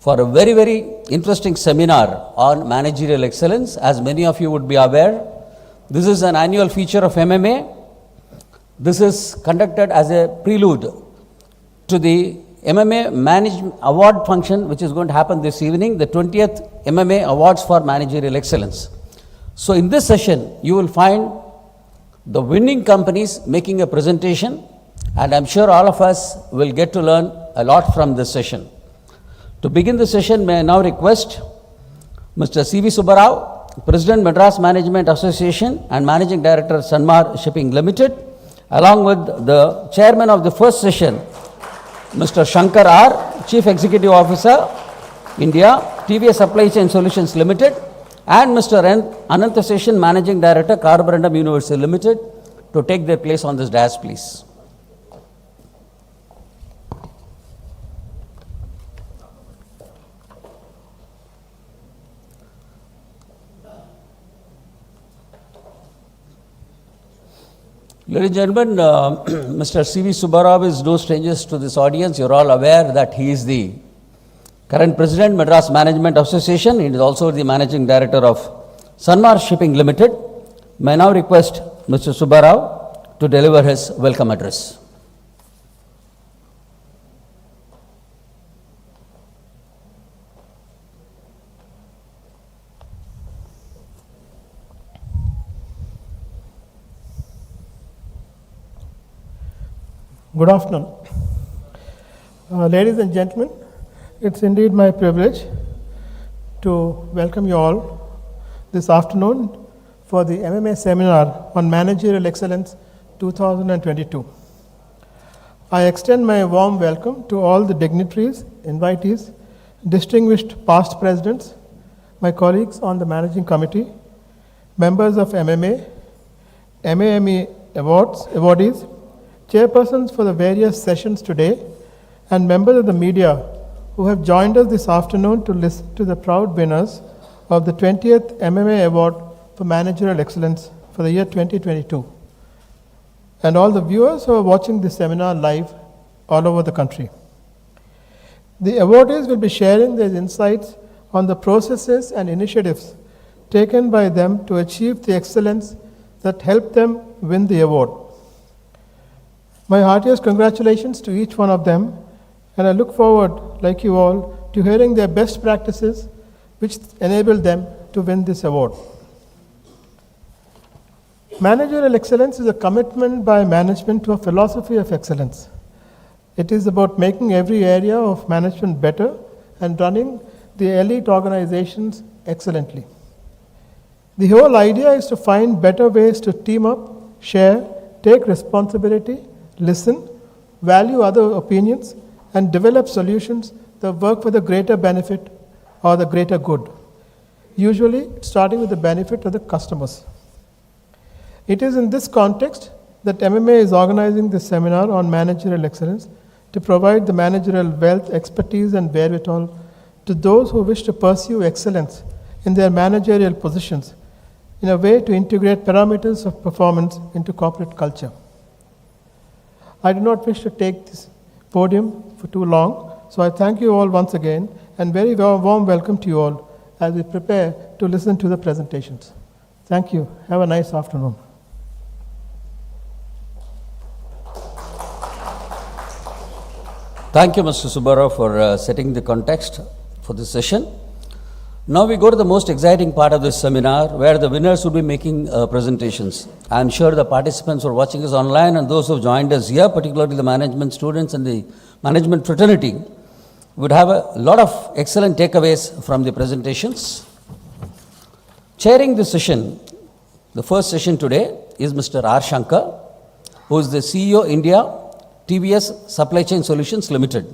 for a very, very interesting seminar on managerial excellence. As many of you would be aware, this is an annual feature of MMA. This is conducted as a prelude to the MMA Management Award Function, which is going to happen this evening, the 20th MMA Awards for Managerial Excellence. So in this session, you will find the winning companies making a presentation, and I'm sure all of us will get to learn a lot from this session. To begin the session, may I now request Mr. C.V. Subbarao, President, Madras Management Association and Managing Director, Sanmar Shipping Limited, along with the Chairman of the first session, Mr. Shankar R., Chief Executive Officer, India, TVS Supply Chain Solutions Limited, and Mr. Anantha Session, Managing Director, Carborundum University Limited, to take their place on this dais, please. Ladies and gentlemen, Mr. C.V. Subbarao is no stranger to this audience. You are all aware that he is the current President, Madras Management Association. He is also the Managing Director of Sanmar Shipping Limited. May I now request Mr. Subbarao to deliver his welcome address. Good afternoon. Ladies and gentlemen, it's indeed my privilege to welcome you all this afternoon for the MMA Seminar on Managerial Excellence 2022. I extend my warm welcome to all the dignitaries, invitees, distinguished past presidents, my colleagues on the Managing Committee, members of MMA, AIMA Awardees, chairpersons for the various sessions today, and members of the media who have joined us this afternoon to listen to the proud winners of the 20th MMA Award for Managerial Excellence for the year 2022, and all the viewers who are watching this seminar live all over the country. The awardees will be sharing their insights on the processes and initiatives taken by them to achieve the excellence that helped them win the award. My heartiest congratulations to each one of them, and I look forward, like you all, to hearing their best practices which enabled them to win this award. Managerial excellence is a commitment by management to a philosophy of excellence. It is about making every area of management better and running the elite organizations excellently. The whole idea is to find better ways to team up, share, take responsibility, listen, value other opinions, and develop solutions that work for the greater benefit or the greater good, usually starting with the benefit of the customers. It is in this context that MMA is organizing this seminar on managerial excellence to provide the managerial wealth, expertise, and wherewithal to those who wish to pursue excellence in their managerial positions in a way to integrate parameters of performance into corporate culture. I do not wish to take this podium for too long, so I thank you all once again and very warm welcome to you all as we prepare to listen to the presentations. Thank you. Have a nice afternoon. Thank you, Mr. Subbarao, for setting the context for this session. Now we go to the most exciting part of this seminar, where the winners will be making presentations. I am sure the participants who are watching us online and those who have joined us here, particularly the management students and the management fraternity, would have a lot of excellent takeaways from the presentations. Chairing this session, the first session today, is Mr. R. Shankar, who is the CEO India, TVS Supply Chain Solutions Limited.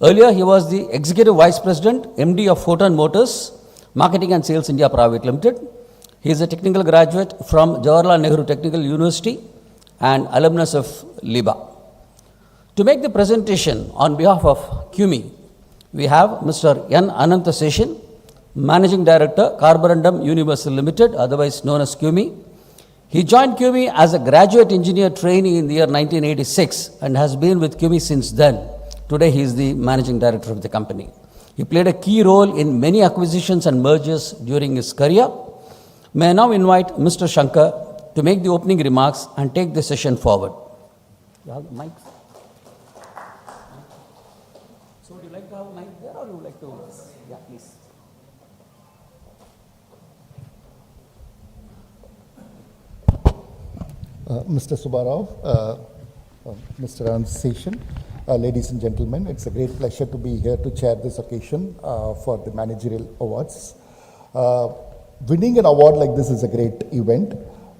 Earlier, he was the Executive Vice President, MD of Photon Motors, Marketing and Sales India Private Limited. He is a technical graduate from Jawaharlal Nehru Technical University and alumnus of LIBA. To make the presentation on behalf of CUMI, we have Mr. N. Anantha Session, Managing Director, Carborundum University Limited, otherwise known as CUMI. He joined CUMI as a graduate engineer trainee in the year 1986 and has been with CUMI since then. Today he is the Managing Director of the company. He played a key role in many acquisitions and mergers during his career. May I now invite Mr. Shankar to make the opening remarks and take the session forward. You have the mic? So would you like to have a mic there or would you like to? Yeah, please. Mr. Subbarao, Mr. Anand, ladies and gentlemen, it's a great pleasure to be here to chair this occasion for the Managerial Awards. Winning an award like this is a great event,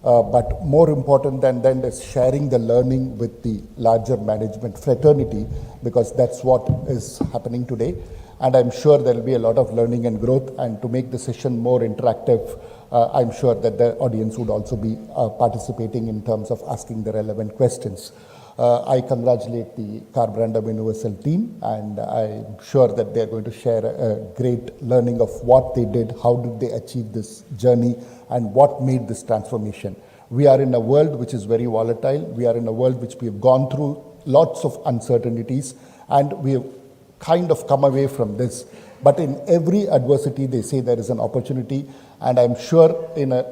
but more important than that is sharing the learning with the larger management fraternity, because that's what is happening today. And I'm sure there will be a lot of learning and growth, and to make the session more interactive, I'm sure that the audience would also be participating in terms of asking the relevant questions. I congratulate the Carborundum Universal team, and I'm sure that they're going to share a great learning of what they did, how did they achieve this journey, and what made this transformation. We are in a world which is very volatile. We are in a world which we have gone through lots of uncertainties, and we have kind of come away from this. But in every adversity, they say there is an opportunity, and I'm sure in an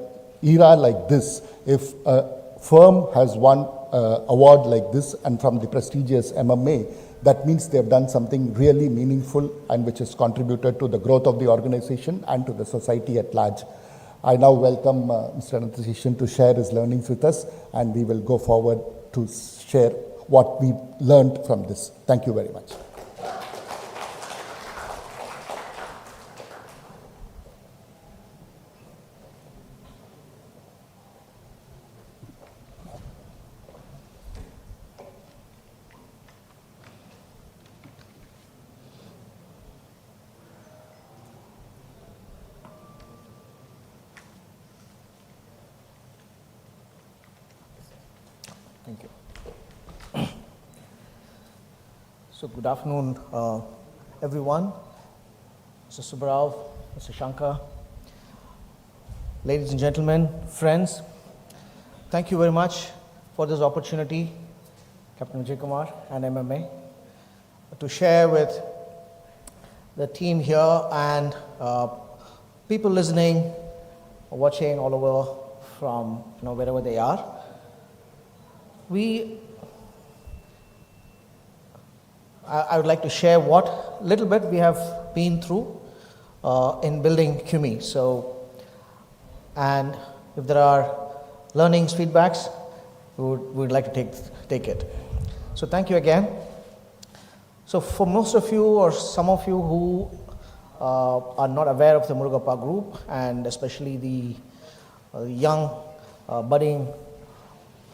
era like this, if a firm has won award like this and from the prestigious MMA, that means they have done something really meaningful and which has contributed to the growth of the organization and to the society at large. I now welcome Mr. Anand to share his learnings with us, and we will go forward to share what we learned from this. Thank you very much. Thank you. So good afternoon, everyone. Mr. Subbarao, Mr. Shankar, ladies and gentlemen, friends, thank you very much for this opportunity, Captain Vijay Kumar and MMA, to share with the team here and people listening, watching all over from wherever they are. I would like to share what little bit we have been through in building QME. So, and if there are learnings, feedbacks, we would like to take it. So thank you again. So for most of you or some of you who are not aware of the Murugappa Group, and especially the young budding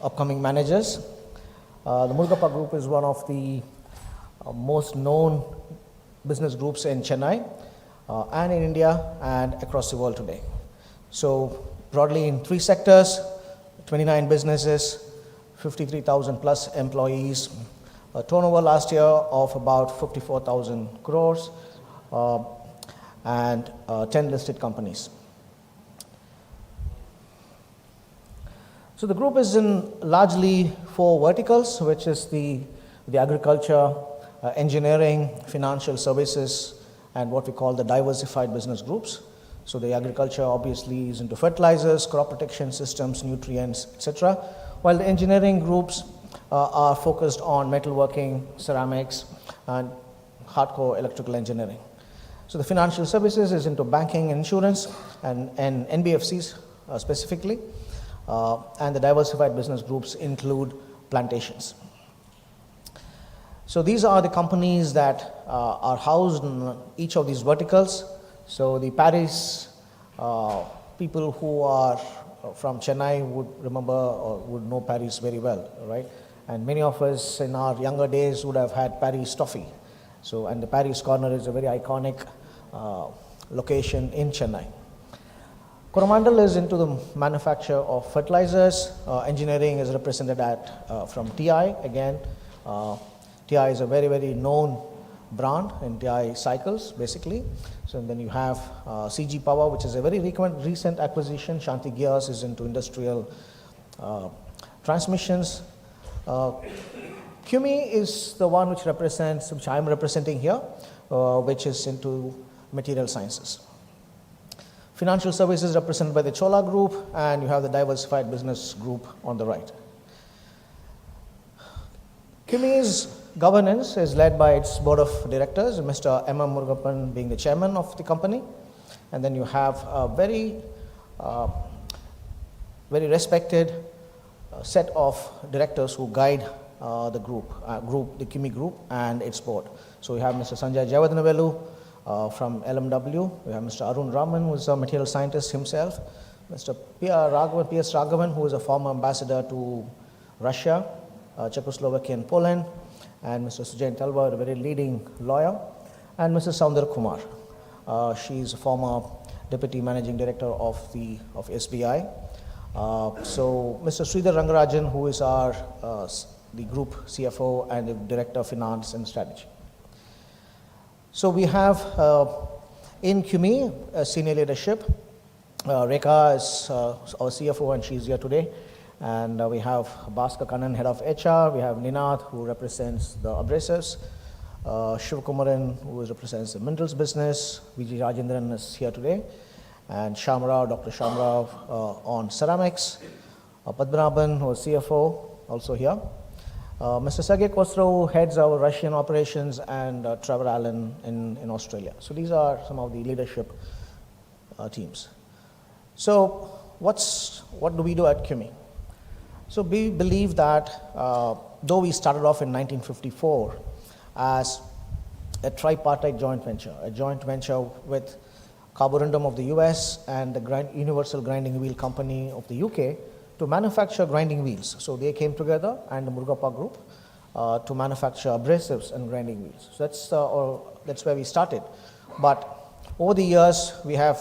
upcoming managers, the Murugappa Group is one of the most known business groups in Chennai and in India and across the world today. So broadly in 3 sectors, 29 businesses, 53,000 plus employees, a turnover last year of about 54,000 crores, and 10 listed companies. So the group is in largely 4 verticals, which is the agriculture, engineering, financial services, and what we call the diversified business groups. So the agriculture obviously is into fertilizers, crop protection systems, nutrients, etc. While the engineering groups are focused on metalworking, ceramics, and hardcore electrical engineering. So the financial services is into banking, insurance, and NBFCs specifically. And the diversified business groups include plantations. So these are the companies that are housed in each of these verticals. So the Paris people who are from Chennai would remember or would know Paris very well, right? And many of us in our younger days would have had Paris toffee. So, and the Paris Corner is a very iconic location in Chennai. Coromandel is into the manufacture of fertilizers. Engineering is represented from TI. Again, TI is a very, very known brand in TI cycles, basically. So then you have CG Power, which is a very recent acquisition. Shanti Gears is into industrial transmissions. QME is the one which I'm representing here, which is into material sciences. Financial services represented by the Chola Group, and you have the Diversified Business Group on the right. CUMI's governance is led by its board of directors, Mr. M. M. Murugappan being the chairman of the company, and then you have a very respected set of directors who guide the CUMI group and its board. So we have Mr. Sanjay Jayawardhanavelu from LMW, we have Mr. Arun Raman, who is a material scientist himself, Mr. P.S. Raghavan, who is a former ambassador to Russia, Czechoslovakia and Poland, and Mr. Sujay Talwar, a very leading lawyer, and Mrs. Soundar Kumar. She is a former deputy managing director of SBI. So Mr. Sridhar Rangarajan, who is our the group CFO and the director of finance and strategy. So we have in CUMI senior leadership. Rekha is our CFO and she is here today. And we have Bhaskar Kannan, head of HR. We have Ninath, who represents the abrasives. Shivakumaran, who represents the minerals business. Vijay Rajendran is here today. And Shamrao, Dr. Shamrao on ceramics. Padmanabhan, who is CFO, also here. Mr. Sergey Khosrow, who heads our Russian operations, and Trevor Allen in Australia. So these are some of the leadership teams. So what do we do at CUMI? So we believe that though we started off in 1954 as a tripartite joint venture with Carborundum of the US and the Universal Grinding Wheel Company of the UK to manufacture grinding wheels. So they came together, and the Murugappa Group to manufacture abrasives and grinding wheels. So that's where we started. But over the years, we have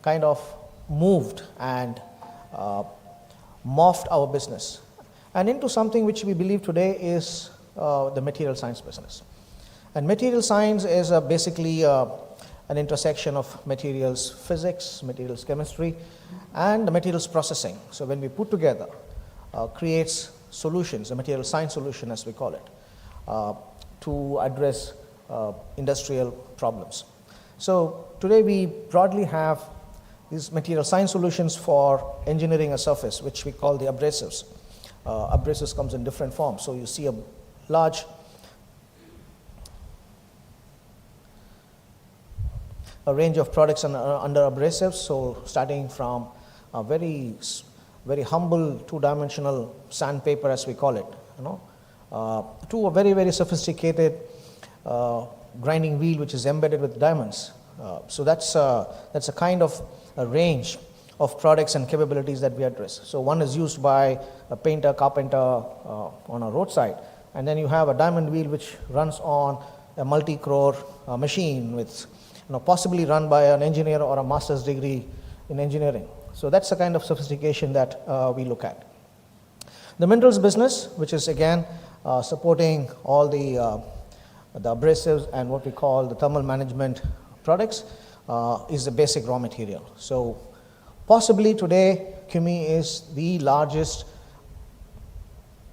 kind of moved and morphed our business and into something which we believe today is the material science business. And material science is basically an intersection of materials physics, materials chemistry, and the materials processing. So when we put together, creates solutions, a material science solution as we call it, to address industrial problems. So today we broadly have these material science solutions for engineering a surface, which we call the abrasives. Abrasives comes in different forms. So you see a large range of products under abrasives. So starting from a very humble two-dimensional sandpaper, as we call it, to a very sophisticated grinding wheel, which is embedded with diamonds. So that's a kind of a range of products and capabilities that we address. So one is used by a painter, carpenter on a roadside, and then you have a diamond wheel which runs on a multi-crore machine with possibly run by an engineer or a master's degree in engineering. So that's the kind of sophistication that we look at. The minerals business, which is again supporting all the abrasives and what we call the thermal management products, is the basic raw material. So possibly today, CUMI is the largest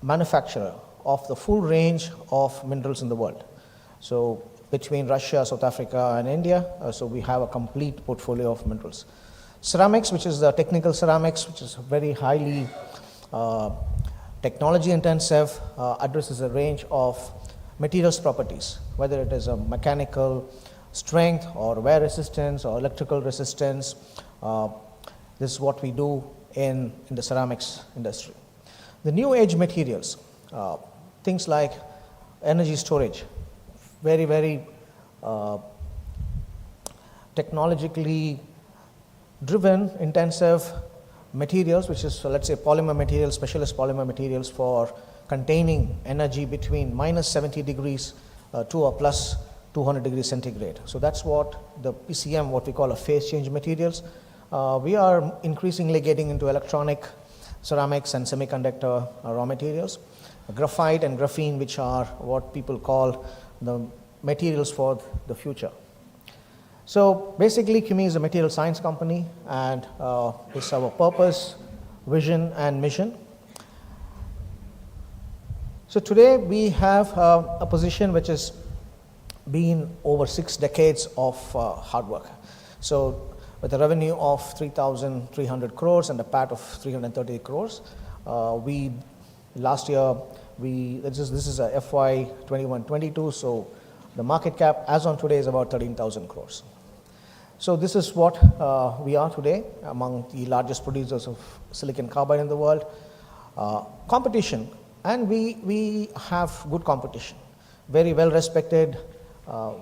manufacturer of the full range of minerals in the world. So between Russia, South Africa, and India, so we have a complete portfolio of minerals. Ceramics, which is the technical ceramics, which is very highly technology intensive, addresses a range of materials properties, whether it is a mechanical strength or wear resistance or electrical resistance. This is what we do in the ceramics industry. The new age materials, things like energy storage, very technologically driven, intensive materials, which is, let's say, polymer materials, specialist polymer materials for containing energy between minus 70 degrees to a plus 200 degrees centigrade. So that's what the PCM, what we call a phase change materials. We are increasingly getting into electronic ceramics and semiconductor raw materials. Graphite and graphene, which are what people call the materials for the future. So basically, CUMI is a material science company, and it's our purpose, vision, and mission. So today we have a position which is been over 6 decades of hard work. So with a revenue of 3,300 crores and a PAT of 330 crores, last year, this is a FY 21-22, so the market cap as on today is about 13,000 crores. So this is what we are today, among the largest producers of silicon carbide in the world. Competition, and we have good competition, very well respected,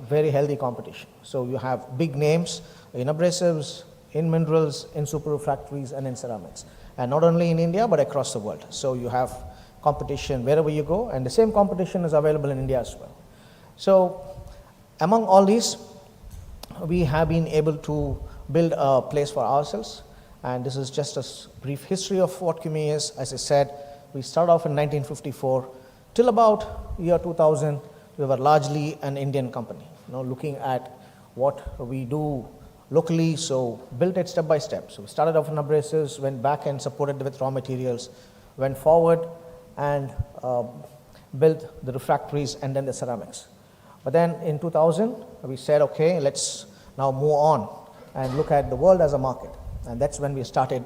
very healthy competition. So you have big names in abrasives, in minerals, in super refractories, and in ceramics, and not only in India but across the world. So you have competition wherever you go, and the same competition is available in India as well. So among all these, we have been able to build a place for ourselves, and this is just a brief history of what CUMI is. As I said, we started off in 1954. Till about year 2000, we were largely an Indian company, looking at what we do locally, so built it step by step. So we started off in abrasives, went back and supported with raw materials, went forward and built the refractories and then the ceramics. But then in 2000, we said, okay, let's now move on and look at the world as a market. And that's when we started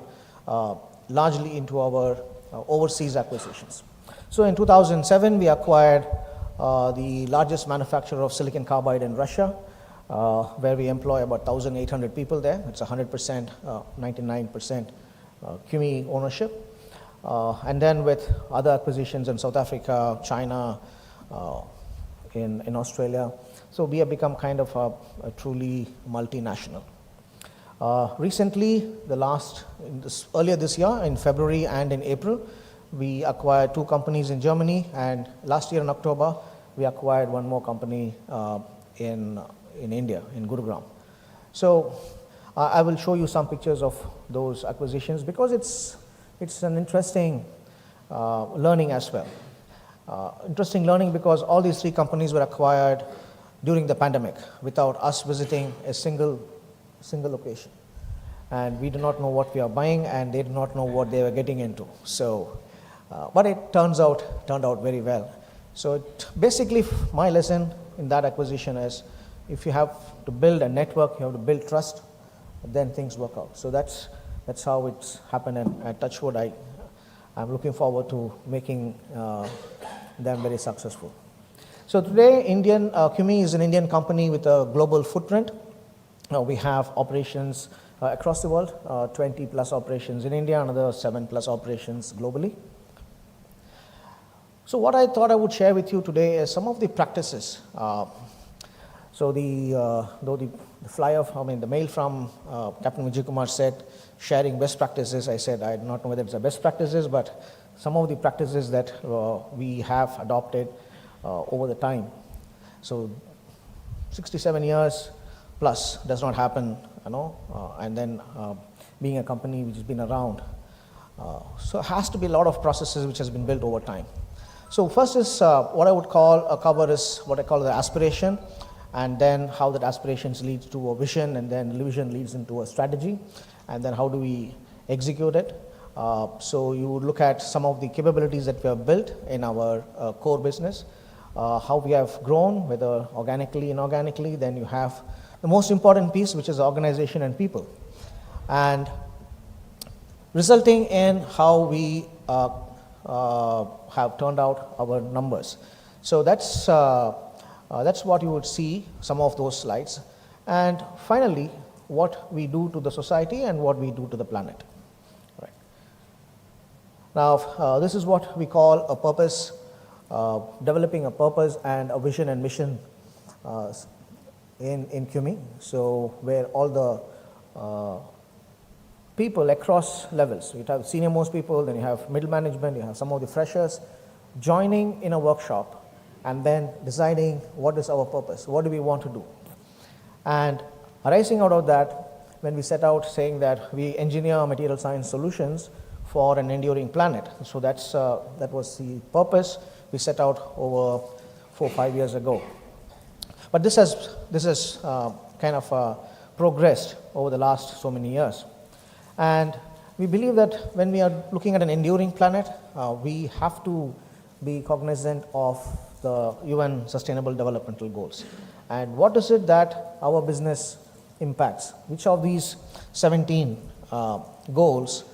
largely into our overseas acquisitions. So in 2007, we acquired the largest manufacturer of silicon carbide in Russia, where we employ about 1,800 people there. It's 100%, 99% CUMI ownership. And then with other acquisitions in South Africa, China, in Australia. So we have become kind of a truly multinational. Recently, earlier this year, in February and in April, we acquired 2 companies in Germany, and last year in October, we acquired 1 more company in India, in Gurugram. So I will show you some pictures of those acquisitions because it's an interesting learning as well. Interesting learning because all these 3 companies were acquired during the pandemic without us visiting a single location. And we do not know what we are buying, and they do not know what they were getting into. So, but it turned out very well. So basically, my lesson in that acquisition is, if you have to build a network, you have to build trust, then things work out. So that's how it's happened, and at Touchwood, I'm looking forward to making them very successful. So today, CUMI is an Indian company with a global footprint. We have operations across the world, 20 plus operations in India, another 7 plus operations globally. So what I thought I would share with you today is some of the practices. So the flyer, the mail from Captain Vijay Kumar said, sharing best practices. I said, I do not know whether it's the best practices, but some of the practices that we have adopted over the time. So 67 years plus does not happen, and then being a company which has been around. So it has to be a lot of processes which has been built over time. So first is what I would call cover is what I call the aspiration, and then how that aspirations leads to a vision, and then vision leads into a strategy, and then how do we execute it. So you would look at some of the capabilities that we have built in our core business, how we have grown, whether organically, inorganically. Then you have the most important piece, which is organization and people, and resulting in how we have turned out our numbers. So that's what you would see, some of those slides. And finally, what we do to the society and what we do to the planet. Right. Now, this is what we call a purpose, developing a purpose and a vision and mission in CUMI. So where all the people across levels, you have senior most people, then you have middle management, you have some of the freshers joining in a workshop and then deciding what is our purpose, what do we want to do. And arising out of that, when we set out saying that we engineer material science solutions for an enduring planet. So that was the purpose we set out over 4 or 5 years ago. But this has kind of progressed over the last so many years. And we believe that when we are looking at an enduring planet, we have to be cognizant of the UN Sustainable Developmental Goals. And what is it that our business impacts? Which of these 17 goals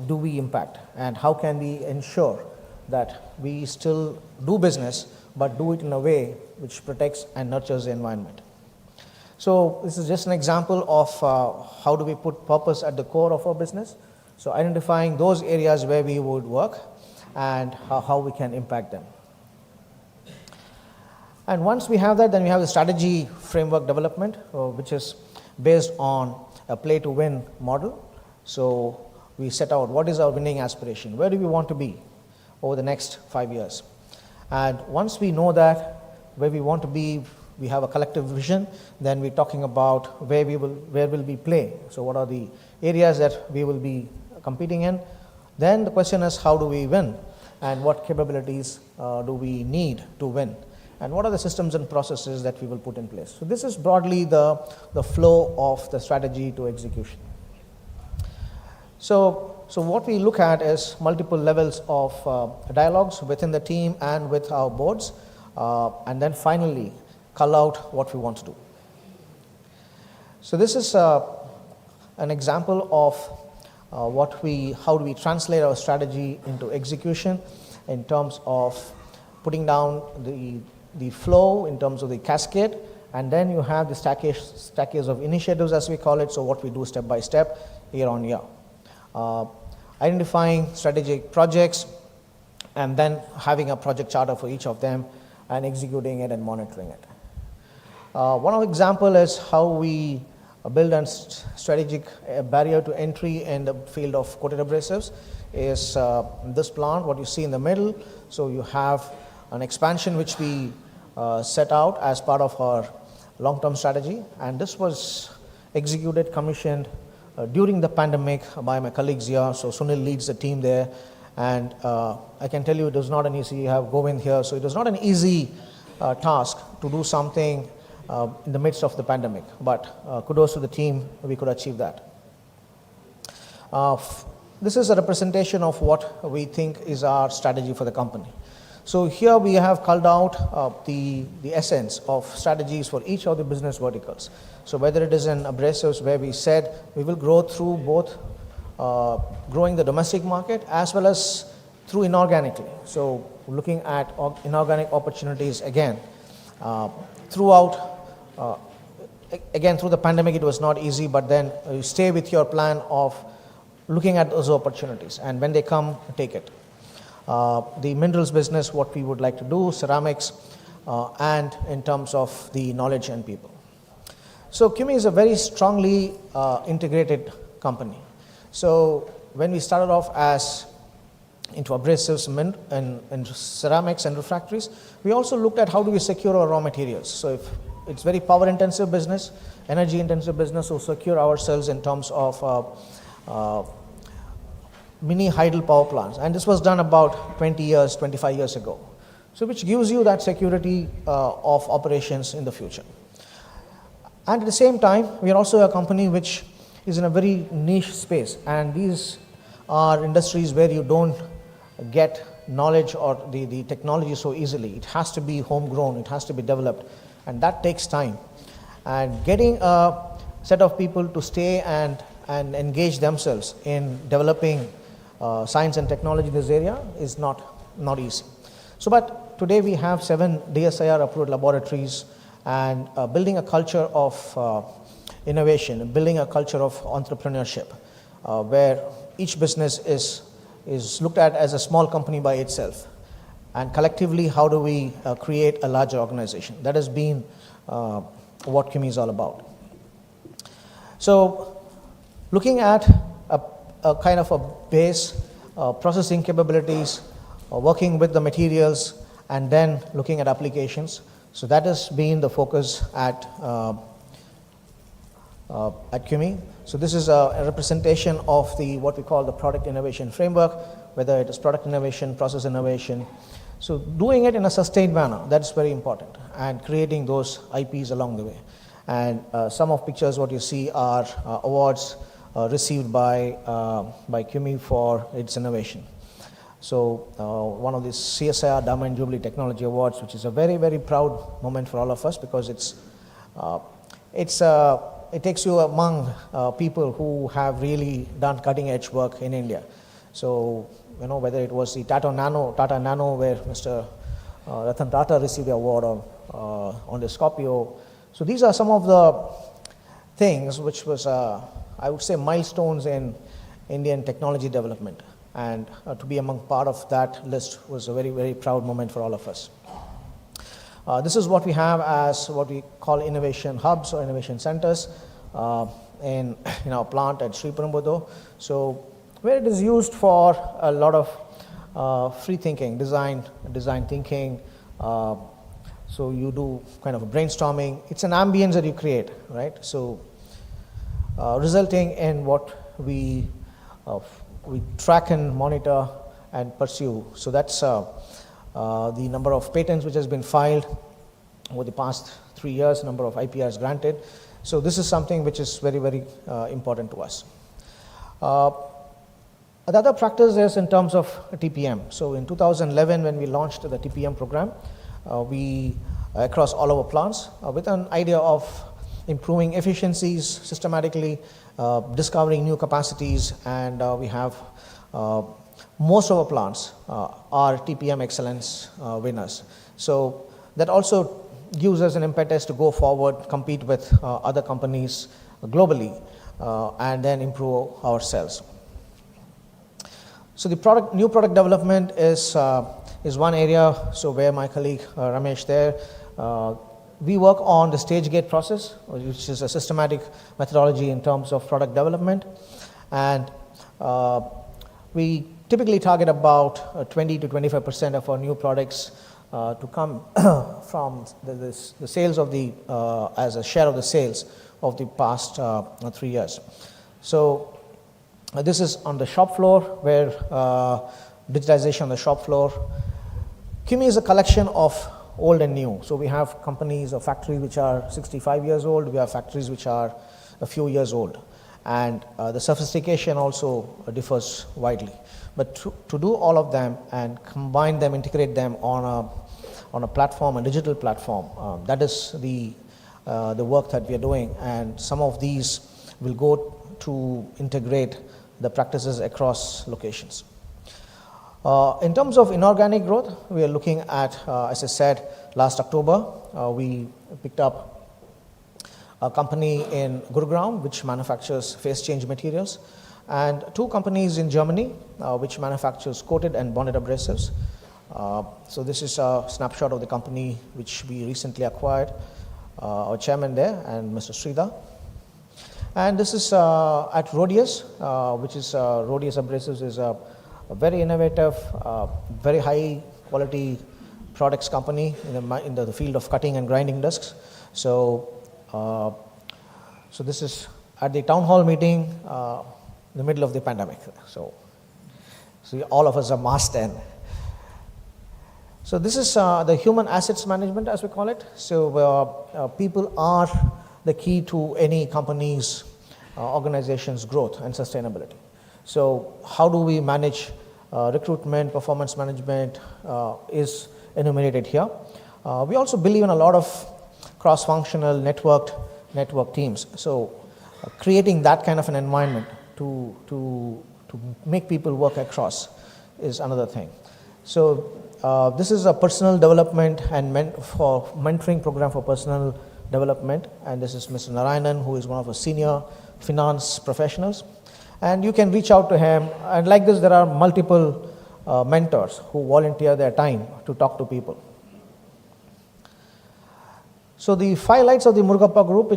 do we impact? And how can we ensure that we still do business but do it in a way which protects and nurtures the environment? So this is just an example of how do we put purpose at the core of our business. So identifying those areas where we would work and how we can impact them. And once we have that, then we have the strategy framework development, which is based on a play to win model. So we set out what is our winning aspiration, where do we want to be over the next 5 years. And once we know that, where we want to be, we have a collective vision, then we're talking about where will we play. So what are the areas that we will be competing in? Then the question is, how do we win? And what capabilities do we need to win? And what are the systems and processes that we will put in place? So this is broadly the flow of the strategy to execution. So what we look at is multiple levels of dialogues within the team and with our boards, and then finally cull out what we want to do. So this is an example of how do we translate our strategy into execution in terms of putting down the flow, in terms of the cascade, and then you have the staircase of initiatives, as we call it, so what we do step by step, year on year. Identifying strategic projects, and then having a project charter for each of them, and executing it and monitoring it. One example is how we build a strategic barrier to entry in the field of coated abrasives is this plant, what you see in the middle. So you have an expansion which we set out as part of our long-term strategy, and this was executed, commissioned during the pandemic by my colleagues here. So Sunil leads the team there, and I can tell you it was not an easy, you have Govind here, so it was not an easy task to do something in the midst of the pandemic, but kudos to the team, we could achieve that. This is a representation of what we think is our strategy for the company. So here we have culled out the essence of strategies for each of the business verticals. So whether it is in abrasives, where we said we will grow through both growing the domestic market as well as through inorganically. So looking at inorganic opportunities again. Throughout, again through the pandemic it was not easy, but then you stay with your plan of looking at those opportunities, and when they come, take it. The minerals business, what we would like to do, ceramics, and in terms of the knowledge and people. So CUMI is a very strongly integrated company. So when we started off as into abrasives and ceramics and refractories, we also looked at how do we secure our raw materials. So if it's very power intensive business, energy intensive business, so secure ourselves in terms of mini hydel power plants, and this was done about 25 years ago. So which gives you that security of operations in the future. And at the same time, we are also a company which is in a very niche space, and these are industries where you don't get knowledge or the technology so easily. It has to be homegrown, it has to be developed, and that takes time. And getting a set of people to stay and engage themselves in developing science and technology in this area is not easy. So but today we have 7 DSIR approved laboratories, and building a culture of innovation, building a culture of entrepreneurship, where each business is looked at as a small company by itself, and collectively how do we create a larger organization. That has been what CUMI is all about. So looking at a kind of a base, processing capabilities, working with the materials, and then looking at applications. So that has been the focus at CUMI. So this is a representation of what we call the product innovation framework, whether it is product innovation, process innovation. So doing it in a sustained manner, that's very important, and creating those IPs along the way. And some of pictures what you see are awards received by CUMI for its innovation. So one of these CSIR Diamond Jubilee Technology Awards, which is a very, very proud moment for all of us, because it takes you among people who have really done cutting edge work in India. So, whether it was the Tata Nano, where Mr. Ratan Tata received the award on the Scorpio. So these are some of the things which was, I would say, milestones in Indian technology development. And to be among part of that list was a very, very proud moment for all of us. This is what we have as what we call innovation hubs or innovation centers in our plant at Sri Perumbudur. So where it is used for a lot of free thinking, design thinking. So you do kind of a brainstorming. It's an ambience that you create, right? So resulting in what we track and monitor and pursue. So that's the number of patents which has been filed over the past 3 years, number of IPRs granted. So this is something which is very, very important to us. The other practice is in terms of TPM. So in 2011, when we launched the TPM program, we across all our plants with an idea of improving efficiencies systematically, discovering new capacities, and we have most of our plants are TPM excellence winners. So that also gives us an impetus to go forward, compete with other companies globally, and then improve ourselves. So the new product development is one area. So where my colleague Ramesh there, we work on the stage gate process, which is a systematic methodology in terms of product development, and we typically target about 20 to 25% of our new products to come from the sales of the as a share of the sales of the past 3 years. So this is on the shop floor, where digitization on the shop floor. CUMI is a collection of old and new. So we have companies or factories which are 65 years old. We have factories which are a few years old. And the sophistication also differs widely. But to do all of them and combine them, integrate them on a platform, a digital platform, that is the work that we are doing. And some of these will go to integrate the practices across locations. In terms of inorganic growth, we are looking at, as I said, last October, we picked up a company in Gurugram which manufactures face change materials, and 2 companies in Germany which manufactures coated and bonded abrasives. So this is a snapshot of the company which we recently acquired, our chairman there and Mr. Sridhar. And this is at Rhodius, which is Rhodius Abrasives is a very innovative, very high quality products company in the field of cutting and grinding discs. So, so this is at the town hall meeting in the middle of the pandemic. So all of us are masked in. So this is the human assets management, as we call it. So people are the key to any company's organization's growth and sustainability. So how do we manage recruitment, performance management is enumerated here. We also believe in a lot of cross-functional network teams. So creating that kind of an environment to make people work across is another thing. So this is a personal development and mentoring program for personal development, and this is Mr. Narayanan, who is one of our senior finance professionals, and you can reach out to him. And like this, there are multiple mentors who volunteer their time to talk to people. So the 5 lights of the Murugappa group,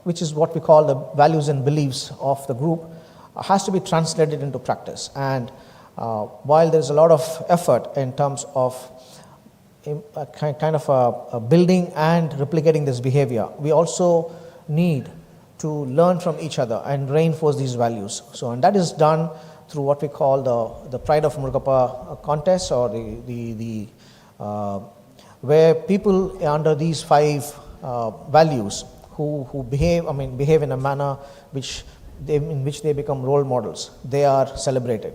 which is what we call the values and beliefs of the group, has to be translated into practice. And while there is a lot of effort in terms of kind of building and replicating this behavior, we also need to learn from each other and reinforce these values. So, and that is done through what we call the Pride of Murugappa contest, or where people under these 5 values who behave in a manner in which they become role models, they are celebrated.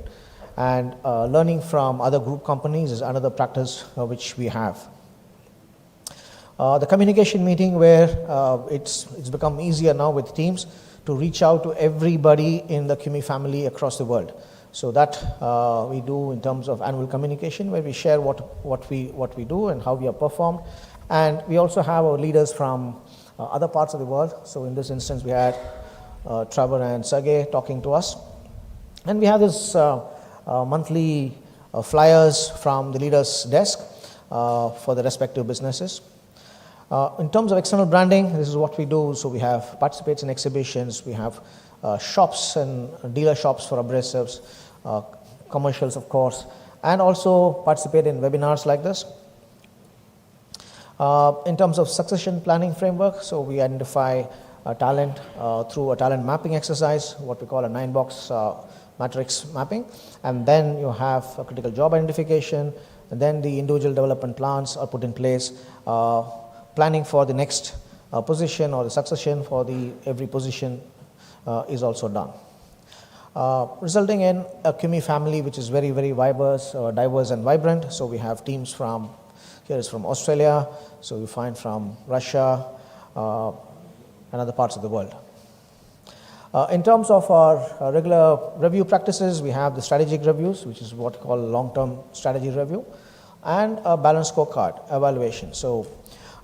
and learning from other group companies is another practice which we have. The communication meeting, where it's become easier now with teams to reach out to everybody in the CUMI family across the world. So that we do in terms of annual communication, where we share what we do and how we have performed. And we also have our leaders from other parts of the world. So in this instance, we had Trevor and Sergey talking to us. And we have this monthly flyers from the leaders' desk for the respective businesses. In terms of external branding, this is what we do. So we have participates in exhibitions, we have shops and dealer shops for abrasives, commercials of course, and also participate in webinars like this. In terms of succession planning framework, so we identify talent through a talent mapping exercise, what we call a 9-box matrix mapping, and then you have a critical job identification, and then the individual development plans are put in place. Planning for the next position or the succession for every position is also done. Resulting in a CUMI family which is very, very diverse and vibrant. So we have teams from, here is from Australia, so we find from Russia and other parts of the world. In terms of our regular review practices, we have the strategic reviews, which is what we call long-term strategy review, and a balanced scorecard evaluation. So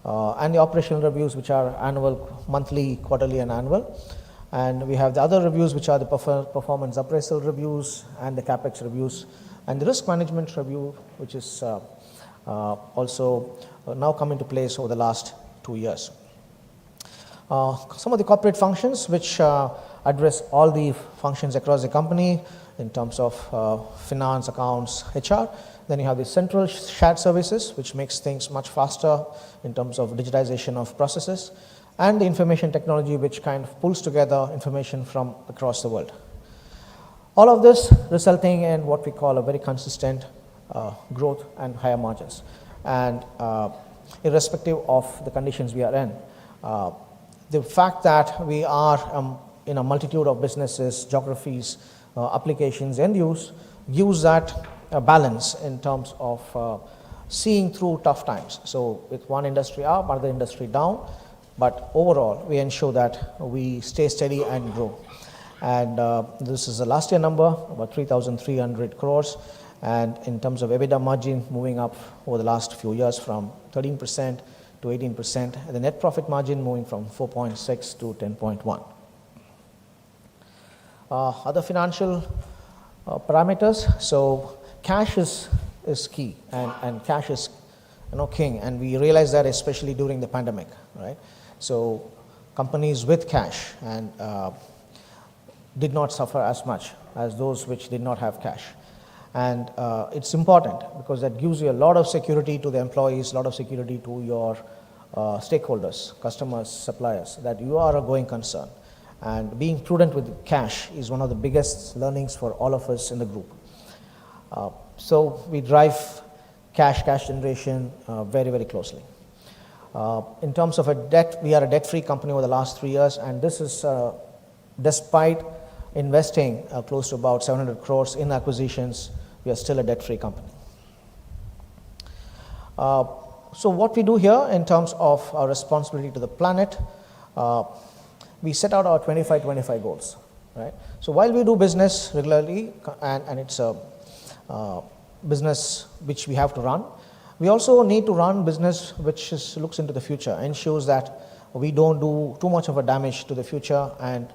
and the operational reviews, which are annual, monthly, quarterly, and annual. And we have the other reviews, which are the performance appraisal reviews and the capex reviews, and the risk management review, which is also now come into place over the last 2 years. Some of the corporate functions which address all the functions across the company in terms of finance, accounts, HR. Then you have the central shared services, which makes things much faster in terms of digitization of processes, and the information technology, which kind of pulls together information from across the world. All of this resulting in what we call a very consistent growth and higher margins. And irrespective of the conditions we are in, the fact that we are in a multitude of businesses, geographies, applications, end use, gives that balance in terms of seeing through tough times. So with one industry up, another industry down, but overall we ensure that we stay steady and grow. And this is the last year number, about 3,300 crores. And in terms of EBITDA margin, moving up over the last few years from 13% to 18%, and the net profit margin moving from 4.6 to 10.1. Other financial parameters. So cash is key, and cash is king, and we realize that especially during the pandemic, right? So companies with cash and did not suffer as much as those which did not have cash. And it's important because that gives you a lot of security to the employees, a lot of security to your stakeholders, customers, suppliers, that you are a going concern. And being prudent with cash is one of the biggest learnings for all of us in the group. So we drive cash generation very, very closely. In terms of a debt, we are a debt-free company over the last 3 years, and this is despite investing close to about 700 crores in acquisitions, we are still a debt-free company. So what we do here in terms of our responsibility to the planet, we set out our 25-25 goals, right? So while we do business regularly, and it's a business which we have to run, we also need to run business which looks into the future, ensures that we don't do too much of a damage to the future, and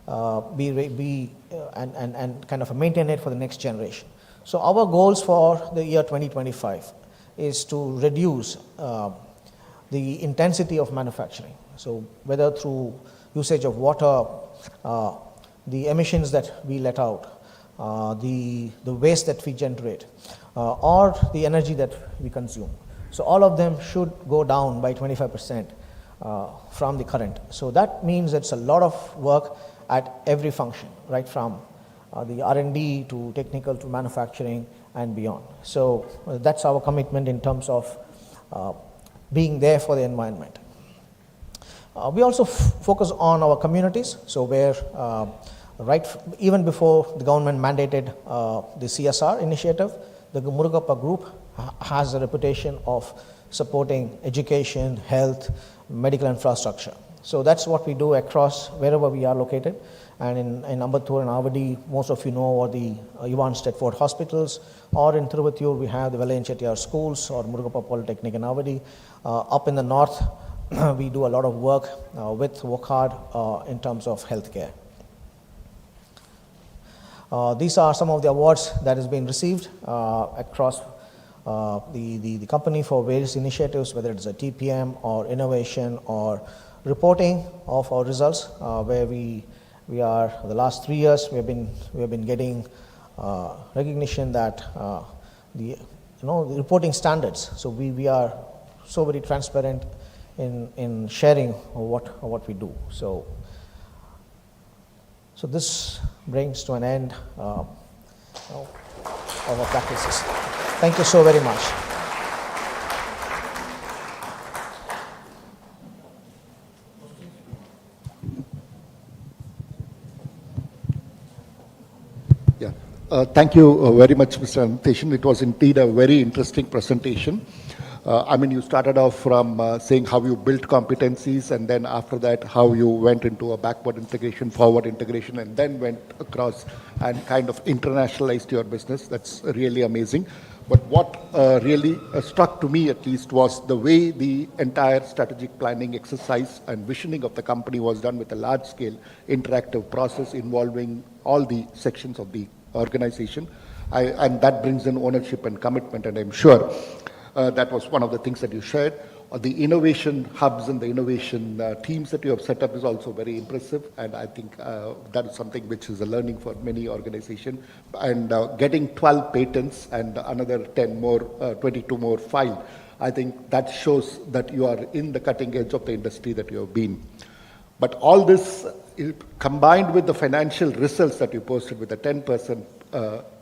and kind of maintain it for the next generation. So our goals for the year 2025 is to reduce the intensity of manufacturing. So whether through usage of water, the emissions that we let out, the waste that we generate, or the energy that we consume. So all of them should go down by 25% from the current. So that means it's a lot of work at every function, right from the R&D to technical to manufacturing and beyond. So that's our commitment in terms of being there for the environment. We also focus on our communities, so where even before the government mandated the CSR initiative, the Murugappa Group has a reputation of supporting education, health, medical infrastructure. So that's what we do across wherever we are located. And in Ambattur and Avadi, most of you know, are the Ivan Stedford hospitals, or in Thiruvatiyur we have the Vellayan Chettiar schools or Murugappa Polytechnic in Avadi. Up in the north, we do a lot of work with WOCHAD in terms of healthcare. These are some of the awards that has been received across the company for various initiatives, whether it's a TPM or innovation or reporting of our results, where we are, the last 3 years we have been getting recognition that the reporting standards. So we are so very transparent in sharing what we do. So this brings to an end our practices. Thank you so very much. Yeah. Thank you very much, Mr. Ananteshan. It was indeed a very interesting presentation. I mean, you started off from saying how you built competencies, and then after that, how you went into a backward integration, forward integration, and then went across and kind of internationalized your business. That's really amazing. But what really struck to me, at least, was the way the entire strategic planning exercise and visioning of the company was done with a large-scale interactive process involving all the sections of the organization. And that brings in ownership and commitment, and I'm sure that was one of the things that you shared. The innovation hubs and the innovation teams that you have set up is also very impressive, and I think that is something which is a learning for many organizations. And getting 12 patents and another 10 more, 22 more filed, I think that shows that you are in the cutting edge of the industry that you have been. But all this combined with the financial results that you posted with a 10%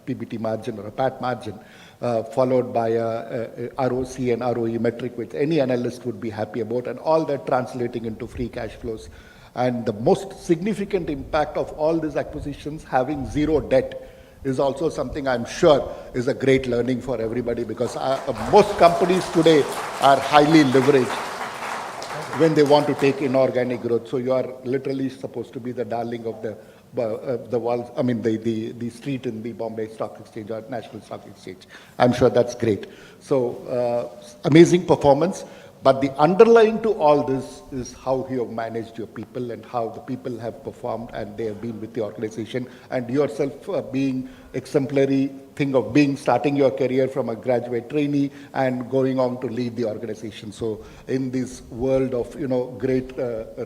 PBT margin or a PAT margin, followed by a ROC and ROE metric which any analyst would be happy about, and all that translating into free cash flows. And the most significant impact of all these acquisitions, having zero debt, is also something I'm sure is a great learning for everybody, because most companies today are highly leveraged when they want to take inorganic growth. So you are literally supposed to be the darling of the world, I mean the street in the Bombay Stock Exchange or National Stock Exchange. I'm sure that's great. So amazing performance. But the underlying to all this is how you have managed your people and how the people have performed and they have been with the organization, and yourself being exemplary thing of starting your career from a graduate trainee and going on to lead the organization. So in this world of great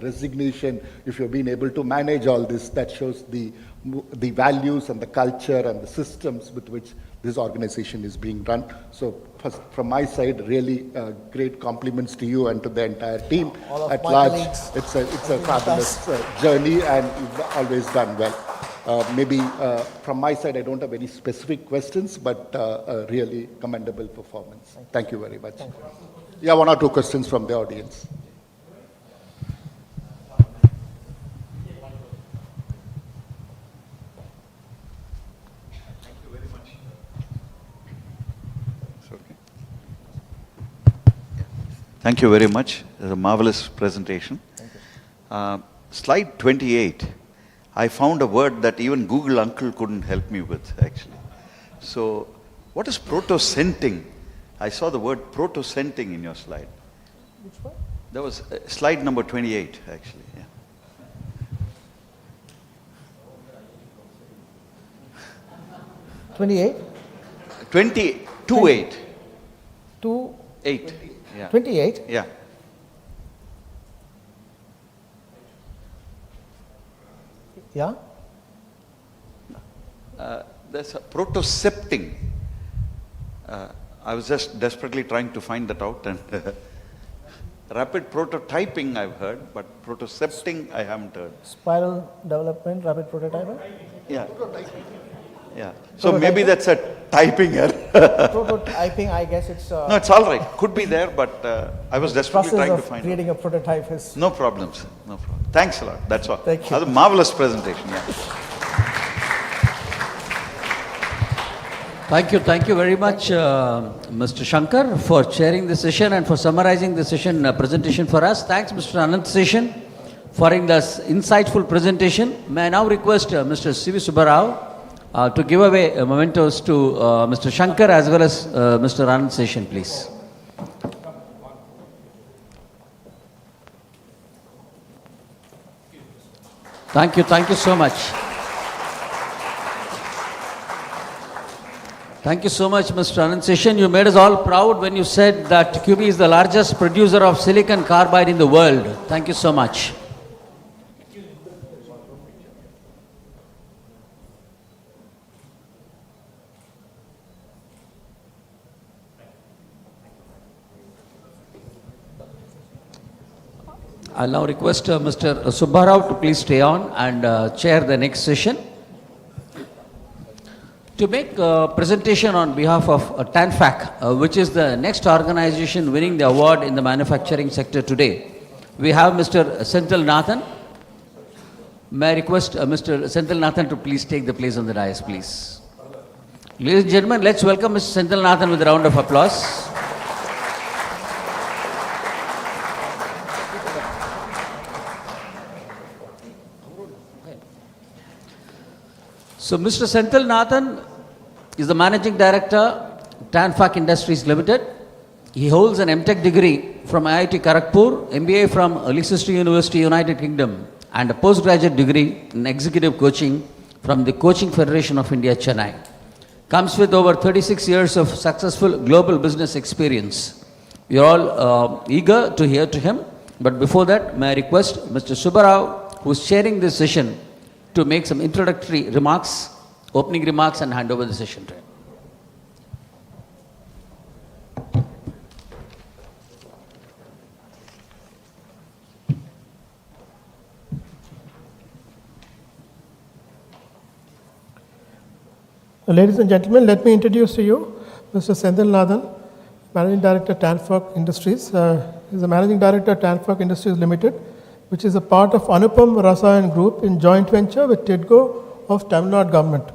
resignation, if you've been able to manage all this, that shows the values and the culture and the systems with which this organization is being run. So first, from my side, really great compliments to you and to the entire team at large. Colleagues. It's a fabulous journey, and you've always done well. Maybe from my side, I don't have any specific questions, but a really commendable performance. Thank you very much. Thank you. Yeah, one or two questions from the audience. Thank you very much. It was a marvelous presentation. Thank you. Slide 28, I found a word that even Google Uncle couldn't help me with, actually. So, what is proto-scenting? I saw the word proto-scenting in your slide. Which one? That was slide number 28, actually. Yeah. $28? 28. 8. Yeah. 28? Yeah. Yeah? There's a proto-scepting. I was just desperately trying to find that out, and rapid prototyping I've heard, but proto-scepting I haven't heard. Spiral development, rapid prototyping? Yeah. Yeah. So maybe that's a typing error. Prototyping, I guess it's No, it's all right. Could be there, but I was desperately process trying to of find creating a prototype is... out. No problems. No problem. Thanks a lot. That's all. Thank you. That was a marvelous presentation. Yeah. Thank you very much, Mr. Shankar, for chairing the session and for summarizing the session presentation for us. Thanks, Mr. Anant Session, for this insightful presentation. May I now request Mr. C V Subbarao to give away mementos to Mr. Shankar as well as Mr. Anant Session, please. Thank you so much. Thank you so much, Mr. Anand Session. You made us all proud when you said that QB is the largest producer of silicon carbide in the world. Thank you so much. I'll now request Mr. Subbarao to please stay on and chair the next session. To make a presentation on behalf of TANFAC, which is the next organization winning the award in the manufacturing sector today, we have Mr. Senthil Nathan. May I request Mr. Senthil Nathan to please take the place on the dais, please. Ladies and gentlemen, let's welcome Mr. Senthil Nathan with a round of applause. So, Mr. Senthil Nathan is the Managing Director, TANFAC Industries Limited. He holds an MTech degree from IIT Kharagpur, MBA from Leicester University, United Kingdom, and a postgraduate degree in executive coaching from the Coaching Federation of India, Chennai. Comes with over 36 years of successful global business experience. We are all eager to hear to him, but before that, may I request Mr. Subbarao, who is chairing this session, to make some introductory remarks, opening remarks, and hand over the session to him. Ladies and gentlemen, let me introduce to you Mr. Senthil Nathan, Managing Director, TANFAC Industries. He is the Managing Director, TANFAC Industries Limited, which is a part of Anupam Rasayan Group in joint venture with TIDCO of Tamil Nadu government.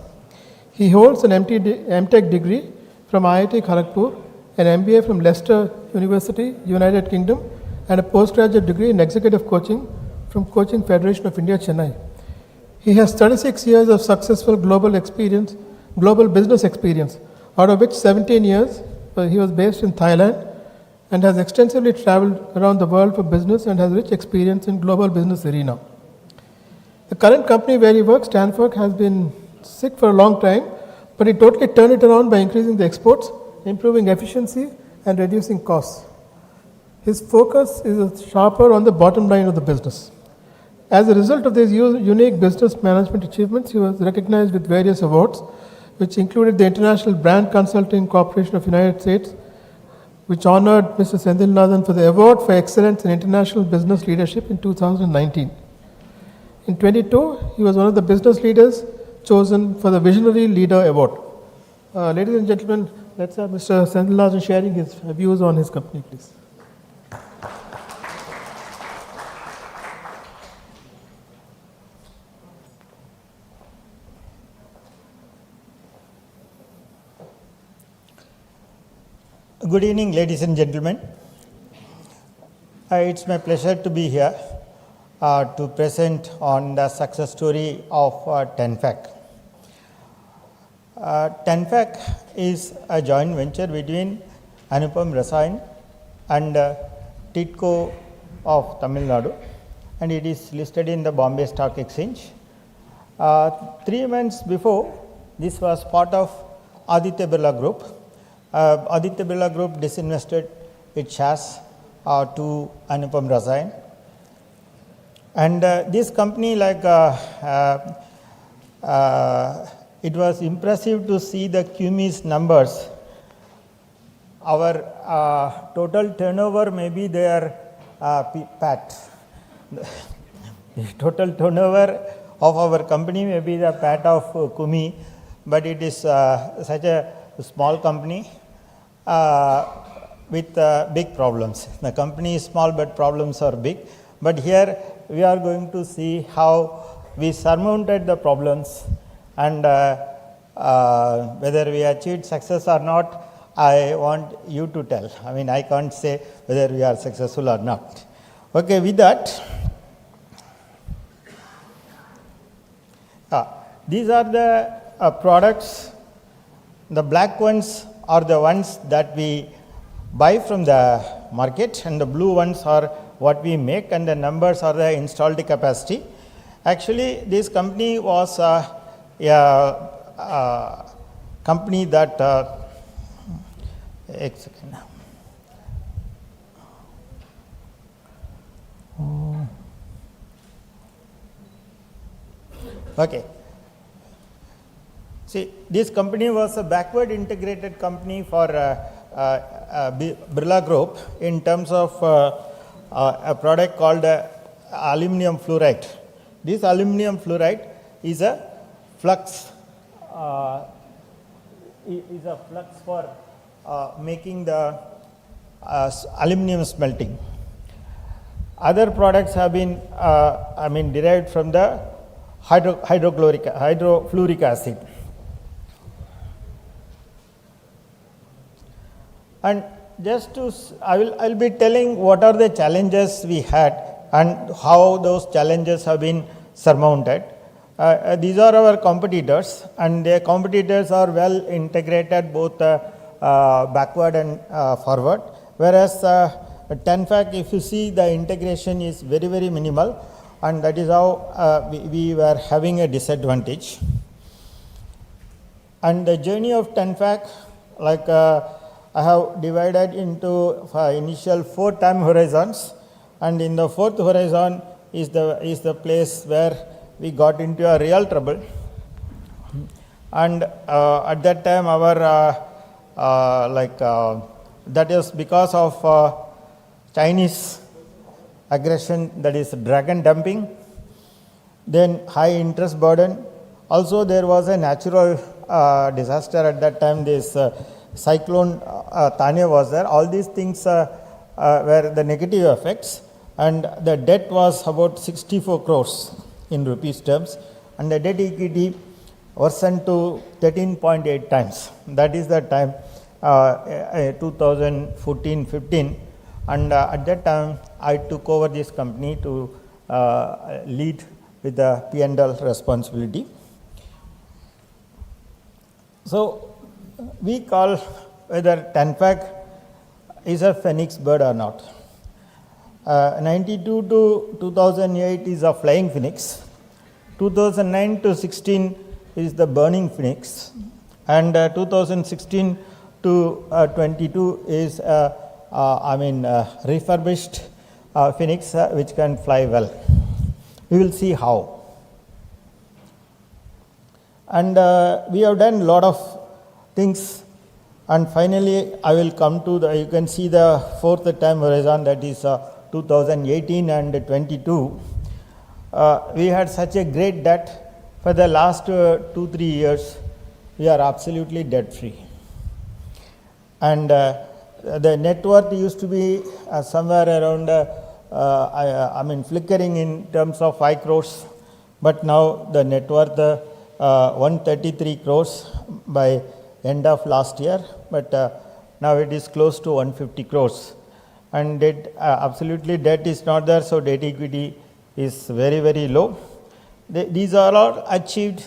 He holds an MTech degree from IIT Kharagpur, an MBA from Leicester University, United Kingdom, and a postgraduate degree in executive coaching from Coaching Federation of India, Chennai. He has 36 years of successful global business experience, out of which 17 years he was based in Thailand, and has extensively traveled around the world for business and has rich experience in global business arena. The current company where he works, TANFAC, has been sick for a long time, but he totally turned it around by increasing the exports, improving efficiency, and reducing costs. His focus is sharper on the bottom line of the business. As a result of these unique business management achievements, he was recognized with various awards, which included the International Brand Consulting Corporation of the United States, which honored Mr. Senthil Nathan for the Award for Excellence in International Business Leadership in 2019. In 2022, he was one of the business leaders chosen for the Visionary Leader Award. Ladies and gentlemen, let's have Mr. Senthil Nathan sharing his views on his company, please. Good evening, ladies and gentlemen. It's my pleasure to be here to present on the success story of TANFAC. TANFAC is a joint venture between Anupam Rasayan and TIDCO of Tamil Nadu, and it is listed in the Bombay Stock Exchange. 3 months before, this was part of Aditya Birla Group. Aditya Birla Group disinvested its shares to Anupam Rasayan. And this company, it was impressive to see the QMI's numbers. Our total turnover may be their PAT. The total turnover of our company may be the PAT of QMI, but it is such a small company with big problems. The company is small, but problems are big. But here we are going to see how we surmounted the problems and Whether we achieved success or not, I want you to tell. I mean, I can't say whether we are successful or not. Okay, with that, these are the products. The black ones are the ones that we buy from the market, and the blue ones are what we make, and the numbers are the installed capacity. Actually, this company was a company that okay. See, this company was a backward integrated company for Birla Group in terms of a product called aluminum fluoride. This aluminum fluoride is a flux for making the aluminum smelting. Other products have been derived from the hydrofluoric acid. And just to, I'll be telling what are the challenges we had and how those challenges have been surmounted. These are our competitors, and their competitors are well integrated both backward and forward. Whereas Tenfac, if you see, the integration is very, very minimal, and that is how we were having a disadvantage. And the journey of Tenfac, like I have divided into initial 4 time horizons, and in the 4th horizon is the place where we got into a real trouble. And at that time, our that is because of Chinese aggression, that is dragon dumping, then high interest burden. Also, there was a natural disaster at that time. This cyclone Tanya was there. All these things were the negative effects, and the debt was about 64 crores in rupees terms, and the debt equity worsened to 13.8 times. That is the time 2014-15, and at that time I took over this company to lead with the P&L responsibility. So we call whether Tenfac is a phoenix bird or not. 92 to 2008 is a flying phoenix. 2009 to 16 is the burning phoenix, and 2016 to 22 is refurbished phoenix which can fly well. We will see how. And we have done a lot of things, and finally I will come to the, you can see the 4th time horizon, that is 2018 and 22. We had such a great debt. For the last 2-3 years, we are absolutely debt free. And the net worth used to be somewhere around, flickering in terms of 5 crores, but now the net worth 133 crores by end of last year, but now it is close to 150 crores. And debt, absolutely debt is not there, so debt equity is very, very low. These are all achieved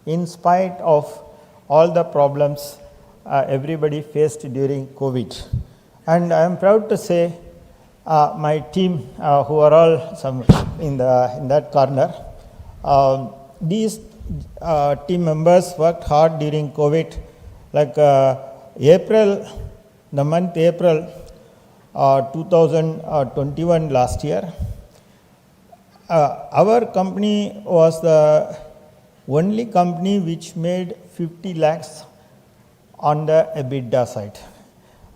in spite of all the problems everybody faced during COVID. And I am proud to say my team, who are all some in that corner, these team members worked hard during COVID. Like April, the month April 2021 last year, our company was the only company which made 50 lakhs on the EBITDA side.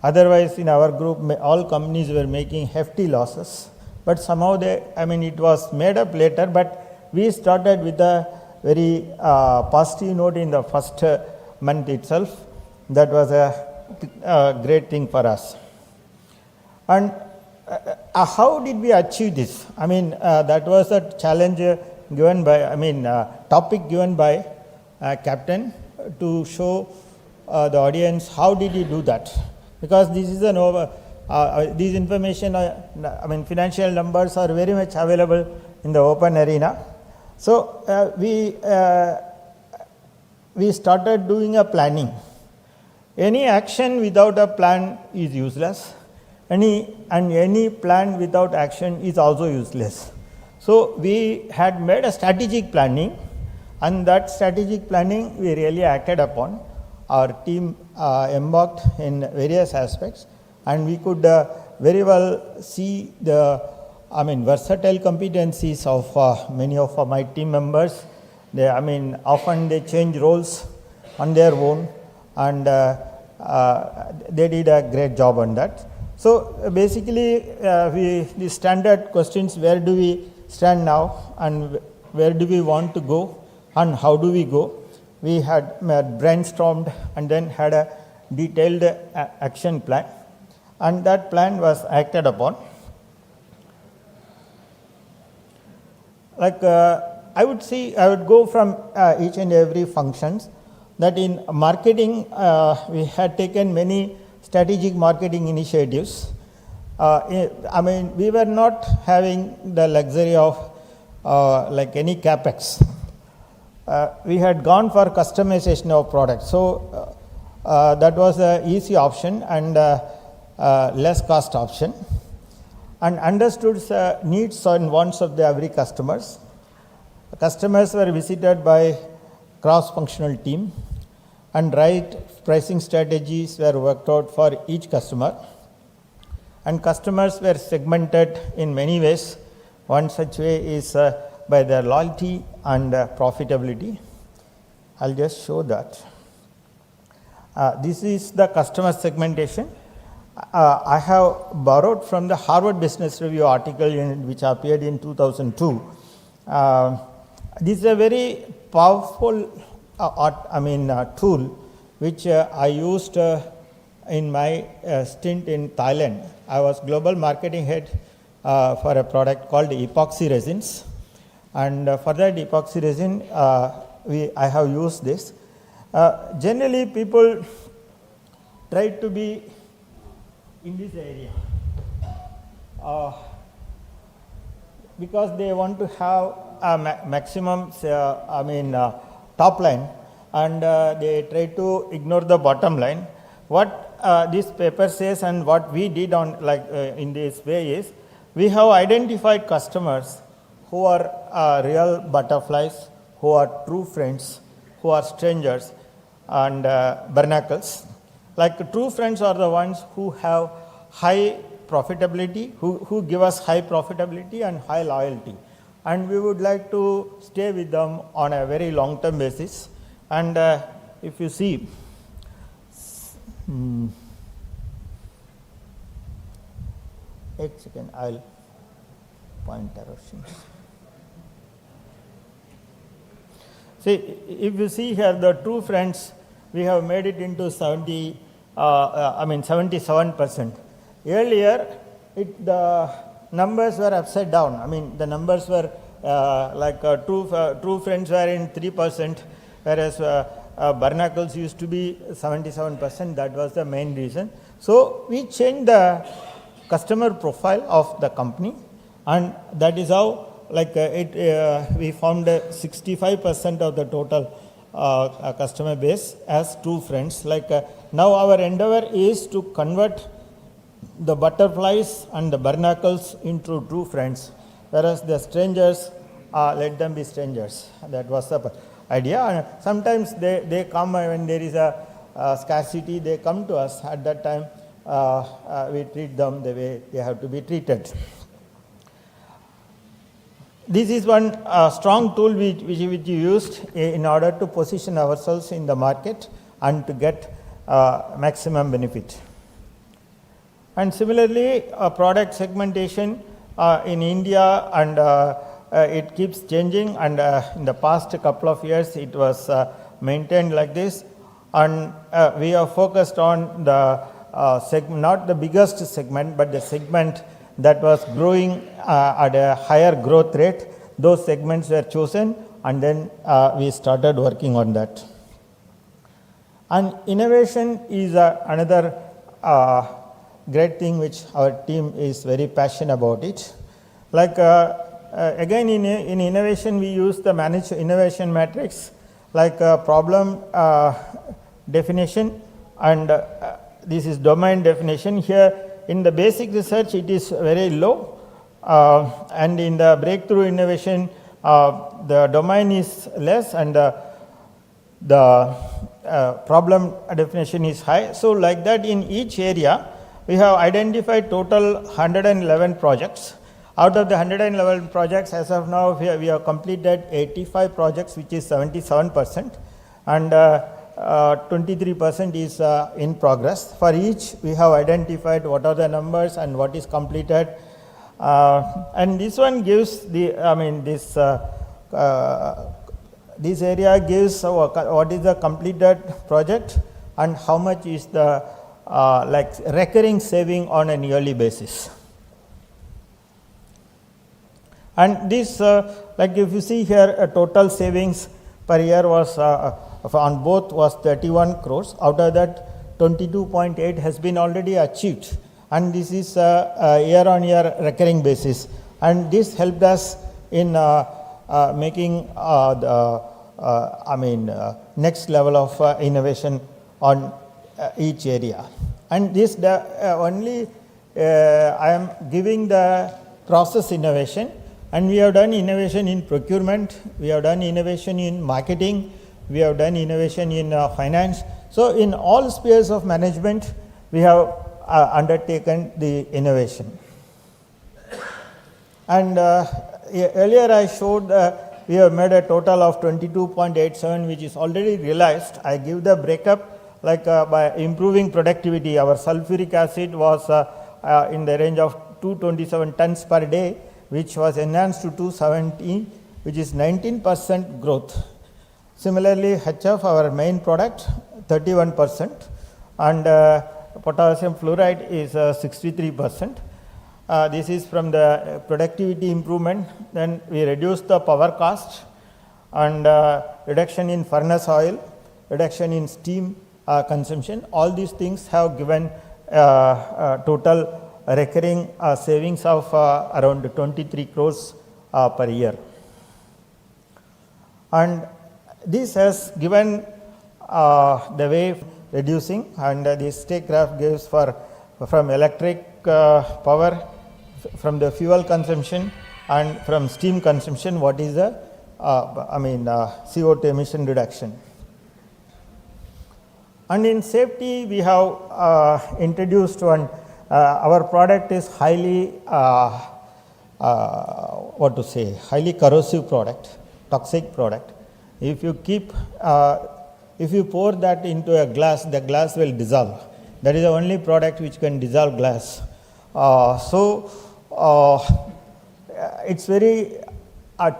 Otherwise, in our group, all companies were making hefty losses. But somehow it was made up later, but we started with a very positive note in the first month itself. That was a great thing for us. And how did we achieve this? That was a challenge given by, topic given by Captain to show the audience how did you do that, because this is an over. These information, financial numbers are very much available in the open arena. So we started doing a planning. Any action without a plan is useless. Any plan without action is also useless. So we had made a strategic planning, and that strategic planning we really acted upon. Our team embarked in various aspects, and we could very well see the versatile competencies of many of my team members. They, often they change roles on their own, and they did a great job on that. So basically, the standard questions: where do we stand now, and where do we want to go, and how do we go? We had brainstormed and then had a detailed action plan, and that plan was acted upon. I would go from each and every functions. That in marketing, we had taken many strategic marketing initiatives. We were not having the luxury of any capex. We had gone for customization of products, so that was an easy option and less cost option, and understood needs and wants of the every customers. Customers were visited by cross-functional team, and right pricing strategies were worked out for each customer, and customers were segmented in many ways. One such way is by their loyalty and profitability. I'll just show that. This is the customer segmentation. I have borrowed from the Harvard Business Review article which appeared in 2002. This is a very powerful tool which I used in my stint in Thailand. I was global marketing head for a product called epoxy resins, and for that epoxy resin I have used this. Generally people try to be in this area because they want to have a maximum top line, and they try to ignore the bottom line. What this paper says and what we did on in this way is, we have identified customers who are real butterflies, who are true friends, who are strangers, and barnacles. True friends are the ones who have high profitability, who give us high profitability and high loyalty, and we would like to stay with them on a very long-term basis. And if you see, एक second, I'll point arrows. See, if you see here the true friends, we have made it into 77%. Earlier, the numbers were upside down. The numbers were true friends were in 3%, whereas barnacles used to be 77%. That was the main reason. So we changed the customer profile of the company, and that is how we found 65% of the total customer base as true friends. Now our endeavor is to convert the butterflies and the barnacles into true friends, whereas the strangers, let them be strangers. That was the idea. And sometimes they come when there is a scarcity, they come to us. At that time, we treat them the way they have to be treated. This is one strong tool which we used in order to position ourselves in the market and to get maximum benefit. And similarly, product segmentation in India, and it keeps changing, and in the past couple of years it was maintained like this, and we are focused on the not the biggest segment, but the segment that was growing at a higher growth rate. Those segments were chosen, and then we started working on that. And innovation is another great thing which our team is very passionate about it. Like again in innovation we use the managed innovation matrix, like problem definition, and this is domain definition. Here in the basic research it is very low, and in the breakthrough innovation the domain is less and the problem definition is high. So like that in each area we have identified total 111 projects. Out of the 111 projects, as of now we have completed 85 projects, which is 77%, and 23% is in progress. For each we have identified what are the numbers and what is completed, and this one gives the, this area gives what is the completed project and how much is the like recurring saving on a yearly basis. And this like if you see here total savings per year was on both was 31 crores. Out of that 22.8 has been already achieved, and this is year on year recurring basis, and this helped us in making the next level of innovation on each area. And this only I am giving the process innovation, and we have done innovation in procurement, we have done innovation in marketing, we have done innovation in finance. So in all spheres of management we have undertaken the innovation. And earlier I showed we have made a total of 22.87 which is already realized. I give the breakup, like by improving productivity, our sulfuric acid was in the range of 227 tons per day, which was enhanced to 270, which is 19% growth. Similarly, HF, our main product, 31%, and potassium fluoride is 63%. This is from the productivity improvement. Then we reduced the power cost, and reduction in furnace oil, reduction in steam consumption. All these things have given total recurring savings of around 23 crores per year. And this has given the way reducing, and this stick graph gives from electric power, from the fuel consumption and from steam consumption, what is the CO2 emission reduction. And in safety we have introduced one, our product is highly highly corrosive product, toxic product. If you keep if you pour that into a glass, the glass will dissolve. That is the only product which can dissolve glass. It's very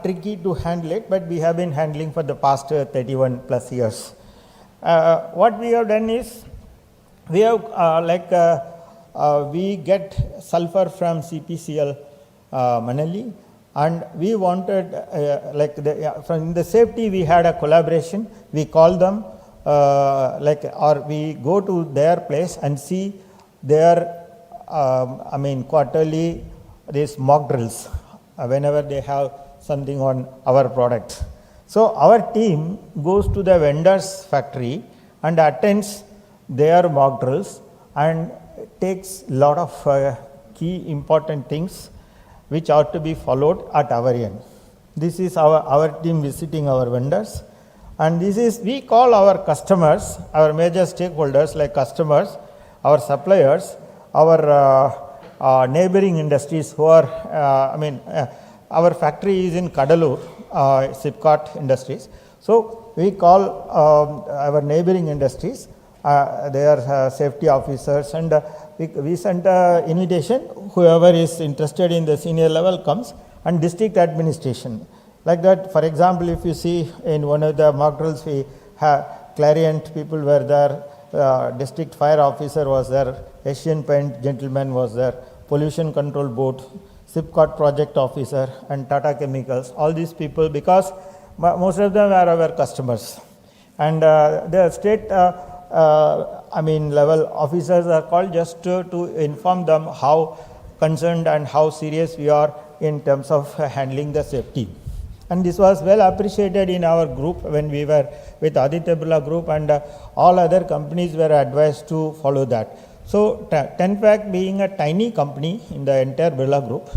tricky to handle it, but we have been handling for the past 31 plus years. What we have done is, we have we get sulfur from CPCL Manali, and we wanted from the safety we had a collaboration. We call them or we go to their place and see their quarterly these mock drills whenever they have something on our product. So our team goes to the vendor's factory and attends their mock drills and takes lot of key important things which are to be followed at our end. This is our team visiting our vendors, and this is, we call our customers, our major stakeholders like customers, our suppliers, our neighboring industries who are, our factory is in Kadalur, Sipcot Industries. So we call our neighboring industries, their safety officers, and we sent an invitation. Whoever is interested in the senior level comes, and district administration. Like that, for example, if you see in one of the mock drills, we have Clariant people were there, district fire officer was there, Asian Paint gentleman was there, pollution control board, Sipcot project officer, and Tata Chemicals. All these people, because most of them are our customers, and the state level officers are called just to inform them how concerned and how serious we are in terms of handling the safety. And this was well appreciated in our group when we were with Aditya Birla Group, and all other companies were advised to follow that. So, Tenpac being a tiny company in the entire Birla Group,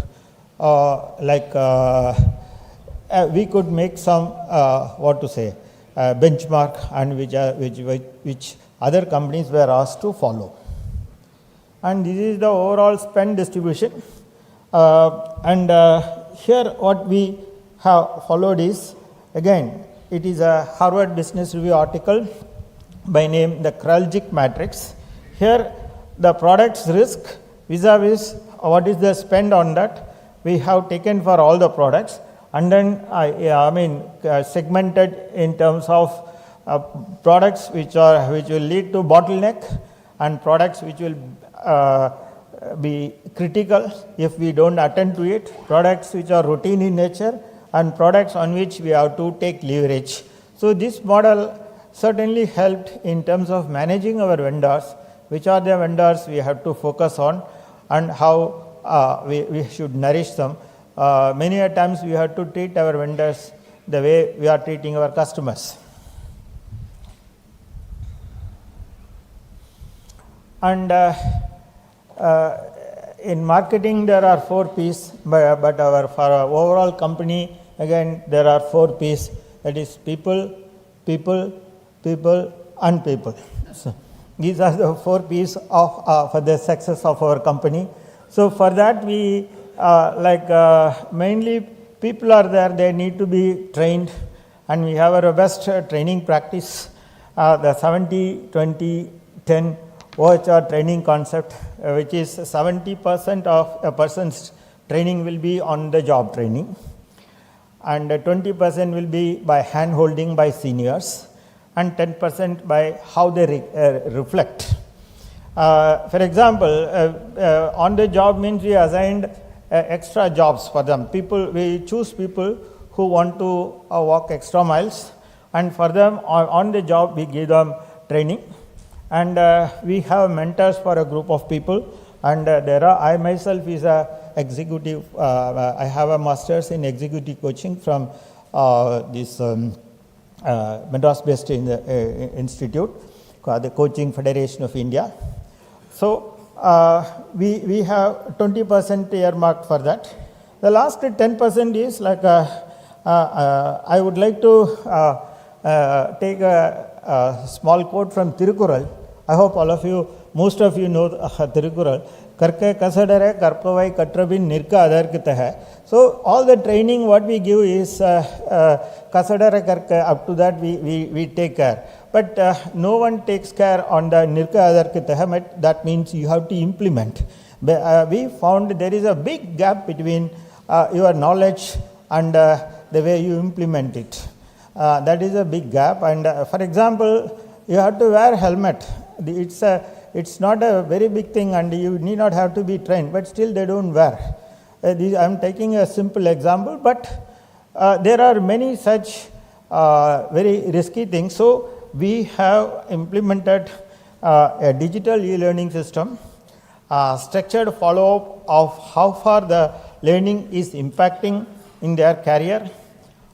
we could make some benchmark, and which other companies were asked to follow. And this is the overall spend distribution. Here what we have followed is, again, it is a Harvard Business Review article by name the Kraljic Matrix. Here the product's risk vis-a-vis what is the spend on that we have taken for all the products, and then segmented in terms of products which will lead to bottleneck, and products which will be critical if we don't attend to it, products which are routine in nature, and products on which we have to take leverage. So this model certainly helped in terms of managing our vendors, which are the vendors we have to focus on, and how we should nourish them. Many a times we have to treat our vendors the way we are treating our customers. And in marketing there are 4 P's, but for our overall company, again there are 4 P's, that is people, people, people and people. So these are the 4 P's of for the success of our company. So for that we mainly people are there, they need to be trained, and we have a robust training practice, the 70-20-10 OHR training concept, which is 70% of a person's training will be on the job training, and 20% will be by hand holding by seniors, and 10% by how they reflect. For example, on the job means we assigned extra jobs for them. We choose people who want to walk extra miles, and for them on the job we give them training. And we have mentors for a group of people, and I myself is a executive, I have a master's in executive coaching from this Madras based institute, the Coaching Federation of India. So we have 20% earmarked for that. The last 10% is I would like to take a small quote from Tirukural. I hope most of you know Tirukural. Karke kasadare karpavai katrabin nirka adarkita hai. So all the training what we give is kasadare karke, up to that we take care. But no one takes care on the nirka adarkita hai. That means you have to implement. We found there is a big gap between your knowledge and the way you implement it. That is a big gap. And for example, you have to wear helmet. It's not a very big thing, and you need not have to be trained, but still they don't wear. I am taking a simple example, but there are many such very risky things. So we have implemented a digital e-learning system, structured follow-up of how far the learning is impacting in their career,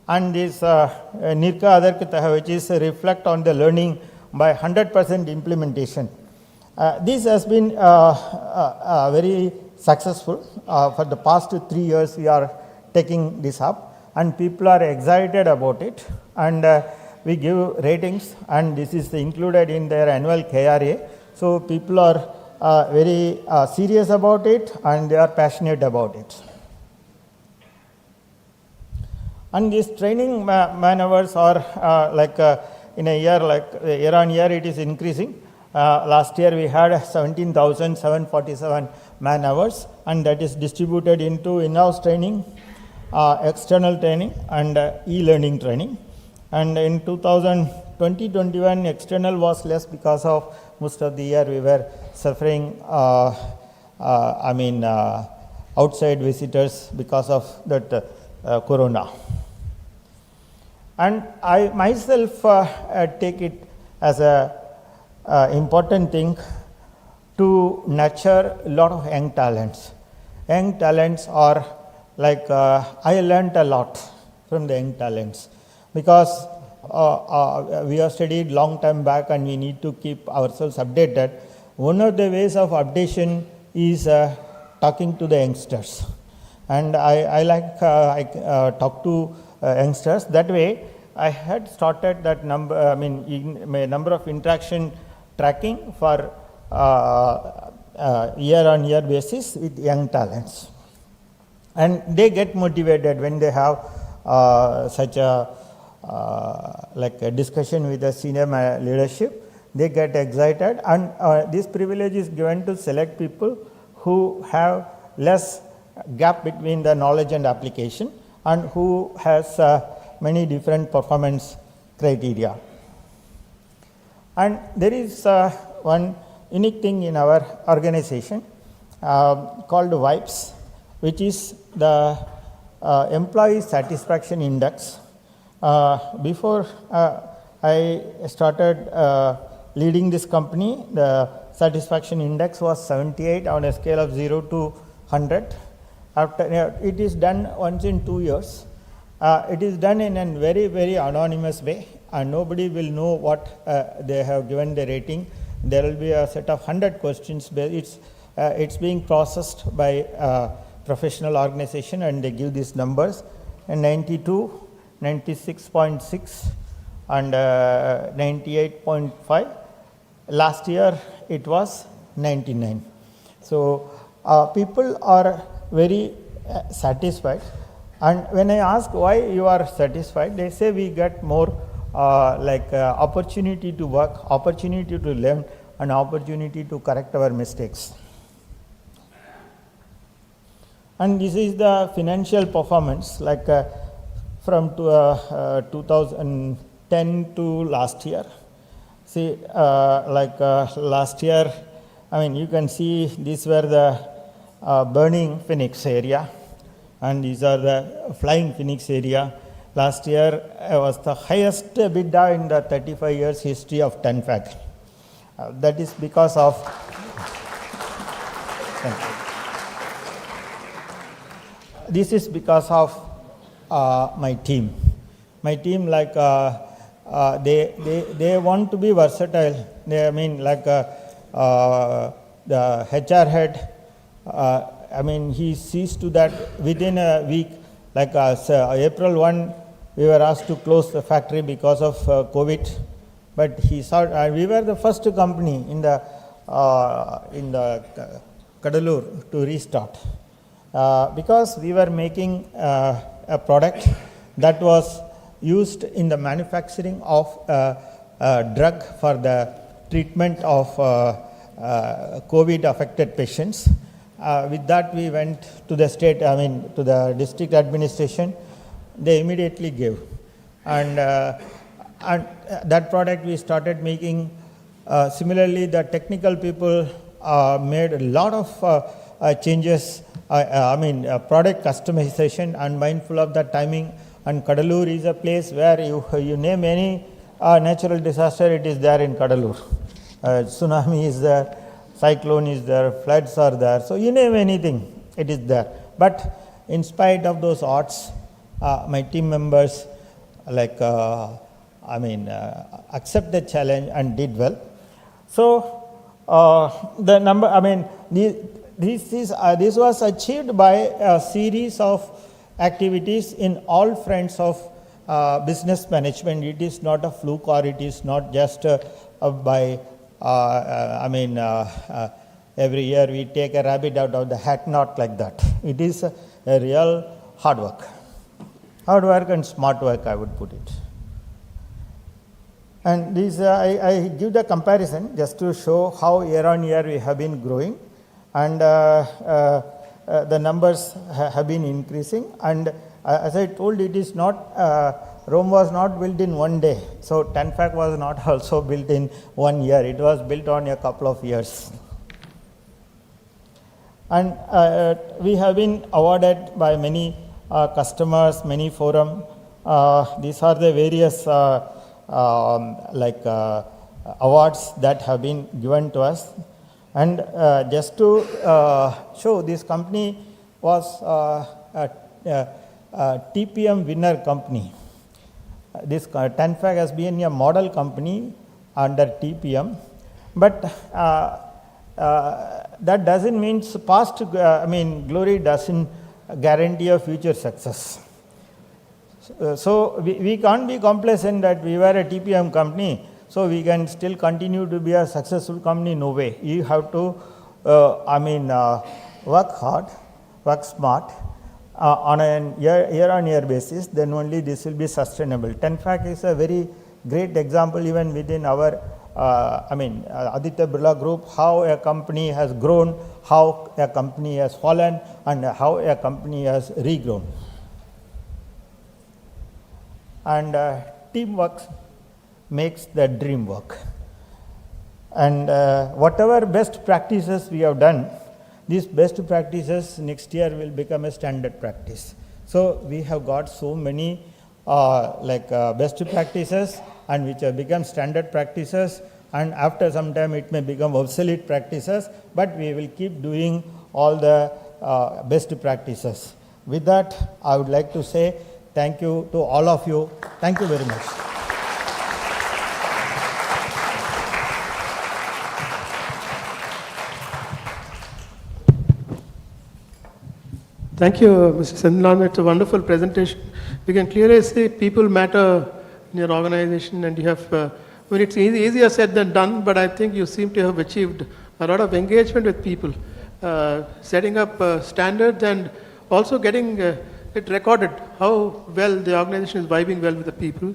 and this Nirka Adarkita, which is reflect on the learning by 100% implementation. This has been very successful. For the past 3 years we are taking this up, and people are excited about it, and we give ratings, and this is included in their annual KRA. So people are very serious about it, and they are passionate about it. And these training man hours are in a year, year on year it is increasing. Last year we had 17,747 man hours, and that is distributed into in-house training, external training, and e-learning training. And in 2020-21, external was less because of most of the year we were suffering outside visitors because of that corona. And I myself take it as a important thing to nurture a lot of young talents. Young talents are like, I learned a lot from the young talents because we have studied long time back and we need to keep ourselves updated. One of the ways of updation is talking to the youngsters. And I talk to youngsters. That way, I had started that number, number of interaction tracking for year-on-year basis with young talents. And they get motivated when they have such a like a discussion with the senior leadership. They get excited, and this privilege is given to select people who have less gap between the knowledge and application and who has many different performance criteria. And there is one unique thing in our organization called VIBES, which is the Employee Satisfaction Index. Before I started leading this company, the satisfaction index was 78 on a scale of 0 to 100. After it is done once in 2 years. It is done in a very, very anonymous way, and nobody will know what they have given the rating. There will be a set of 100 questions. It's being processed by a professional organization, and they give these numbers: and 92, 96.6, and 98.5. Last year it was 99. So people are very satisfied. And when I ask why you are satisfied, they say we get more opportunity to work, opportunity to learn, and opportunity to correct our mistakes. And this is the financial performance, from 2010 to last year. See, last year, you can see these were the burning phoenix area, and these are the flying phoenix area. Last year was the highest EBITDA in the 35 years history of TENFAC. That is because of this is because of my team. My team, they want to be versatile. The HR head, he sees to that within a week, April 1, we were asked to close the factory because of COVID, but he saw, we were the first company in the Kadalur to restart, because we were making a product that was used in the manufacturing of a drug for the treatment of COVID affected patients. With that, we went to the state, to the district administration. They immediately gave, and that product we started making. Similarly, the technical people made a lot of changes. Product customization, and mindful of the timing. And Kadalur is a place where you name any natural disaster, it is there in Kadalur. Tsunami is there, cyclone is there, floods are there. So you name anything, it is there. But in spite of those odds, my team members accept the challenge and did well. So the number, this was achieved by a series of activities in all fronts of business management. It is not a fluke, or it is not just by every year we take a rabbit out of the hat, not like that. It is a real hard work and smart work, I would put it. And this I give the comparison just to show how year on year we have been growing, and the numbers have been increasing. And as I told, it is not Rome was not built in one day. So TENFAC was not also built in 1 year. It was built on a couple of years. And we have been awarded by many customers, many forums. These are the various awards that have been given to us. And just to show, this company was a TPM winner company. This TANFAC has been a model company under TPM, but that doesn't mean past, glory doesn't guarantee a future success. So we can't be complacent that we were a TPM company, so we can still continue to be a successful company. No way. You have to, work hard, work smart on a year-on-year basis. Then only this will be sustainable. TANFAC is a very great example even within our, Aditya Birla Group, how a company has grown, how a company has fallen, and how a company has regrown. And teamwork makes the dream work. And whatever best practices we have done, these best practices next year will become a standard practice. So we have got so many best practices and which have become standard practices, and after some time it may become obsolete practices, but we will keep doing all the best practices. With that, I would like to say thank you to all of you. Thank you very much. Thank you, Mr. Sendilan. It's a wonderful presentation. We can clearly see people matter in your organization, and you have, it's easier said than done, but I think you seem to have achieved a lot of engagement with people, setting up standards and also getting it recorded, how well the organization is vibing well with the people.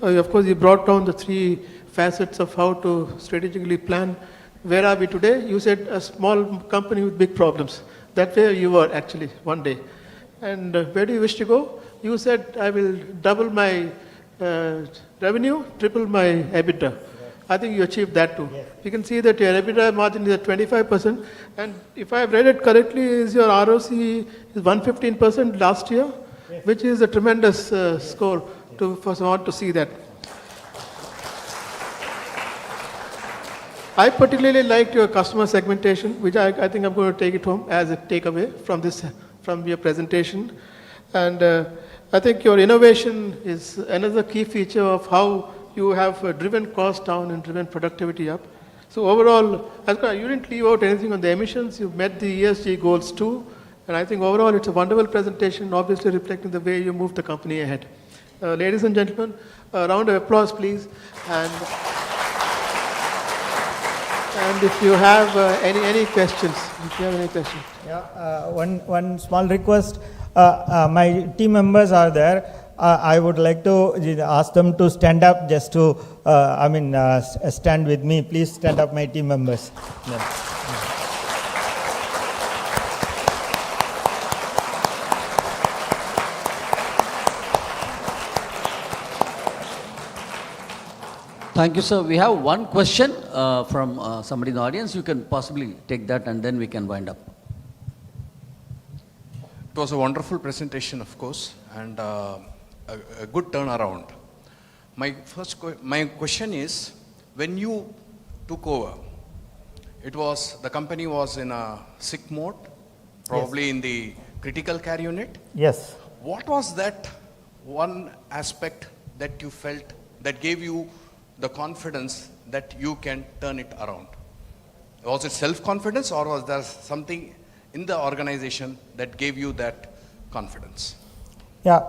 Of course, you brought down the 3 facets of how to strategically plan. Where are we today? You said a small company with big problems. That's where you were actually one day. And where do you wish to go? You said, I will double my revenue, triple my EBITDA. I think you achieved that too. Yes. You can see that your EBITDA margin is at 25%. And if I have read it correctly, is your ROC is 115% last year, yes, which is a tremendous score for someone to see that. I particularly liked your customer segmentation, which I think I'm going to take it home as a takeaway from your presentation. And I think your innovation is another key feature of how you have driven costs down and driven productivity up. So overall, you didn't leave out anything on the emissions. You've met the ESG goals too. And I think overall it's a wonderful presentation, obviously reflecting the way you move the company ahead. Ladies and gentlemen, a round of applause, please. And if you have any questions, Yeah, one small request. My team members are there. I would like to ask them to stand up just to, stand with me. Please stand up, my team members. Yeah. Thank you, sir. We have one question from somebody in the audience. You can possibly take that and then we can wind up. It was a wonderful presentation, of course, and a good turnaround. My question is, when you took over, the company was in a sick mode, probably yes, in the critical care unit. Yes. What was that one aspect that you felt that gave you the confidence that you can turn it around? Was it self-confidence, or was there something in the organization that gave you that confidence? Yeah,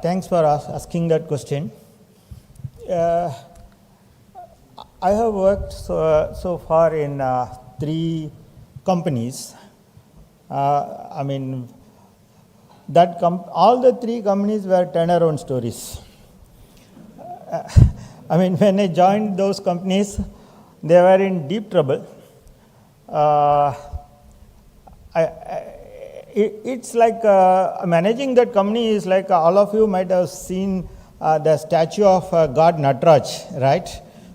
thanks for asking that question. I have worked so far in 3 companies. All the 3 companies were turnaround stories. When I joined those companies, they were in deep trouble. It's like managing that company is like all of you might have seen the statue of God Nataraj, right?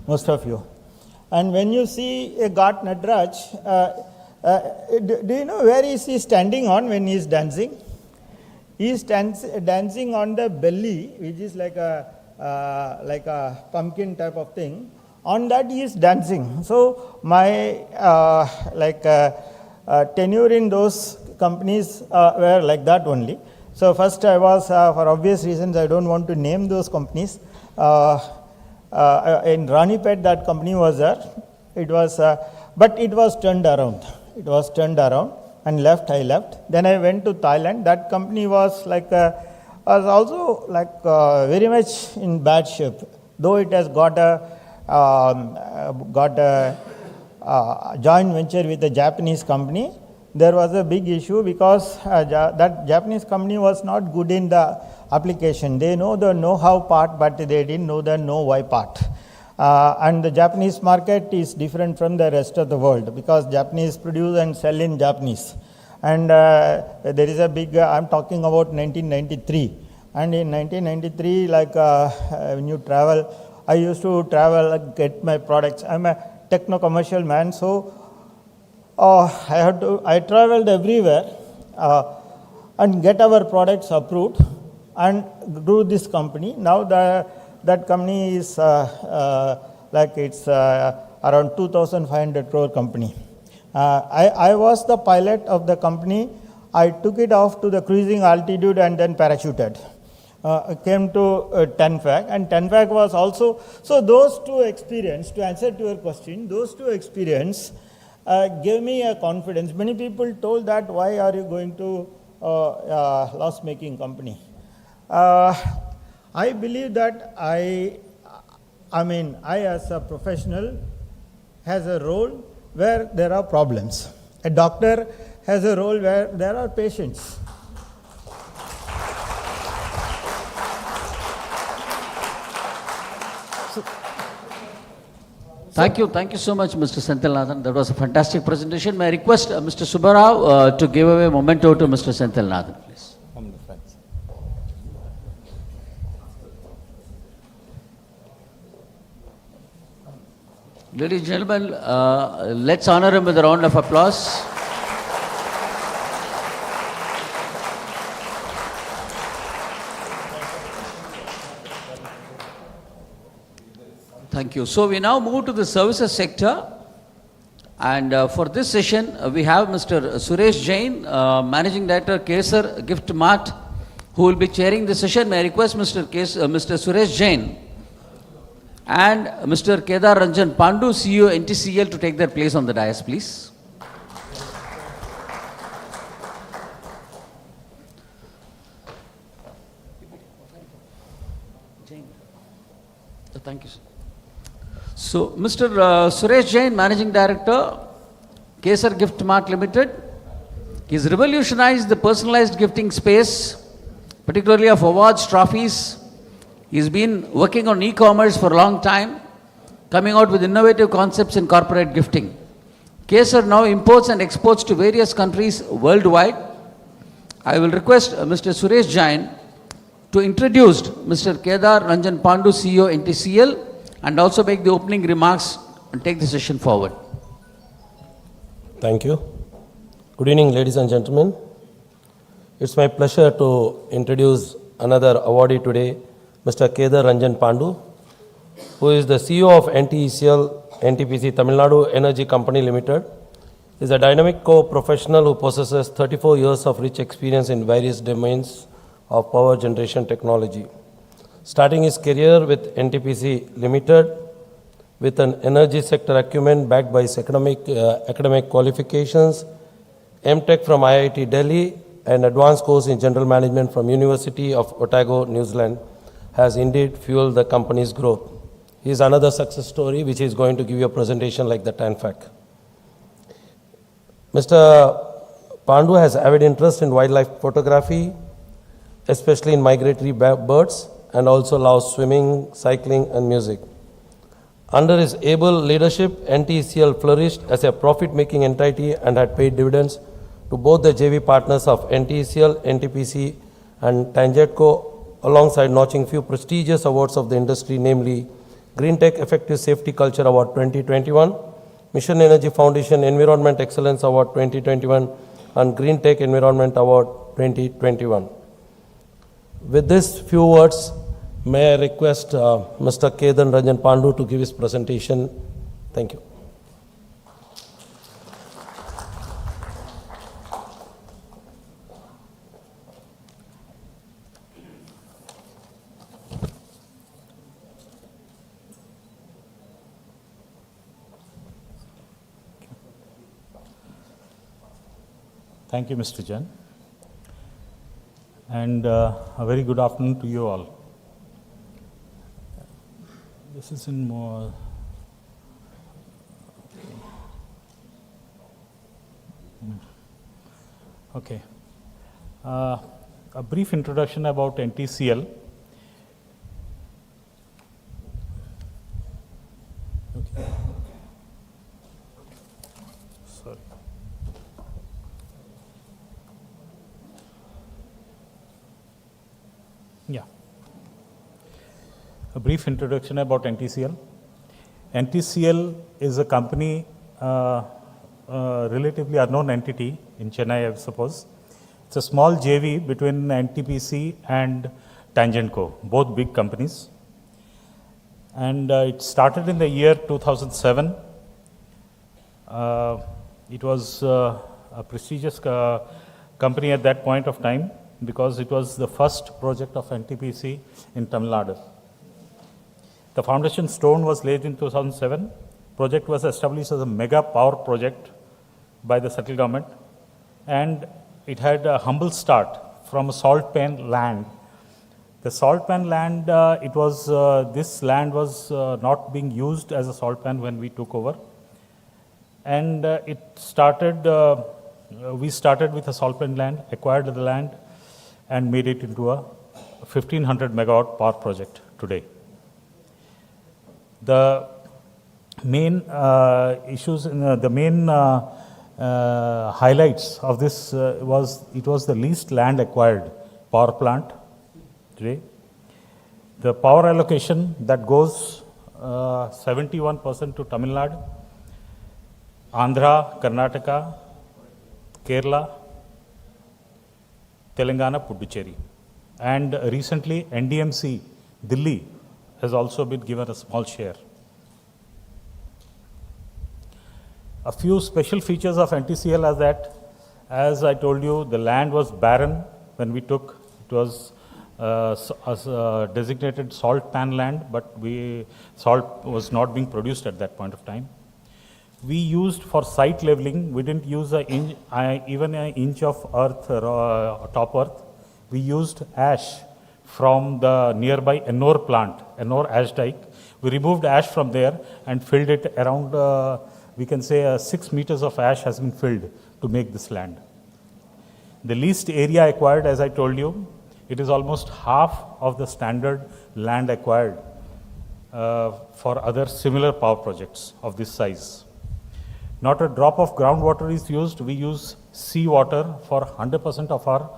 Most of you. And when you see a God Nataraj, do you know where is he standing on when he is dancing? He is dancing on the belly, which is like a pumpkin type of thing, On that he is dancing. So my tenure in those companies were like that only. So first I was, for obvious reasons, I don't want to name those companies. In Ranipet, that company was there. It was, but it was turned around. It was turned around and I left. Then I went to Thailand. That company was was also very much in bad shape. Though it has got a joint venture with a Japanese company, there was a big issue because that Japanese company was not good in the application. They know the know-how part, but they didn't know the know-why part. And the Japanese market is different from the rest of the world because Japanese produce and sell in Japanese. And there is a big, I'm talking about 1993. And in 1993, when you travel, I used to travel, get my products. I'm a techno-commercial man, so I traveled everywhere and get our products approved and do this company. Now that company is it's around 2,500 crore company. I was the pilot of the company. I took it off to the cruising altitude and then parachuted. Came to TENFAC, and TENFAC was also, so those two experience, to answer to your question, those two experience gave me a confidence. Many people told that, why are you going to loss-making company? I believe that I as a professional has a role where there are problems. A doctor has a role where there are patients. Thank you so much, Mr. Senthilnathan. That was a fantastic presentation. May I request Mr. Subbarao to give away a memento to Mr. Senthilnathan, please. Ladies and gentlemen, let's honor him with a round of applause. Thank you. So we now move to the services sector, and for this session we have Mr. Suresh Jain, Managing Director, Kesar Gift Mart, who will be chairing the session. May I request Mr. Suresh Jain and Mr. Kedar Ranjan Pandu, CEO NTCL, to take their place on the dais, please. Thank you, sir. So, Mr. Suresh Jain, Managing Director, Kesar Gift Mart Limited, he's revolutionized the personalized gifting space, particularly of awards, trophies. He's been working on e-commerce for a long time, coming out with innovative concepts in corporate gifting. Kesar now imports and exports to various countries worldwide. I will request Mr. Suresh Jain to introduce Mr. Kedar Ranjan Pandu, CEO NTCL, and also make the opening remarks and take the session forward. Thank you. Good evening, ladies and gentlemen. It's my pleasure to introduce another awardee today, Mr. Kedar Ranjan Pandu, who is the CEO of NTCL NTPC Tamil Nadu Energy Company Limited. He is a dynamic co-professional who possesses 34 years of rich experience in various domains of power generation technology. Starting his career with NTPC Limited with an energy sector acumen backed by his academic qualifications, MTech from IIT Delhi, and advanced course in general management from University of Otago, New Zealand, has indeed fueled the company's growth. He is another success story which is going to give you a presentation like the TANFAC. Mr. Pandu has avid interest in wildlife photography, especially in migratory birds, and also loves swimming, cycling, and music. Under his able leadership, NTCL flourished as a profit-making entity and had paid dividends to both the JV partners of NTCL, NTPC, and Tangetco, alongside notching few prestigious awards of the industry, namely Green Tech Effective Safety Culture Award 2021, Mission Energy Foundation Environment Excellence Award 2021, and Green Tech Environment Award 2021. With these few words, May I request Mr. Kedan Ranjan Pandu to give his presentation? Thank you. Thank you, Mr. Jan. And a very good afternoon to you all. This is in more. Okay. A brief introduction about NTCL. Okay. Sorry. Yeah. A brief introduction about NTCL. NTCL is a company, relatively unknown entity in Chennai, I suppose. It's a small JV between NTPC and Tangentco, both big companies. And it started in the year 2007. It was a prestigious company at that point of time because it was the first project of NTPC in Tamil Nadu. The foundation stone was laid in 2007. Project was established as a mega power project by the central government, and it had a humble start from a salt pan land. The salt pan land, this land was not being used as a salt pan when we took over, and we started with a salt pan land, acquired the land, and made it into a 1500 megawatt power project today. The main highlights of this was the least land acquired power plant today. The power allocation that goes 71% to Tamil Nadu, Andhra, Karnataka, Kerala, Telangana, Puducherry. And recently NDMC, Delhi, has also been given a small share. A few special features of NTCL are that, as I told you, the land was barren when we took. It was designated salt pan land, but salt was not being produced at that point of time. We used for site leveling, we didn't use even an inch of earth, top earth. We used ash from the nearby Ennore plant, Ennore ash dike. We removed ash from there and filled it around, we can say 6 meters of ash has been filled to make this land. The least area acquired, as I told you, it is almost half of the standard land acquired for other similar power projects of this size. Not a drop of groundwater is used. We use sea water for 100% of our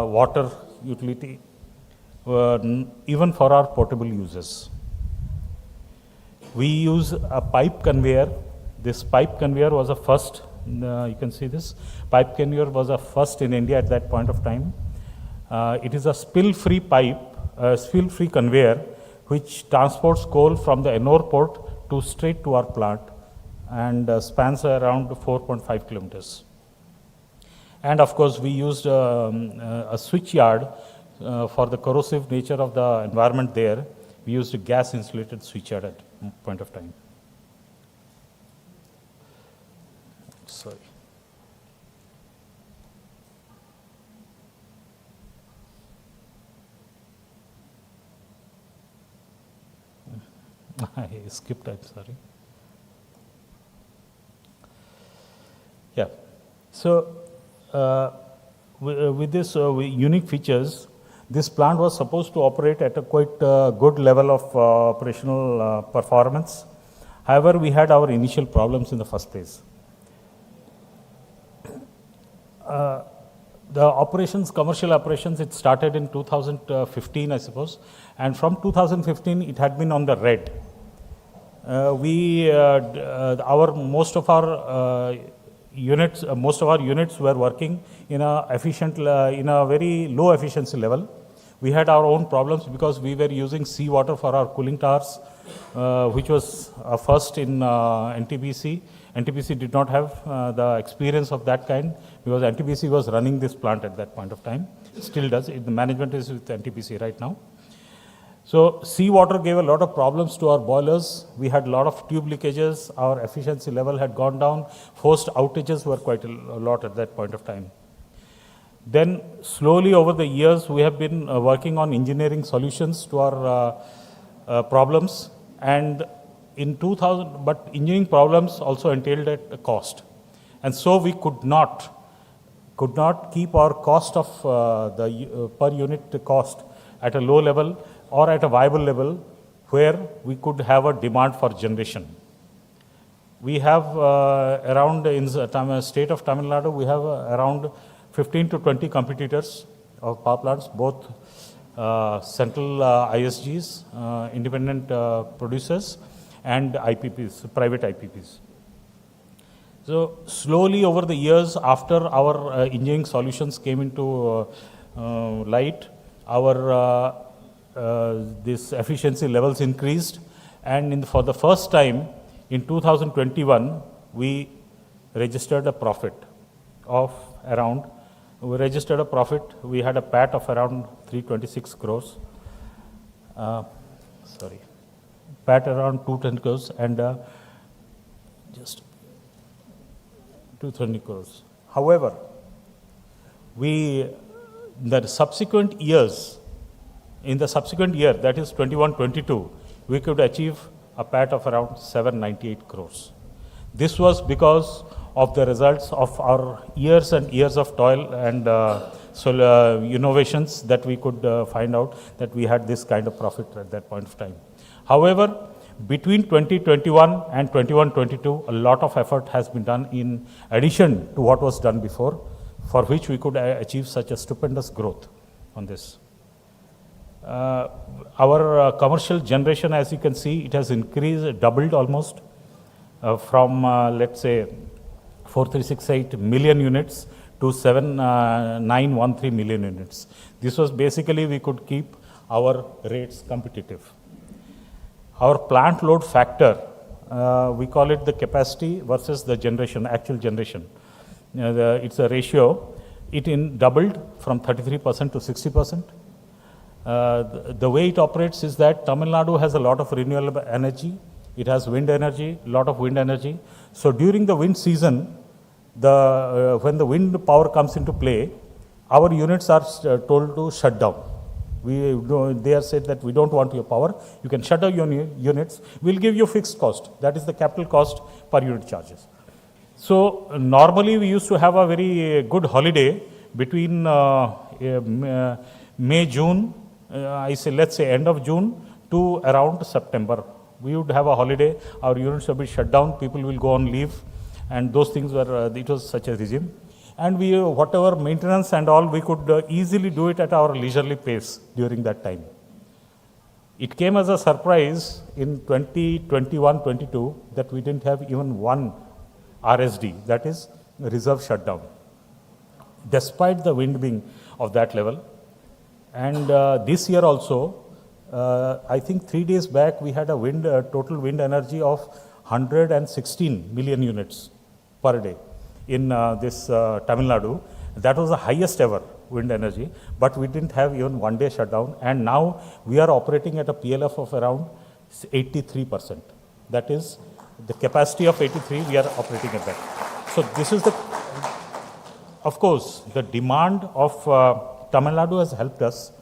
water utility, even for our portable uses. We use a pipe conveyor. This pipe conveyor was a first, you can see this. Pipe conveyor was a first in India at that point of time. It is a spill-free pipe, spill-free conveyor, which transports coal from the Ennore port to straight to our plant and spans around 4.5 kilometers. And of course, we used a switch yard for the corrosive nature of the environment there. We used a gas insulated switch yard at point of time. Sorry. I skipped, I'm sorry. Yeah. So, with this unique features, this plant was supposed to operate at a quite good level of operational performance. However, we had our initial problems in the first phase. The operations, commercial operations, it started in 2015, I suppose, and from 2015 it had been on the red. Most of our units were working in a very low efficiency level. We had our own problems because we were using seawater for our cooling towers, which was a first in NTPC. NTPC did not have the experience of that kind because NTPC was running this plant at that point of time. Still does. The management is with NTPC right now. So seawater gave a lot of problems to our boilers. We had a lot of tube leakages. Our efficiency level had gone down. Forced outages were quite a lot at that point of time. Then slowly over the years, we have been working on engineering solutions to our problems. And in 2000, but engineering problems also entailed at a cost. And so we could not keep our cost of the per unit cost at a low level or at a viable level where we could have a demand for generation. We have around, in the state of Tamil Nadu, we have around 15 to 20 competitors of power plants, both central ISGs, independent producers, and IPPs, private IPPs. So slowly over the years, after our engineering solutions came into light, our this efficiency levels increased, and for the first time in 2021, we registered a profit of around. We registered a profit. We had a PAT of around 326 crores. PAT around 210 crores and just 220 crores. However, in the subsequent years, that is 21-22, we could achieve a PAT of around 798 crores. This was because of the results of our years and years of toil and innovations that we could find out that we had this kind of profit at that point of time. However, between 2021 and 21-22, a lot of effort has been done in addition to what was done before, for which we could achieve such a stupendous growth on this. Our commercial generation, as you can see, it has increased, doubled almost from, let's say, 4368 million units to 7913 million units. This was basically we could keep our rates competitive. Our plant load factor, we call it the capacity versus the generation, actual generation. It's a ratio. It doubled from 33% to 60%. The way it operates is that Tamil Nadu has a lot of renewable energy. It has wind energy, a lot of wind energy. So during the wind season, when the wind power comes into play, our units are told to shut down. They are said that we don't want your power. You can shut down your units. We'll give you fixed cost. That is the capital cost per unit charges. So normally we used to have a very good holiday between May, June, let's say end of June to around September. We would have a holiday, our units will be shut down, people will go on leave, and those things were, it was such a regime. And whatever maintenance and all, we could easily do it at our leisurely pace during that time. It came as a surprise in 2021-22 that we didn't have even one RSD, that is reserve shutdown, despite the wind being of that level. And this year also, I think 3 days back, we had a total wind energy of 116 million units per day in this Tamil Nadu. That was the highest ever wind energy, but we didn't have even 1 day shutdown. And now we are operating at a PLF of around 83%. That is the capacity of 83, we are operating at that. So this is of course, the demand of Tamil Nadu has helped us.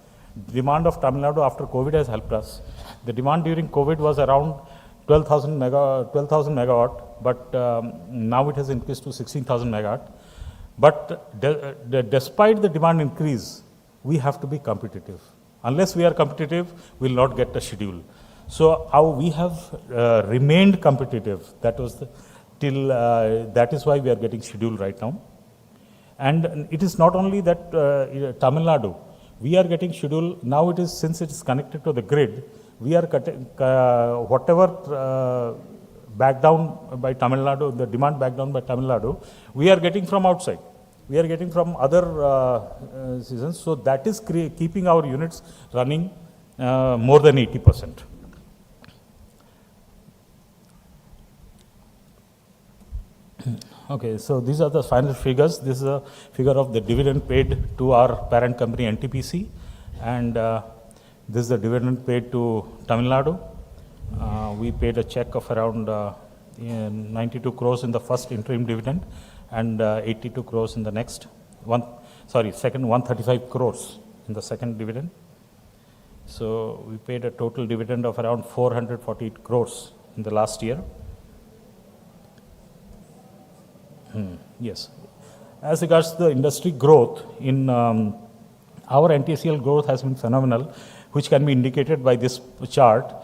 Demand of Tamil Nadu after COVID has helped us. The demand during COVID was around 12,000 megawatt, but now it has increased to 16,000 megawatt. But despite the demand increase, we have to be competitive. Unless we are competitive, we will not get the schedule. So how we have remained competitive, that is why we are getting schedule right now. And it is not only that Tamil Nadu, we are getting schedule, now it is, since it is connected to the grid, we are whatever back down by Tamil Nadu, the demand back down by Tamil Nadu, we are getting from outside. we are getting from other seasons. So that is keeping our units running more than 80%. Okay, so these are the final figures. This is a figure of the dividend paid to our parent company NTPC, and this is the dividend paid to Tamil Nadu. We paid a check of around 92 crores in the first interim dividend and 82 crores in the next second 135 crores in the second dividend. So we paid a total dividend of around 448 crores in the last year. Yes. As regards to the industry growth, in our NTCL growth has been phenomenal, which can be indicated by this chart.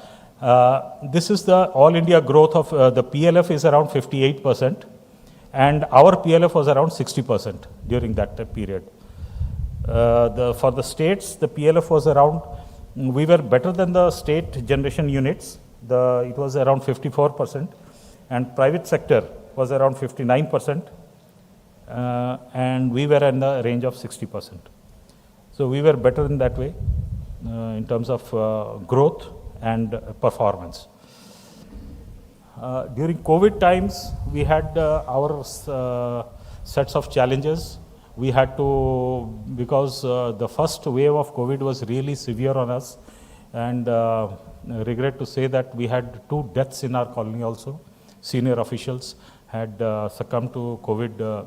This is the all India growth of the PLF is around 58%, and our PLF was around 60% during that period. For the states, the PLF was around, we were better than the state generation units. It was around 54%, and private sector was around 59%, and we were in the range of 60%. So we were better in that way in terms of growth and performance. During COVID times, we had our sets of challenges. We had to, because the first wave of COVID was really severe on us, and regret to say that we had 2 deaths in our colony also. Senior officials had succumbed to COVID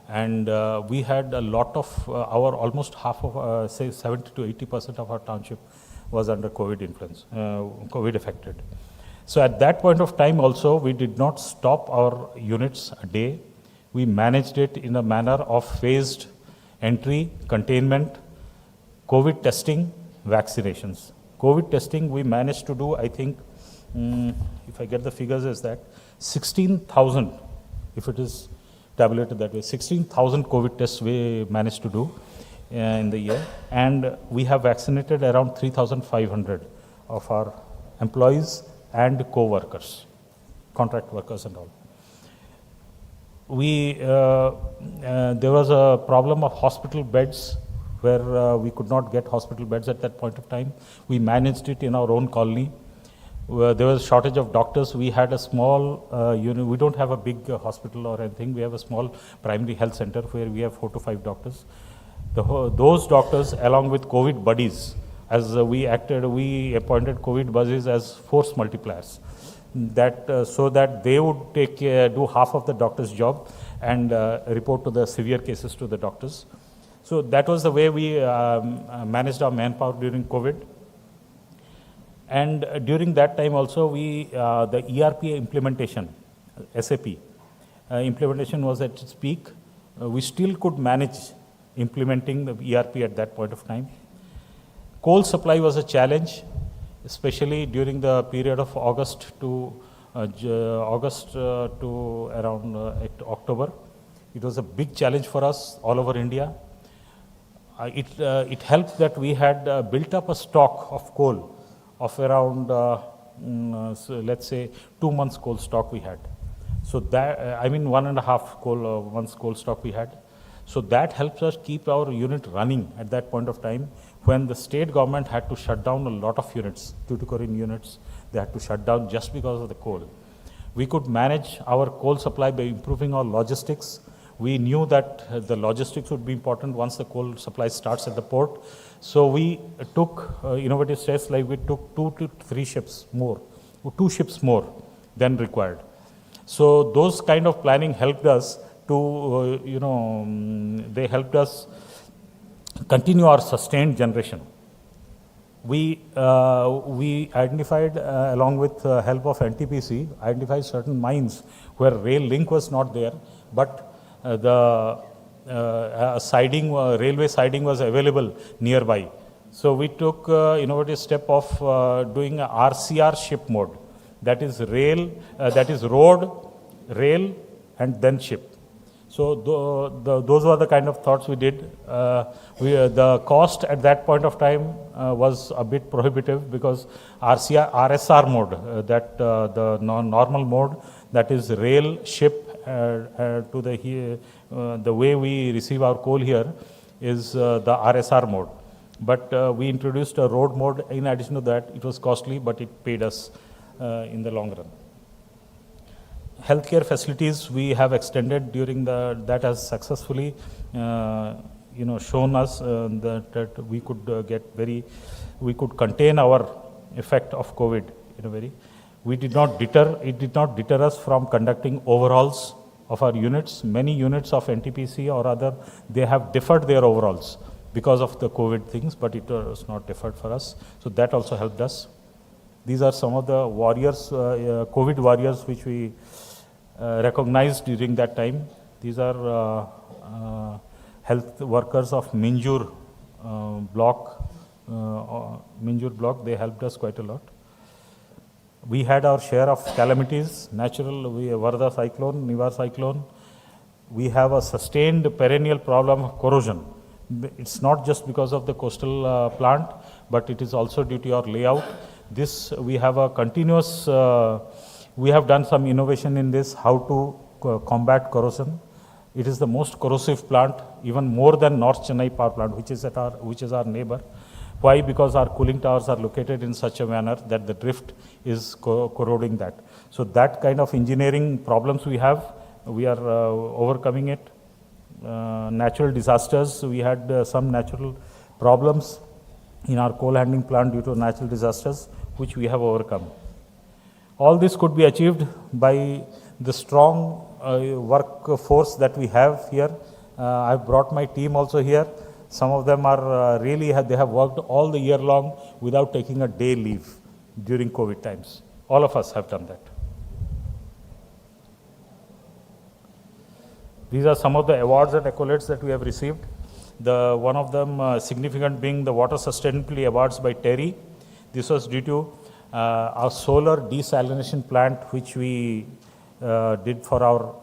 and we had a lot of almost half of, say 70 to 80% of our township was under COVID influence, COVID affected. So at that point of time also, we did not stop our units a day. We managed it in a manner of phased entry, containment, COVID testing, vaccinations. COVID testing we managed to do, I think, if I get the figures is that 16,000, if it is tabulated that way, 16,000 COVID tests we managed to do in the year, and we have vaccinated around 3,500 of our employees and co-workers, contract workers and all. There was a problem of hospital beds where we could not get hospital beds at that point of time. We managed it in our own colony. There was a shortage of doctors. We had a small unit. We don't have a big hospital or anything. We have a small primary health center where we have 4 to 5 doctors. Those doctors, along with COVID buddies, as we appointed COVID buddies as force multipliers, so that they would do half of the doctor's job and report to the severe cases to the doctors. So that was the way we managed our manpower during COVID. And during that time also, the ERP implementation, SAP implementation was at its peak. We still could manage implementing the ERP at that point of time. Coal supply was a challenge, especially during the period of August to around October. It was a big challenge for us all over India. It helped that we had built up a stock of coal of around, so let's say, 2 months coal stock we had. So that, 1.5 months coal stock we had. So that helps us keep our unit running at that point of time when the state government had to shut down a lot of units, Tuticorin units, they had to shut down just because of the coal. We could manage our coal supply by improving our logistics. We knew that the logistics would be important once the coal supply starts at the port. So we took innovative steps, like we took 2 to 3 ships more, 2 ships more than required. So those kind of planning helped us to, they helped us continue our sustained generation. We identified, along with help of NTPC, identified certain mines where rail link was not there, but the railway siding was available nearby. So we took innovative step of doing a RCR ship mode. That is road, rail, and then ship. So those were the kind of thoughts we did. The cost at that point of time was a bit prohibitive because RSR mode, the normal mode, that is rail, ship, to the way we receive our coal here is the RSR mode. But we introduced a road mode. In addition to that, it was costly, but it paid us in the long run. Healthcare facilities we have extended during that has successfully shown us that we could contain our effect of COVID in a very. It did not deter us from conducting overhauls of our units. Many units of NTPC or other, they have deferred their overhauls because of the COVID things, but it was not deferred for us. So that also helped us. These are some of the warriors, COVID warriors, which we recognized during that time. These are health workers of Minjur block. They helped us quite a lot. We had our share of calamities, natural, Varda cyclone, Nivar cyclone. We have a sustained perennial problem of corrosion. It's not just because of the coastal plant, but it is also due to our layout. This, we have a continuous, we have done some innovation in this, how to combat corrosion. It is the most corrosive plant, even more than North Chennai power plant, which is our neighbor. Why? Because our cooling towers are located in such a manner that the drift is corroding that. So that kind of engineering problems we have, we are overcoming it. Natural disasters, we had some natural problems in our coal handling plant due to natural disasters, which we have overcome. All this could be achieved by the strong workforce that we have here. I've brought my team also here. Some of them are they have worked all the year long without taking a day leave during COVID times. All of us have done that. These are some of the awards and accolades that we have received. One of them significant being the Water Sustainability Awards by Terry. This was due to our solar desalination plant, which we did for our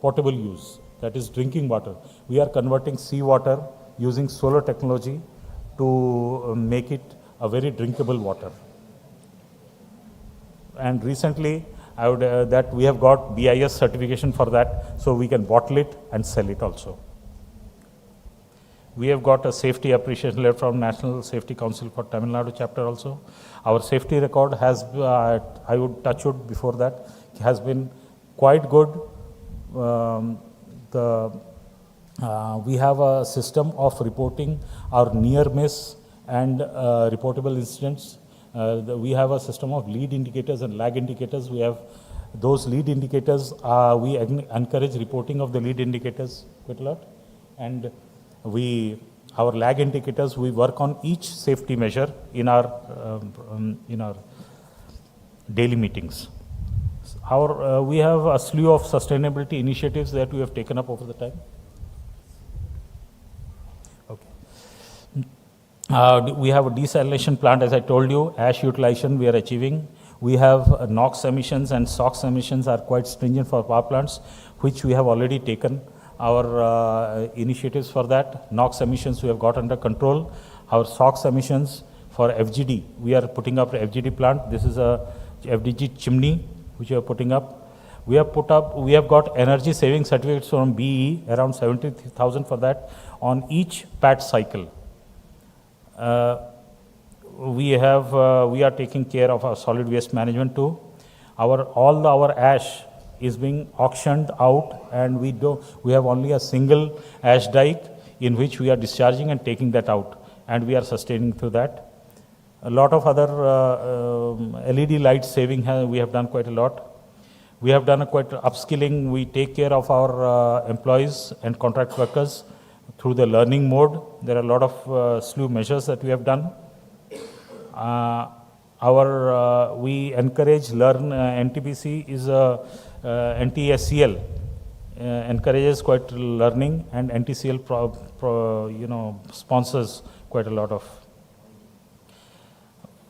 potable use, that is drinking water. We are converting seawater using solar technology to make it a very drinkable water. And recently, that we have got BIS certification for that, so we can bottle it and sell it also. We have got a safety appreciation letter from National Safety Council for Tamil Nadu chapter also. Our safety record has, I would touch wood before that, has been quite good. We have a system of reporting our near miss and reportable incidents. We have a system of lead indicators and lag indicators. We have those lead indicators. We encourage reporting of the lead indicators quite a lot. And our lag indicators, we work on each safety measure in our daily meetings. We have a slew of sustainability initiatives that we have taken up over the time. We have a desalination plant, as I told you. Ash utilization we are achieving. We have NOx emissions and SOx emissions are quite stringent for power plants, which we have already taken our initiatives for that. NOx emissions we have got under control. Our SOx emissions for FGD, we are putting up an FGD plant. This is a FGD chimney which we are putting up. We have got energy saving certificates from BE, around 70,000 for that on each PAT cycle. We are taking care of our solid waste management too. All our ash is being auctioned out, and we have only a single ash dike in which we are discharging and taking that out, and we are sustaining through that. A lot of other LED light saving we have done quite a lot. We have done quite upskilling. We take care of our employees and contract workers through the learning mode. There are a lot of slew measures that we have done. We encourage NTPC is NTSCL encourages quite learning, and NTCL sponsors quite a lot of.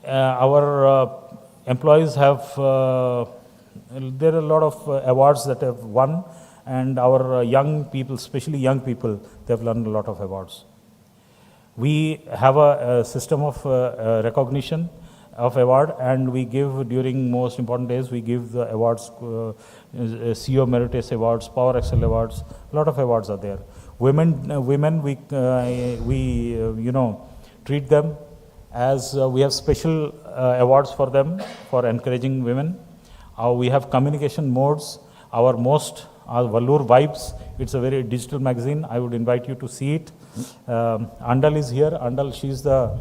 Our employees have there are a lot of awards that have won, and our young people, especially young people, they have learned a lot of awards. We have a system of recognition. of award, and we give during most important days, we give the awards, CEO Meritorious Awards, Power Excel Awards, a lot of awards are there. Women we treat them as we have special awards for them for encouraging women. We have communication modes, our Vallur Vibes, it's a very digital magazine, I would invite you to see it. Andal is here, Andal, she's the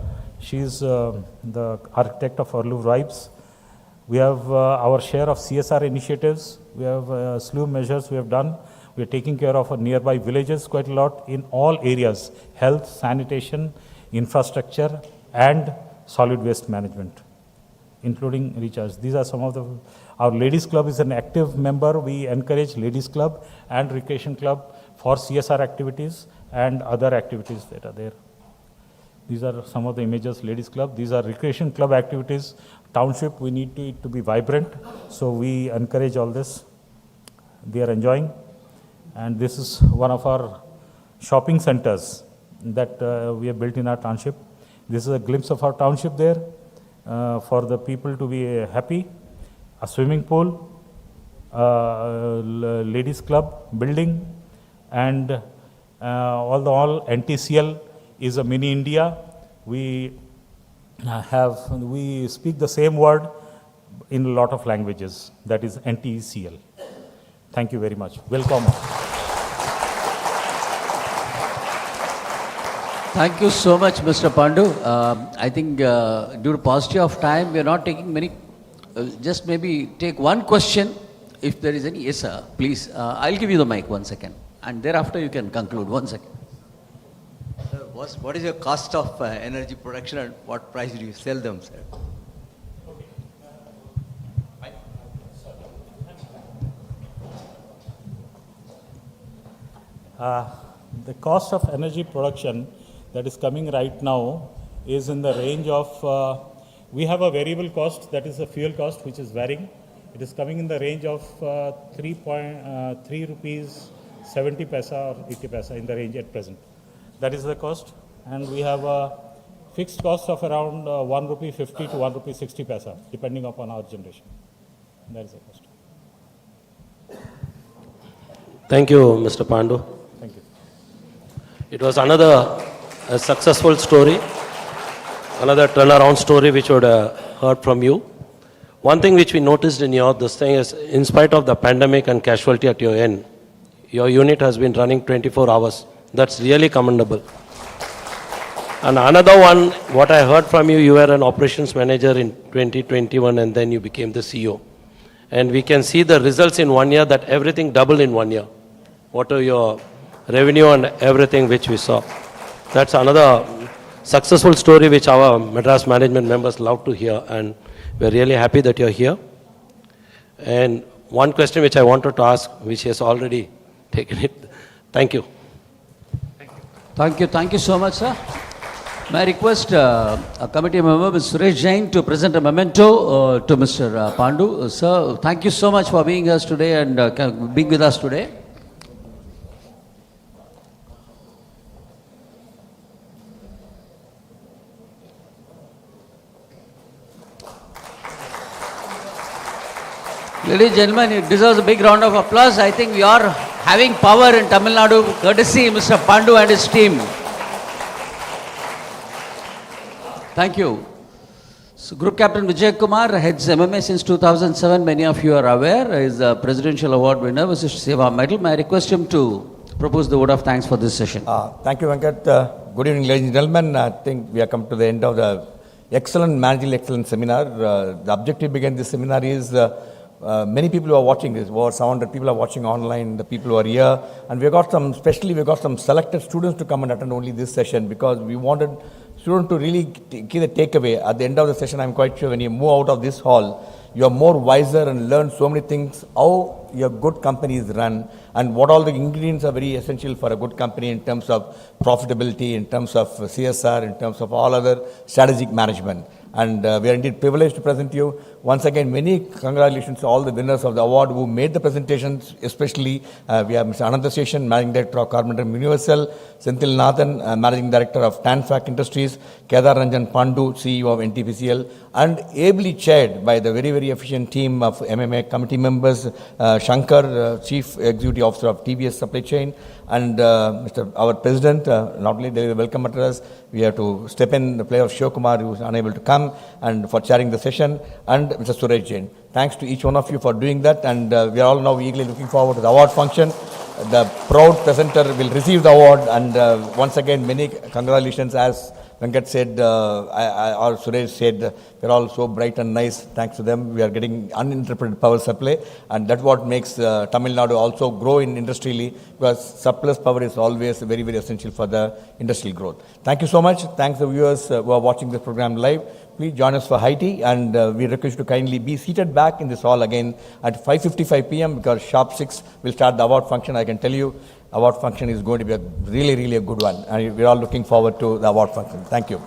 architect of Vallur Vibes. We have our share of CSR initiatives, we have a slew of measures we have done. We are taking care of nearby villages quite a lot in all areas, health, sanitation, infrastructure, and solid waste management, including recharge. These are some of our ladies club is an active member. We encourage ladies club and recreation club for CSR activities and other activities that are there. These are some of the images, ladies club. These are recreation club activities. Township, we need it to be vibrant. So we encourage all this. They are enjoying. And this is one of our shopping centers that we have built in our township. This is a glimpse of our township there for the people to be happy. A swimming pool, ladies club building, and all NTCL is a mini India. We speak the same word in a lot of languages. That is NTCL. Thank you very much. Welcome. Thank you so much, Mr. Pandu. I think due to paucity of time, we are not taking many. Just maybe take one question. If there is any, yes, sir, please. I'll give you the mic 1 second. And thereafter, you can conclude. 1 second. Sir, what is your cost of energy production and what price do you sell them, sir? The cost of energy production that is coming right now is in the range of, we have a variable cost, that is a fuel cost, which is varying. It is coming in the range of 3 rupees 70 paisa or 80 paisa in the range at present. That is the cost. And we have a fixed cost of around 1 rupee 50 to 1 rupee 60 paisa, depending upon our generation. That is the cost. Thank you, Mr. Pandu. Thank you. It was another successful story, another turnaround story which we heard from you. One thing which we noticed in this thing is, in spite of the pandemic and casualty at your end, your unit has been running 24 hours. That's really commendable. And another one, what I heard from you, you were an operations manager in 2021 and then you became the CEO. And we can see the results in 1 year, that everything doubled in 1 year. What are your revenue and everything which we saw. That's another successful story which our Madras management members love to hear, and we're really happy that you're here. And one question which I wanted to ask, which he has already taken it. Thank you. Thank you so much, sir. May I request a committee member, Mr. Suresh Jain, to present a memento to Mr. Pandu. Sir, thank you so much for being here today and being with us today. Ladies and gentlemen, it deserves a big round of applause. I think we are having power in Tamil Nadu, courtesy Mr. Pandu and his team. Thank you. So, Group Captain Vijay Kumar heads MMA since 2007. Many of you are aware. He is the Presidential Award winner, Vasisht Seva Medal. May I request him to propose the vote of thanks for this session? Thank you, Venkat. Good evening, ladies and gentlemen. I think we have come to the end of the excellent Managerial Excellence Seminar. The objective behind this seminar is many people who are watching this, over 700 people are watching online, the people who are here, and we got some selected students to come and attend only this session, because we wanted students to really give the takeaway. At the end of the session, I'm quite sure when you move out of this hall, you are more wiser and learn so many things, how your good company is run, and what all the ingredients are very essential for a good company in terms of profitability, in terms of CSR, in terms of all other strategic management. And we are indeed privileged to present you once again, many congratulations to all the winners of the award who made the presentations, especially we have Mr. Ananda Session, Managing Director of Carpenter Universal, Senthil Nathan, Managing Director of Tanfac Industries, Kedar Ranjan Pandu, CEO of NTPCL, and ably chaired by the very, very efficient team of MMA committee members, Shankar, Chief Executive Officer of TVS Supply Chain, and our President, not only deliver welcome address, we have to step in the play of Shivakumar, who is unable to come, and for chairing the session, and Mr. Suresh Jain. Thanks to each one of you for doing that, and we are all now eagerly looking forward to the award function. The proud presenter will receive the award, and once again, many congratulations. As Venkat said, or Suresh said, they're all so bright and nice. Thanks to them, we are getting uninterrupted power supply, and that's what makes Tamil Nadu also grow in industrially, because surplus power is always very, very essential for the industrial growth. Thank you so much. Thanks to the viewers who are watching this program live. Please join us for high tea, and we request you to kindly be seated back in this hall again at 5:55 p.m. because sharp 6 will start the award function. I can tell you, award function is going to be a really, really a good one, and we're all looking forward to the award function. Thank you.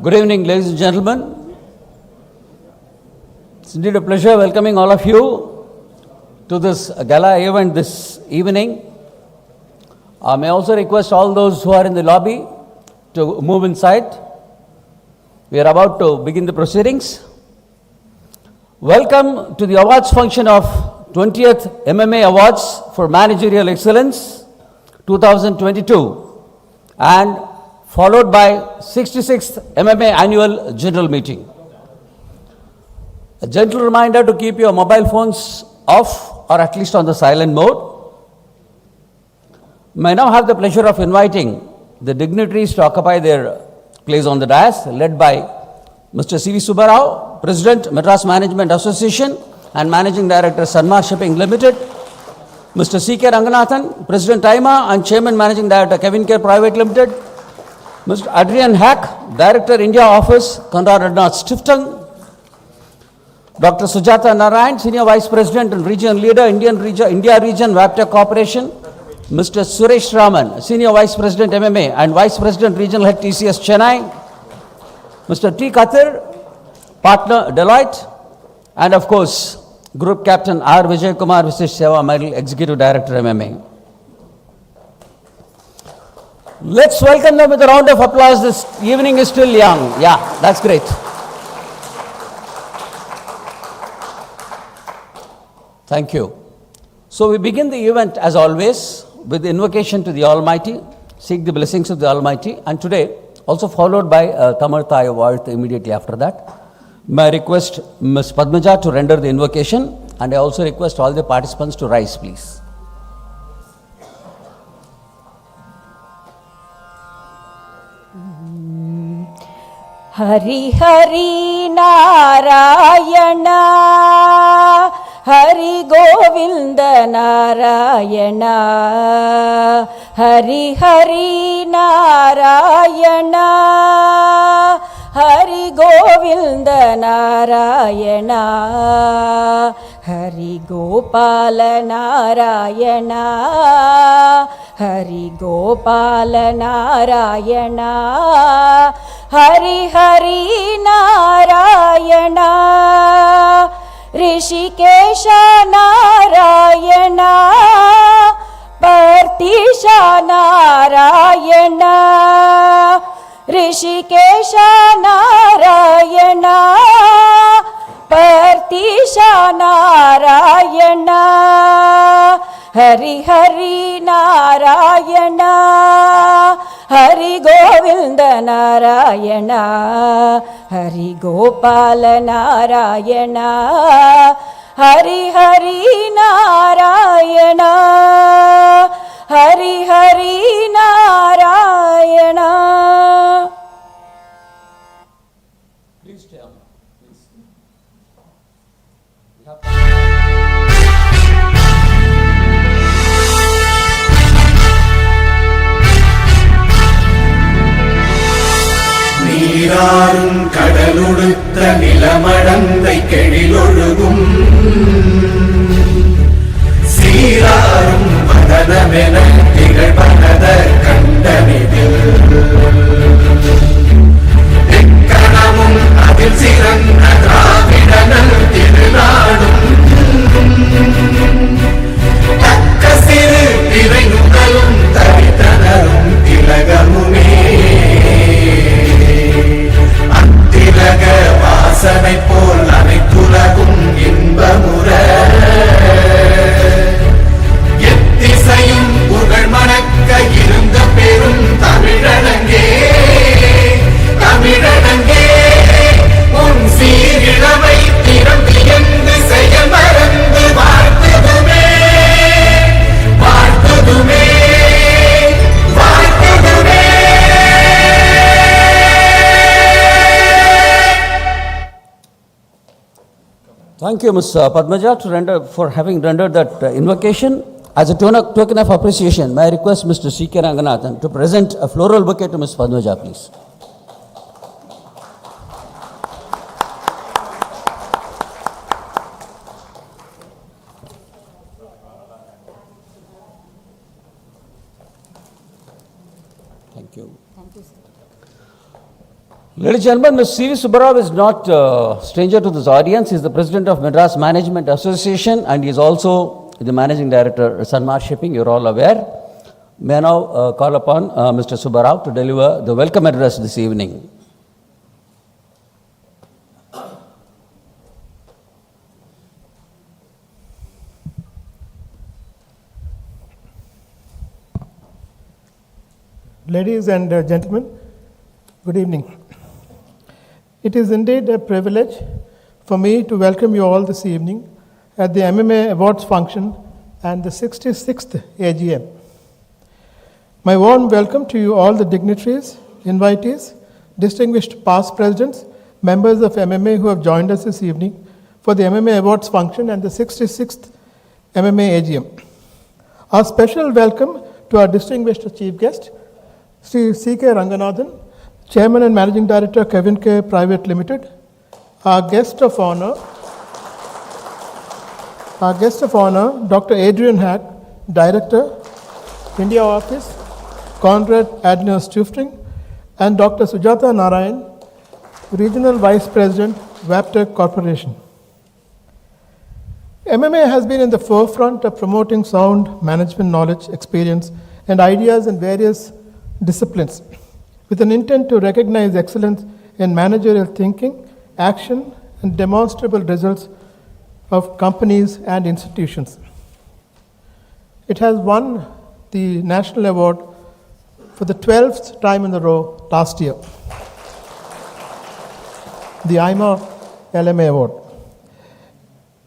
Good evening, ladies and gentlemen. It's indeed a pleasure welcoming all of you to this gala event this evening. May I also request all those who are in the lobby to move inside. We are about to begin the proceedings. Welcome to the awards function of 20th MMA Awards for Managerial Excellence 2022 and followed by 66th MMA Annual General Meeting. A gentle reminder to keep your mobile phones off or at least on the silent mode. May I now have the pleasure of inviting the dignitaries to occupy their place on the dais, led by Mr. C. V. Subbarao, President, Madras Management Association and Managing Director, Sanmar Shipping Limited, Mr. C. K. Ranganathan, President, AIMA and Chairman Managing Director, CavinKare Pvt Ltd, Mr. Adrain Haack, Director, India Office, Konrad Adenauer Stiftung, Dr. Sujatha Narayan, Senior Vice President and Region Leader, India Region, Wabtec Corporation, Mr. Suresh Raman, Senior Vice President, MMA and Vice President, Regional Head, TCS Chennai, Mr. T. Kathir, Partner, Deloitte, and of course, Group Captain R. Vijay Kumar Visesh Seva Medal, Executive Director, MMA. Let's welcome them with a round of applause. This evening is still young. Yeah, that's great. Thank you. So we begin the event as always with the invocation to the Almighty, seek the blessings of the Almighty, and today also followed by Tamar Thai Award immediately after that. May I request Ms. Padmaja to render the invocation, and I also request all the participants to rise, please. Hari Hari Narayana, Hari Govinda Narayana, Hari Hari Narayana, Hari Govinda Narayana, Hari Gopala Narayana, Hari Gopala Narayana, Hari Hari Narayana, Rishikesha Narayana, Partisha Narayana, Rishikesha Narayana, Partisha Narayana, Hari Hari Narayana, Hari Govinda Narayana, Hari Gopala Narayana, Hari Hari Narayana, Hari Hari Narayana. Please stay on. Please. நீராறும் கடலுடுத்த நிலமடந்தை கெழிலொழுகும் சீராறும் மதனமென திகழ்பனத கண்டனிதில் எக்கணமும் அதில் சிறந்த திராவிடனல் திருநாடும் தக்க சிறு திரை நுதலும் தரித்தனரும் திலகமுமே அத்திலக வாசனை போல் அனைத்துலகும் இன்பமுற எத்திசையும் புகழ் மணக்க இருந்த பெரும் தமிழனங்கே தமிழனங்கே உன் சீரிழமை திறம் வியந்து செய்ய மறந்து வாழ்த்துதுமே வாழ்த்துதுமே வாழ்த்துதுமே. Thank you, Ms. Padmaja, for having rendered that invocation. As a token of appreciation, may I request Mr. C K Ranganathan to present a floral bouquet to Ms. Padmaja, please. Thank you. Thank you, sir. Ladies and gentlemen, Mr. C. V. Subbarao is not a stranger to this audience. He is the president of Madras Management Association and he is also the managing director of Sanmar Shipping. You are all aware. May I now call upon Mr. Subbarao to deliver the welcome address this evening. Ladies and gentlemen, good evening. It is indeed a privilege for me to welcome you all this evening at the MMA Awards Function and the 66th AGM. My warm welcome to you all the dignitaries, invitees, distinguished past presidents, members of MMA who have joined us this evening for the MMA Awards Function and the 66th MMA AGM. Our special welcome to our distinguished chief guest, Sri C K Ranganathan, Chairman and Managing Director, CavinKare Pvt Ltd. Our guest of honor, Dr. Adrain Haack, Director, India Office, Conrad Adner Stiftung, and Dr. Sujatha Narayan, Regional Vice President, Wabtec Corporation. MMA has been in the forefront of promoting sound management knowledge, experience, and ideas in various disciplines, with an intent to recognize excellence in managerial thinking, action, and demonstrable results of companies and institutions. It has won the National Award for the 12th time in a row last year, the AIMA LMA Award.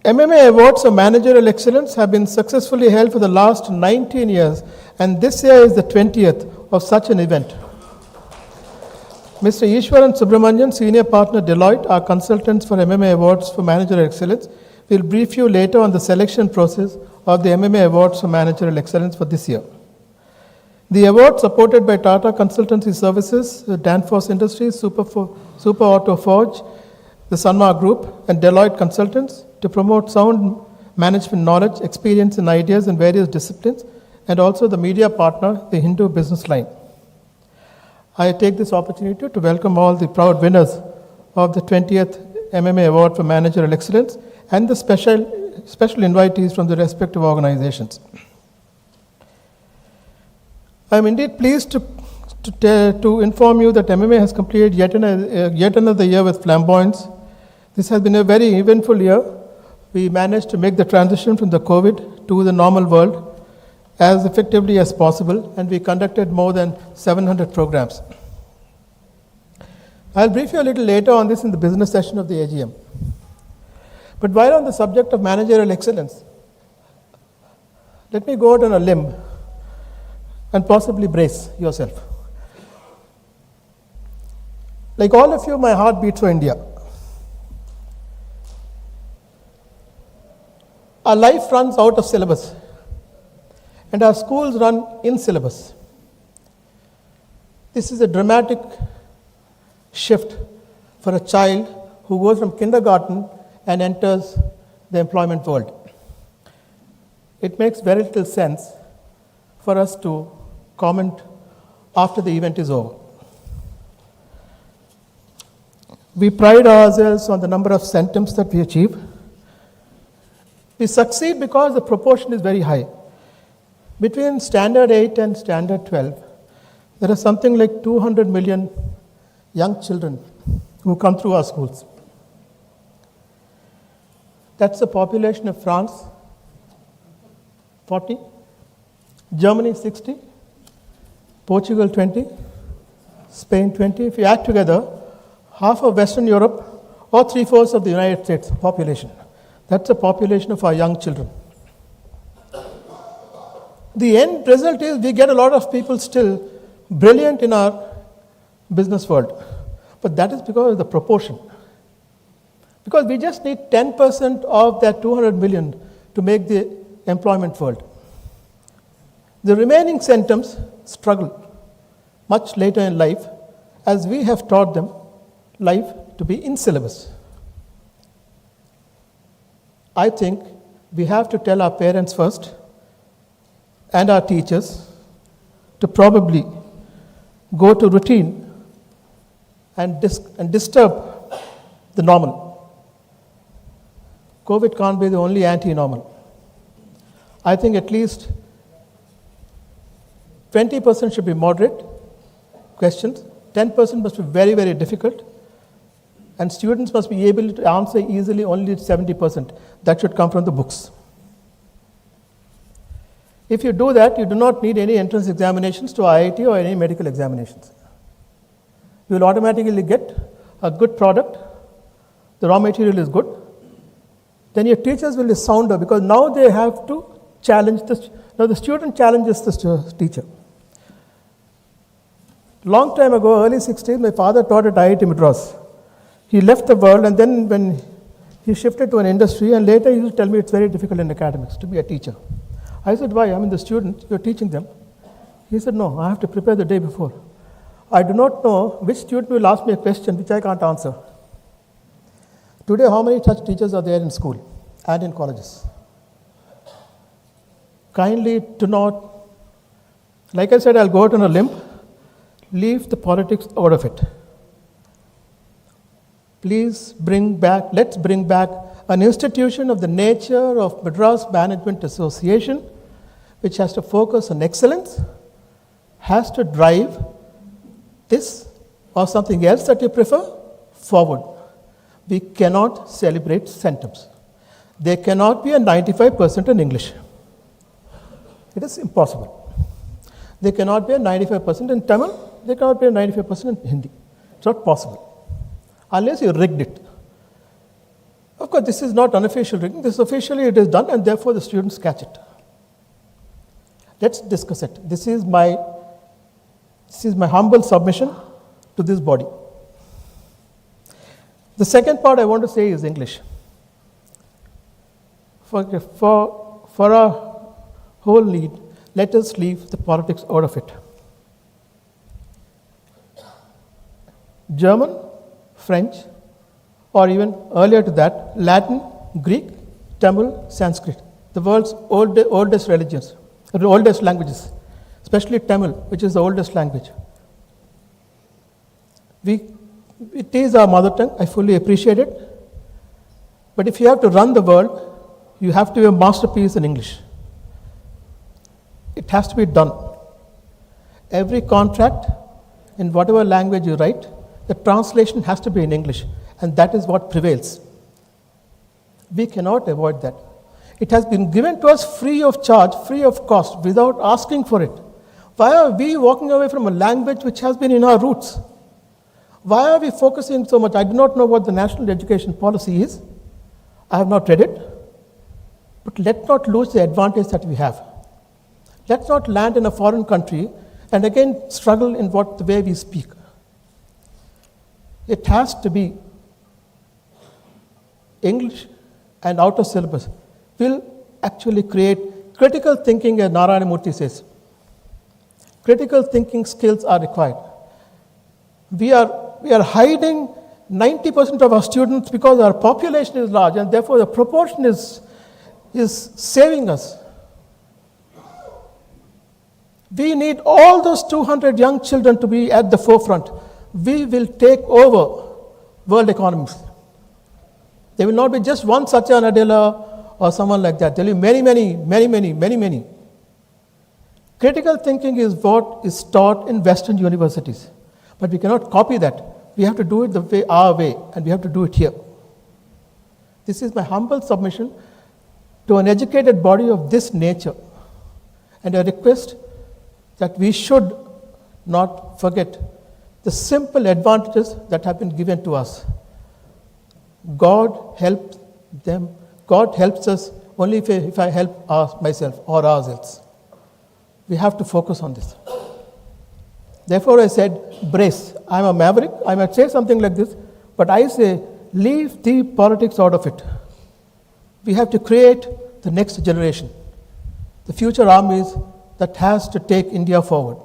MMA Awards of Managerial Excellence have been successfully held for the last 19 years, and this year is the 20th of such an event. Mr. Ishwaran Subramanian, Senior Partner Deloitte, our consultants for MMA Awards for Managerial Excellence, will brief you later on the selection process of the MMA Awards for Managerial Excellence for this year. The award, supported by Tata Consultancy Services, Danfoss Industries, Super Auto Forge, the Sanmar Group, and Deloitte Consultants, to promote sound management knowledge, experience, and ideas in various disciplines, and also the media partner, the Hindu Business Line. I take this opportunity to welcome all the proud winners of the 20th MMA Award for Managerial Excellence and the special invitees from the respective organizations. I am indeed pleased to inform you that MMA has completed yet another year with flamboyance. This has been a very eventful year. We managed to make the transition from the COVID to the normal world as effectively as possible, and we conducted more than 700 programs. I'll brief you a little later on this in the business session of the AGM. But while on the subject of managerial excellence, let me go out on a limb and possibly brace yourself. Like all of you, my heart beats for India. Our life runs out of syllabus, and our schools run in syllabus. This is a dramatic shift for a child who goes from kindergarten and enters the employment world. It makes very little sense for us to comment after the event is over. We pride ourselves on the number of centums that we achieve. We succeed because the proportion is very high. Between Standard 8 and Standard 12, there are something like 200 million young children who come through our schools. That's the population of France, 40, Germany 60, Portugal 20, Spain 20. If you add together, half of Western Europe or 3/4 of the United States population. That's the population of our young children. The end result is we get a lot of people still brilliant in our business world. But that is because of the proportion. Because we just need 10% of that 200 million to make the employment world. The remaining centums struggle much later in life as we have taught them life to be in syllabus. I think we have to tell our parents first and our teachers to probably go to routine and disturb the normal. COVID can't be the only anti-normal. I think at least 20% should be moderate questions, 10% must be very, very difficult, and students must be able to answer easily only 70%. That should come from the books. If you do that, you do not need any entrance examinations to IIT or any medical examinations. You will automatically get a good product, the raw material is good, then your teachers will be sounder because now they have to challenge this. Now the student challenges the teacher. Long time ago, early 60s, my father taught at IIT Madras. He left the world and then when he shifted to an industry and later he used to tell me it's very difficult in academics to be a teacher. I said, why? I mean the students, you're teaching them. He said, no, I have to prepare the day before. I do not know which student will ask me a question which I can't answer. Today, how many such teachers are there in school and in colleges? Kindly do not, like I said, I'll go out on a limb, leave the politics out of it. Please let's bring back an institution of the nature of Madras Management Association, which has to focus on excellence, has to drive this or something else that you prefer forward. We cannot celebrate centums. There cannot be a 95% in English. It is impossible. There cannot be a 95% in Tamil. There cannot be a 95% in Hindi. It's not possible. Unless you rigged it. Of course, this is not unofficial rigging. This officially it is done and therefore the students catch it. Let's discuss it. This is my humble submission to this body. The second part I want to say is English. For our whole need, let us leave the politics out of it. German, French, or even earlier to that, Latin, Greek, Tamil, Sanskrit, the world's oldest religions, the oldest languages, especially Tamil, which is the oldest language. It is our mother tongue, I fully appreciate it. But if you have to run the world, you have to be a masterpiece in English. It has to be done. Every contract, in whatever language you write, the translation has to be in English, and that is what prevails. We cannot avoid that. It has been given to us free of charge, free of cost, without asking for it. Why are we walking away from a language which has been in our roots? Why are we focusing so much? I do not know what the national education policy is. I have not read it. But let's not lose the advantage that we have. Let's not land in a foreign country and again struggle in the way we speak. It has to be English and out of syllabus will actually create critical thinking, as Narayana Murthy says. Critical thinking skills are required. We are hiding 90% of our students because our population is large and therefore the proportion is saving us. We need all those 200 young children to be at the forefront. We will take over world economies. There will not be just one Satya Nadella or someone like that. There will be many. Critical thinking is what is taught in Western universities. But we cannot copy that. We have to do it our way, and we have to do it here. This is my humble submission to an educated body of this nature, and a request that we should not forget the simple advantages that have been given to us. God helps them. God helps us only if I help myself or ourselves. We have to focus on this. Therefore, I said, brace. I'm a maverick. I might say something like this, but I say, leave the politics out of it. We have to create the next generation. The future armies that has to take India forward.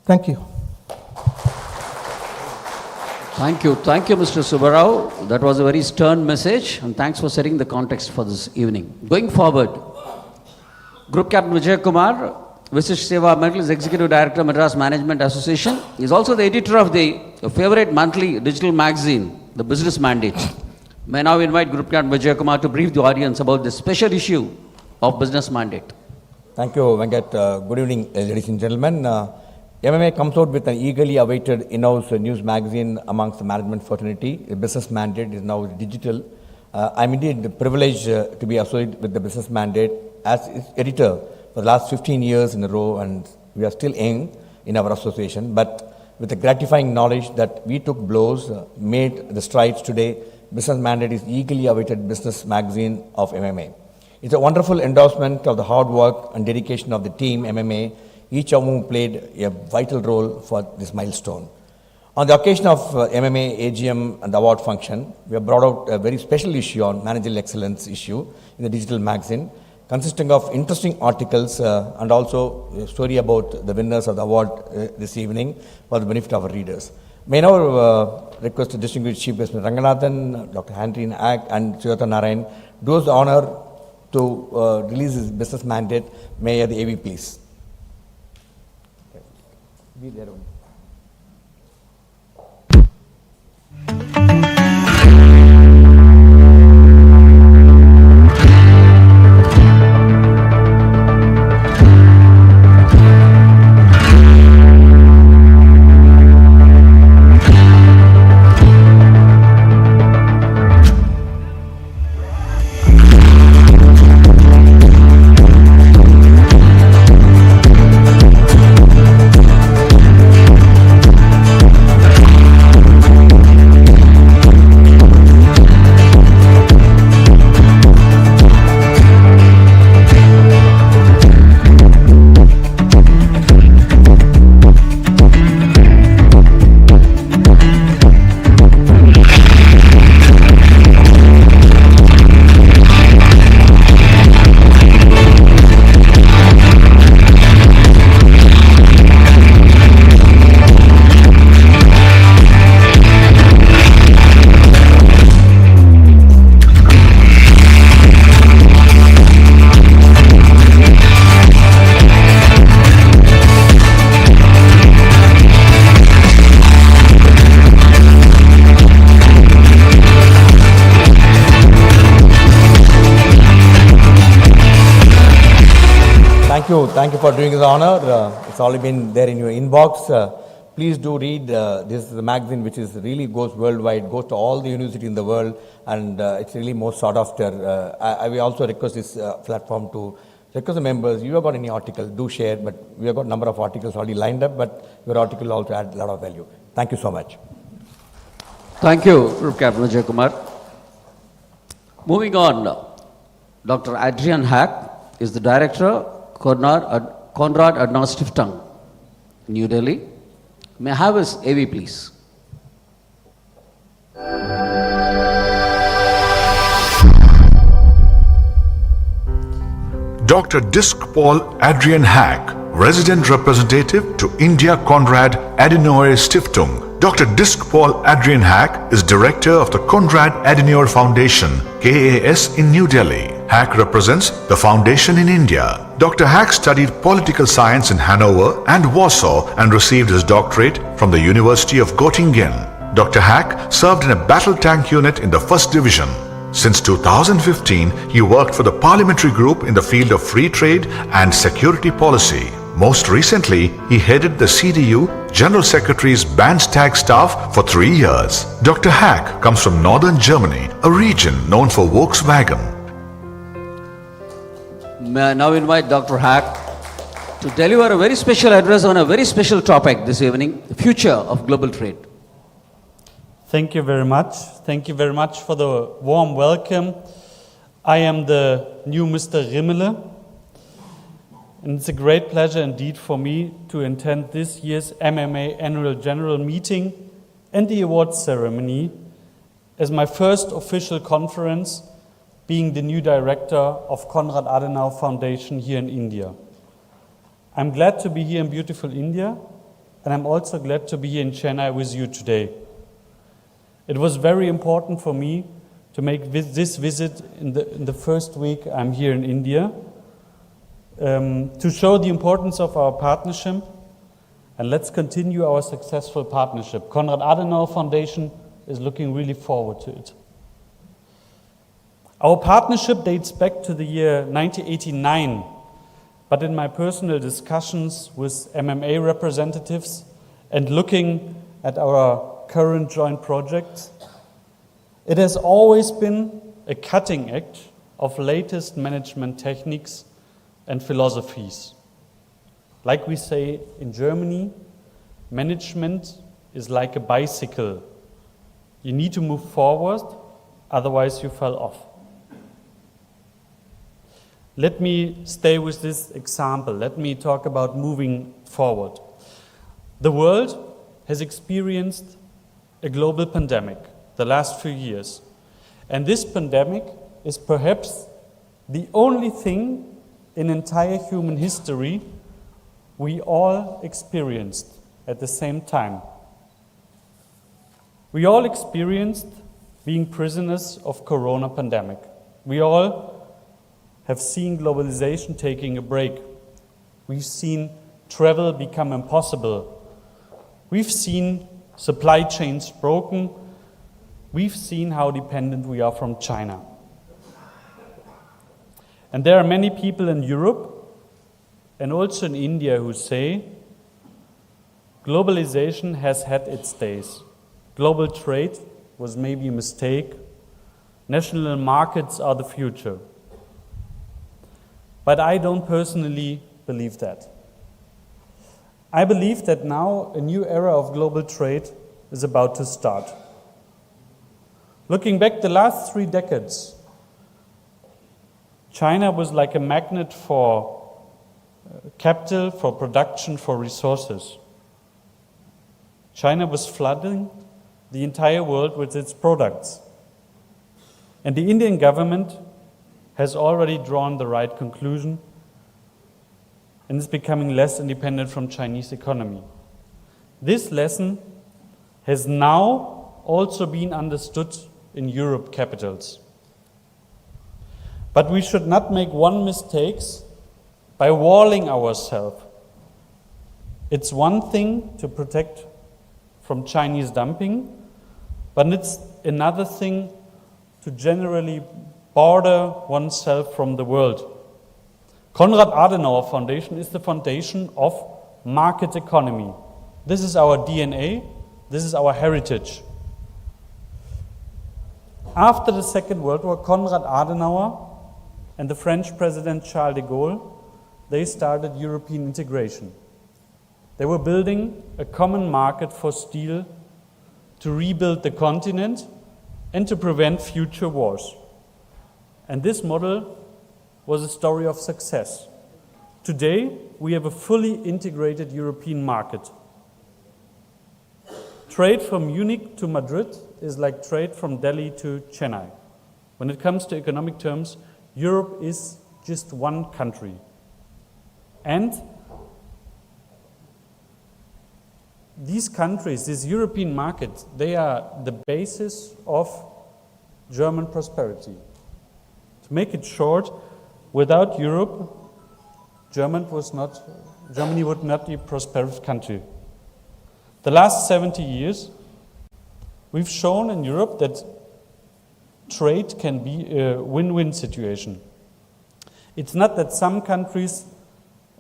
Thank you. Thank you, Mr. Subbarao. That was a very stern message, and thanks for setting the context for this evening. Going forward, Group Captain Vijay Kumar, Visish Seva Medical is Executive Director, Madras Management Association. He is also the editor of the favorite monthly digital magazine, The Business Mandate. May I now invite Group Captain Vijay Kumar to brief the audience about the special issue of Business Mandate. Thank you, Venkat. Good evening, ladies and gentlemen. MMA comes out with an eagerly awaited in-house news magazine amongst the management fraternity. The Business Mandate is now digital. I'm indeed privileged to be associated with the Business Mandate as its editor for the last 15 years in a row, and we are still young in our association, but with the gratifying knowledge that we took blows, made the strides today. Business Mandate is eagerly awaited business magazine of MMA. It's a wonderful endorsement of the hard work and dedication of the team MMA, each of whom played a vital role for this milestone. On the occasion of MMA AGM and Award Function, we have brought out a very special issue on Managerial Excellence issue in the digital magazine, consisting of interesting articles and also a story about the winners of the award this evening for the benefit of our readers. May now request the distinguished Chief Guest Mr. Ranganathan, Dr. Adrain, Haack, and Sujatha Narayan do us the honor to release his business mandate. May the AV please. Be there. Thank you for doing this honor. It's already been there in your inbox. Please do read. This is a magazine which is really goes worldwide, goes to all the universities in the world, and it's really most sought after. I will also request this platform to request the members. If you have got any article, do share. But we have got a number of articles already lined up, but your article also adds a lot of value. Thank you so much. Thank you, Group Captain Vijay Kumar. Moving on, Dr. Adrain Haack is the Director, Konrad Adenauer Stiftung, New Delhi. May I have his AV, please? Dr. Disc Paul Adrain Haack, Resident Representative to India Konrad Adenauer Stiftung. Dr. Disc Paul Adrain Haack is Director of the Konrad Adenauer Foundation, KAS in New Delhi. Haack represents the foundation in India. Dr. Haack studied political science in Hanover and Warsaw and received his doctorate from the University of Göttingen. Dr. Haack served in a battle tank unit in the 1st Division. Since 2015, he worked for the parliamentary group in the field of free trade and security policy. Most recently, he headed the CDU General Secretary's Bandstag staff for 3 years. Dr. Haack comes from northern Germany, a region known for Volkswagen. May I now invite Dr. Haack to deliver a very special address on a very special topic this evening, the future of global trade. Thank you very much. Thank you very much for the warm welcome. I am the new Mr. Rimmele, and it's a great pleasure indeed for me to attend this year's MMA Annual General Meeting and the awards ceremony as my first official conference being the new director of Konrad Adenauer Foundation here in India. I'm glad to be here in beautiful India, and I'm also glad to be here in Chennai with you today. It was very important for me to make this visit in the first week I'm here in India, to show the importance of our partnership, and let's continue our successful partnership. Konrad Adenauer Foundation is looking really forward to it. Our partnership dates back to the year 1989, but in my personal discussions with MMA representatives and looking at our current joint projects, it has always been a cutting edge of latest management techniques and philosophies. Like we say in Germany, management is like a bicycle. You need to move forward, otherwise you fall off. Let me stay with this example. Let me talk about moving forward. The world has experienced a global pandemic the last few years. And this pandemic is perhaps the only thing in entire human history we all experienced at the same time. We all experienced being prisoners of corona pandemic. We all have seen globalization taking a break. We've seen travel become impossible. We've seen supply chains broken. We've seen how dependent we are from China. And there are many people in Europe and also in India who say globalization has had its days. Global trade was maybe a mistake. National markets are the future. But I don't personally believe that. I believe that now a new era of global trade is about to start. Looking back the last 3 decades, China was like a magnet for capital, for production, for resources. China was flooding the entire world with its products. And the Indian government has already drawn the right conclusion and is becoming less independent from Chinese economy. This lesson has now also been understood in Europe capitals. But we should not make one mistake by walling ourselves. It's one thing to protect from Chinese dumping, but it's another thing to generally border oneself from the world. Konrad Adenauer Foundation is the foundation of market economy. This is our DNA, this is our heritage. After the Second World War, Konrad Adenauer and the French President Charles de Gaulle, they started European integration. They were building a common market for steel to rebuild the continent and to prevent future wars. And this model was a story of success. Today, we have a fully integrated European market. Trade from Munich to Madrid is like trade from Delhi to Chennai. When it comes to economic terms, Europe is just one country. And these countries, this European market, they are the basis of German prosperity. To make it short, without Europe, Germany would not be a prosperous country. The last 70 years, we've shown in Europe that trade can be a win-win situation. It's not that some countries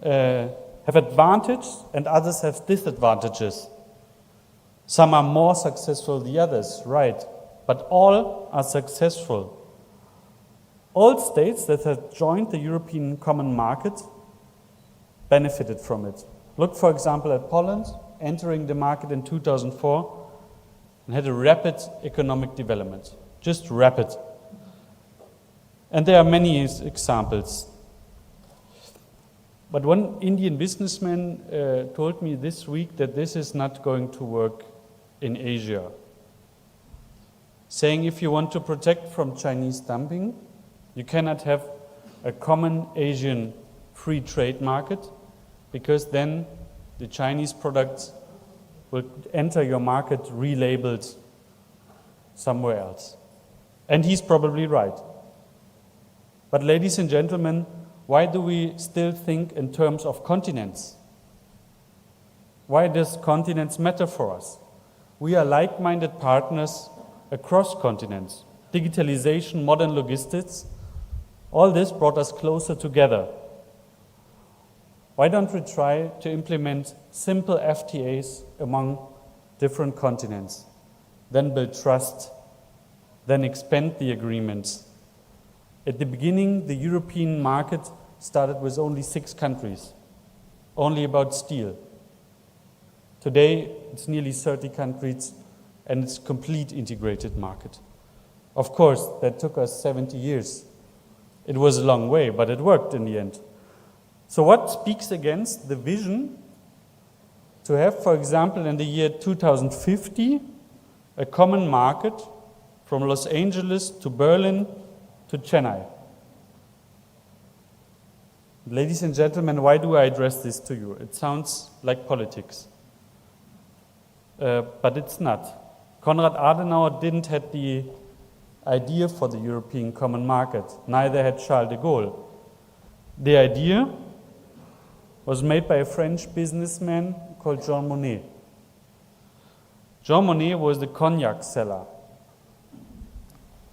have advantages and others have disadvantages. Some are more successful than the others, right? But all are successful. All states that have joined the European Common Market benefited from it. Look, for example, at Poland, entering the market in 2004 and had a rapid economic development, just rapid. And there are many examples. But one Indian businessman told me this week that this is not going to work in Asia, saying if you want to protect from Chinese dumping, you cannot have a common Asian free trade market because then the Chinese products will enter your market relabeled somewhere else. And he's probably right. But ladies and gentlemen, why do we still think in terms of continents? Why does continents matter for us? We are like-minded partners across continents. Digitalization, modern logistics, all this brought us closer together. Why don't we try to implement simple FTAs among different continents, then build trust, then expand the agreements? At the beginning, the European market started with only 6 countries, only about steel. Today, it's nearly 30 countries, and it's a complete integrated market. Of course, that took us 70 years. It was a long way, but it worked in the end. So what speaks against the vision to have, for example, in the year 2050, a common market from Los Angeles to Berlin to Chennai? Ladies and gentlemen, why do I address this to you? It sounds like politics, but it's not. Konrad Adenauer didn't have the idea for the European common market. Neither had Charles de Gaulle. The idea was made by a French businessman called Jean Monnet. Jean Monnet was the cognac seller.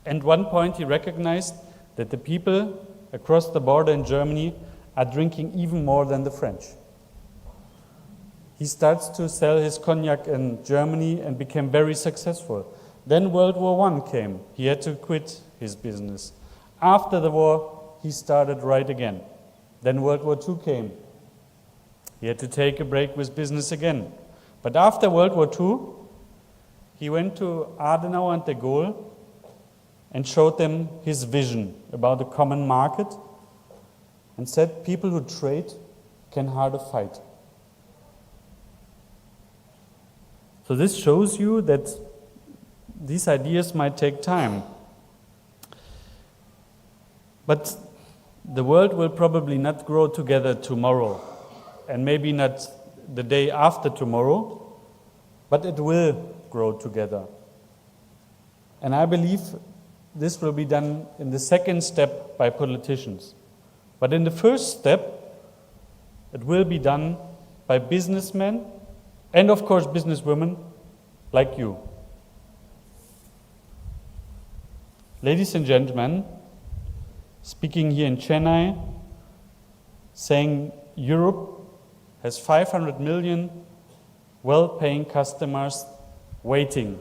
And at one point he recognized that the people across the border in Germany are drinking even more than the French. He starts to sell his cognac in Germany and became very successful. Then World War I came. He had to quit his business. After the war, he started right again. Then World War II came. He had to take a break with business again. But after World War II, he went to Adenauer and de Gaulle and showed them his vision about the common market and said people who trade can harder fight. So this shows you that these ideas might take time. But the world will probably not grow together tomorrow, and maybe not the day after tomorrow, but it will grow together. And I believe this will be done in the second step by politicians. But in the first step, it will be done by businessmen and, of course, businesswomen like you. Ladies and gentlemen, speaking here in Chennai, saying Europe has 500 million well-paying customers waiting.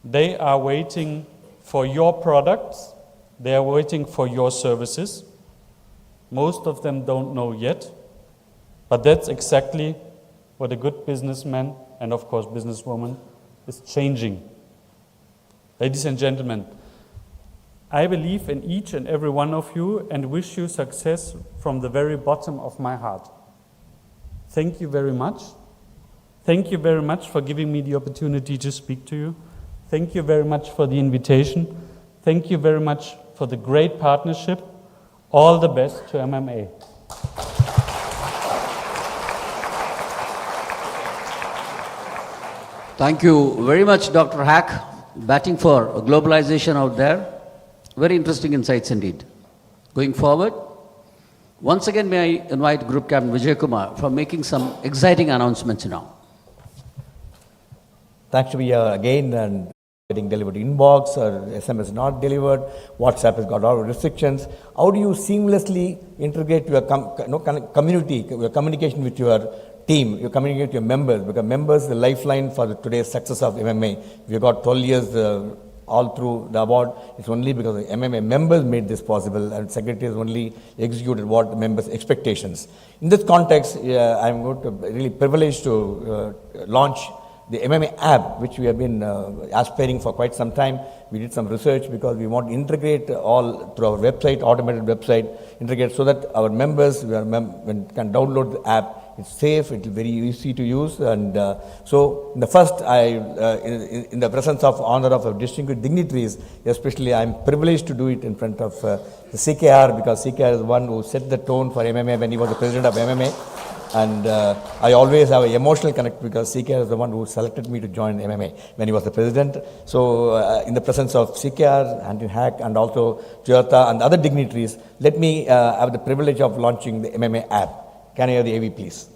They are waiting for your products. They are waiting for your services. Most of them don't know yet, but that's exactly what a good businessman and, of course, businesswoman is changing. Ladies and gentlemen, I believe in each and every one of you and wish you success from the very bottom of my heart. Thank you very much. Thank you very much for giving me the opportunity to speak to you. Thank you very much for the invitation. Thank you very much for the great partnership. All the best to MMA. Thank you very much, Dr. Haack, batting for globalization out there. Very interesting insights indeed. Going forward, once again may I invite Group Captain Vijay Kumar for making some exciting announcements now. Thanks to be again and getting delivered inbox or SMS not delivered, WhatsApp has got all restrictions. How do you seamlessly integrate your community, your communication with your team, you communicate with your members, because members are the lifeline for today's success of MMA. We've got 12 years all through the award. It's only because the MMA members made this possible, and Secretary has only executed what the members' expectations. In this context, I'm going to really privileged to launch the MMA app, which we have been aspiring for quite some time. We did some research because we want to integrate all through our website, automated website, integrate so that our members can download the app. It's safe, it's very easy to use, and so in the first, in the presence of honor of our distinguished dignitaries, especially I'm privileged to do it in front of the CKR, because CKR is one who set the tone for MMA when he was the president of MMA. And I always have an emotional connect because CKR is the one who selected me to join MMA when he was the president. So in the presence of CKR, Andy Haack, and also Sujatha and other dignitaries, let me have the privilege of launching the MMA app. Can I have the AV, please?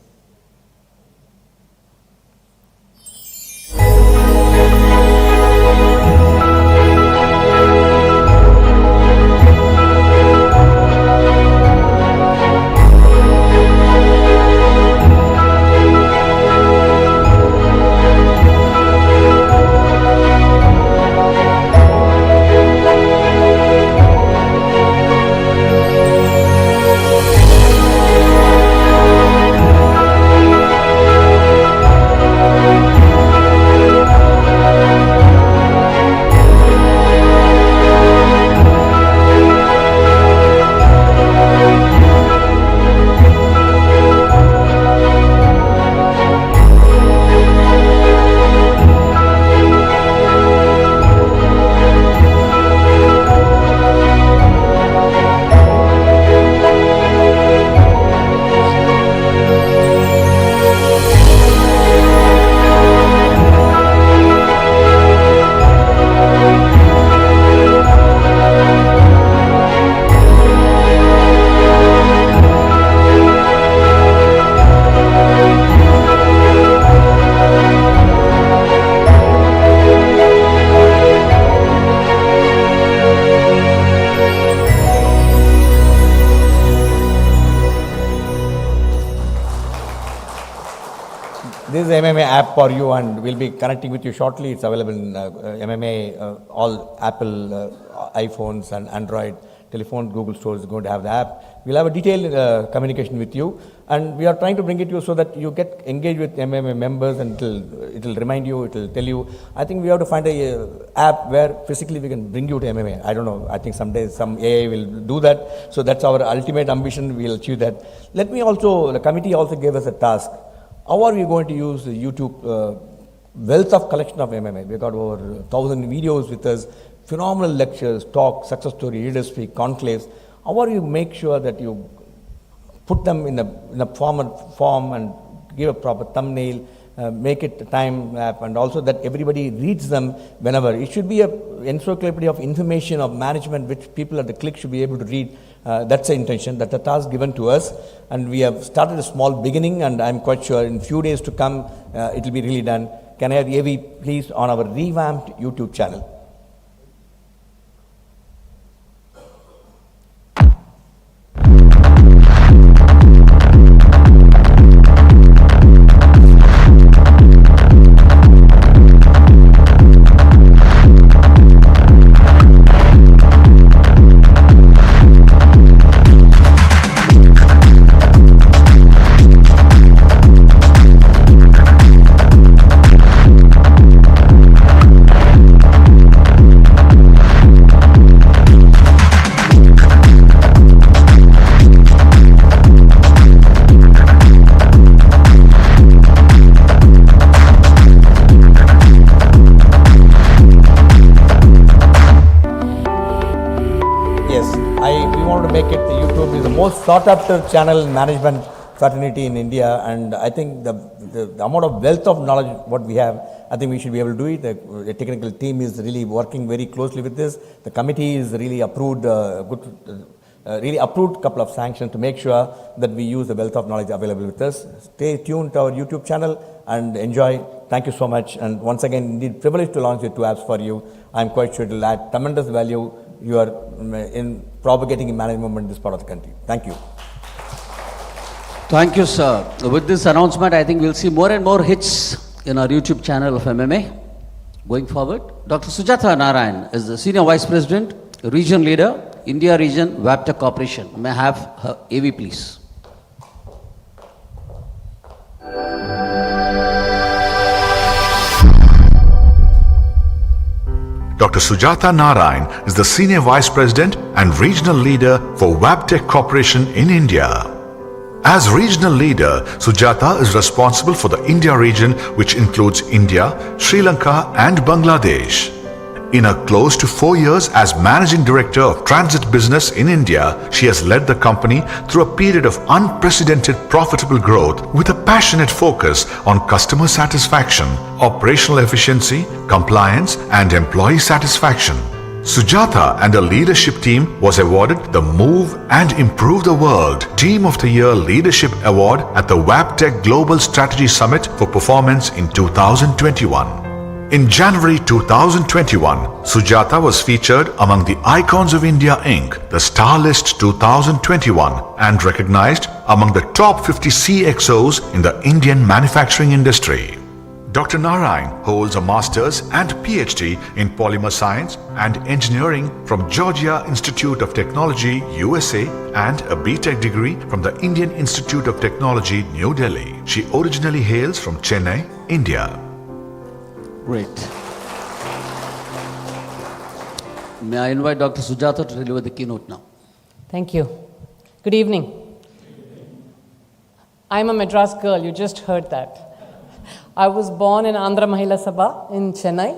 This is MMA app for you, and we'll be connecting with you shortly. It's available in MMA, all Apple iPhones and Android telephone. Google Store is going to have the app. We'll have a detailed communication with you, and we are trying to bring it to you so that you get engaged with MMA members, and it'll remind you, it'll tell you. I think we have to find a app where physically we can bring you to MMA. I don't know. I think someday some AI will do that. So that's our ultimate ambition. We'll achieve that. Let me also, the committee also gave us a task. How are we going to use the YouTube wealth of collection of MMA? We've got over 1,000 videos with us, phenomenal lectures, talks, success story, leaders speak, conclaves. How are you make sure that you put them in a form and give a proper thumbnail, make it a time map, and also that everybody reads them whenever. It should be an encyclopedia of information, of management, which people at the click should be able to read. That's the intention, that's the task given to us, and we have started a small beginning, and I'm quite sure in few days to come it will be really done. Can I have AV please on our revamped YouTube channel? Sought after channel in management fraternity in India, and I think the amount of wealth of knowledge what we have, I think we should be able to do it. The technical team is really working very closely with this. The committee is really approved really approved couple of sanctions to make sure that we use the wealth of knowledge available with us. Stay tuned to our YouTube channel and enjoy. Thank you so much, and once again, indeed privileged to launch the two apps for you. I'm quite sure it will add tremendous value. You are in propagating in management in this part of the country. Thank you. Thank you, sir. With this announcement, I think we'll see more and more hits in our YouTube channel of MMA going forward. Dr. Sujatha Narayan is the Senior Vice President, Region Leader, India Region, Wabtec Corporation. May I have her AV, please? Dr. Sujatha Narayan is the Senior Vice President and Regional Leader for Wabtec Corporation in India. As Regional Leader, Sujatha is responsible for the India region, which includes India, Sri Lanka and Bangladesh. In her close to 4 years as Managing Director of Transit Business in India, she has led the company through a period of unprecedented profitable growth with a passionate focus on customer satisfaction, operational efficiency, compliance, and employee satisfaction. Sujatha and her leadership team was awarded the Move and Improve the World Team of the Year Leadership Award at the Wabtec Global Strategy Summit for Performance in 2021. In January 2021, Sujatha was featured among the Icons of India Inc., the Star List 2021, and recognized among the top 50 CXOs in the Indian manufacturing industry. Dr. Narayan holds a Master's and PhD in Polymer Science and Engineering from Georgia Institute of Technology, USA, and a BTech degree from the Indian Institute of Technology, New Delhi. She originally hails from Chennai, India. Great. May I invite Dr. Sujatha to deliver the keynote now? Thank you. Good evening. I'm a Madras girl, you just heard that. I was born in Andhra Mahila Sabha in Chennai.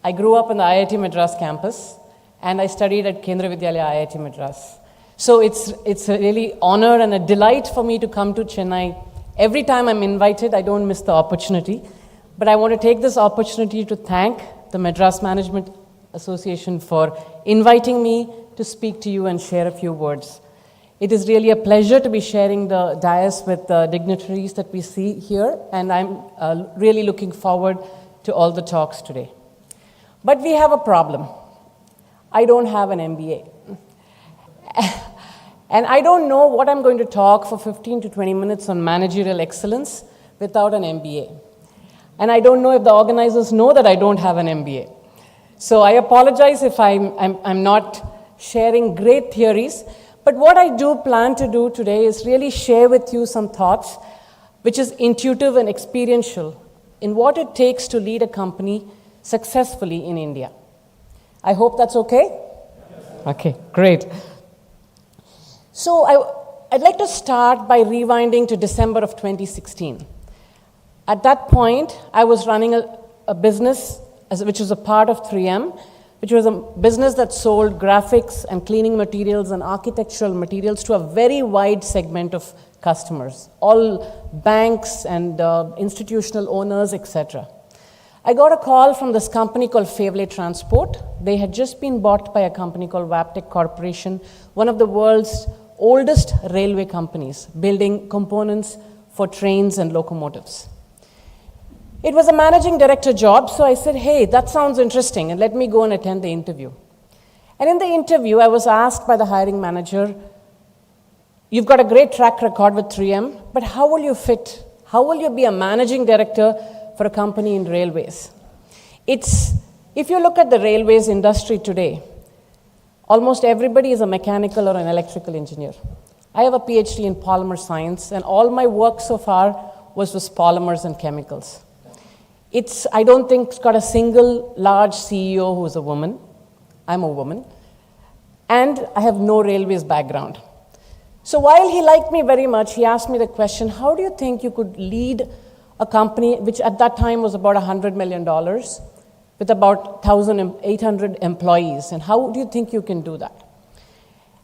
I grew up in the IIT Madras campus and I studied at Kendra Vidyalaya IIT Madras. So it's a really honor and a delight for me to come to Chennai. Every time I'm invited, I don't miss the opportunity. But I want to take this opportunity to thank the Madras Management Association for inviting me to speak to you and share a few words. It is really a pleasure to be sharing the dais with the dignitaries that we see here, and I'm really looking forward to all the talks today. But we have a problem. I don't have an MBA. And I don't know what I'm going to talk for 15 to 20 minutes on managerial excellence without an MBA. And I don't know if the organizers know that I don't have an MBA. So I apologize if I'm not sharing great theories. But what I do plan to do today is really share with you some thoughts which is intuitive and experiential in what it takes to lead a company successfully in India. I hope that's okay? Okay, great. So I'd like to start by rewinding to December of 2016. At that point, I was running a business which was a part of 3M, which was a business that sold graphics and cleaning materials and architectural materials to a very wide segment of customers, all banks and institutional owners, etc. I got a call from this company called Pvt Transport. They had just been bought by a company called Wabtec Corporation, one of the world's oldest railway companies, building components for trains and locomotives. It was a managing director job, so I said, hey, that sounds interesting, and let me go and attend the interview. And in the interview, I was asked by the hiring manager, you've got a great track record with 3M, but how will you fit? How will you be a managing director for a company in railways? If you look at the railways industry today, almost everybody is a mechanical or an electrical engineer. I have a PhD in polymer science, and all my work so far was with polymers and chemicals. I don't think it's got a single large CEO who's a woman. I'm a woman. And I have no railways background. So while he liked me very much, he asked me the question, how do you think you could lead a company which at that time was about $100 million with about 1,800 employees, and how do you think you can do that?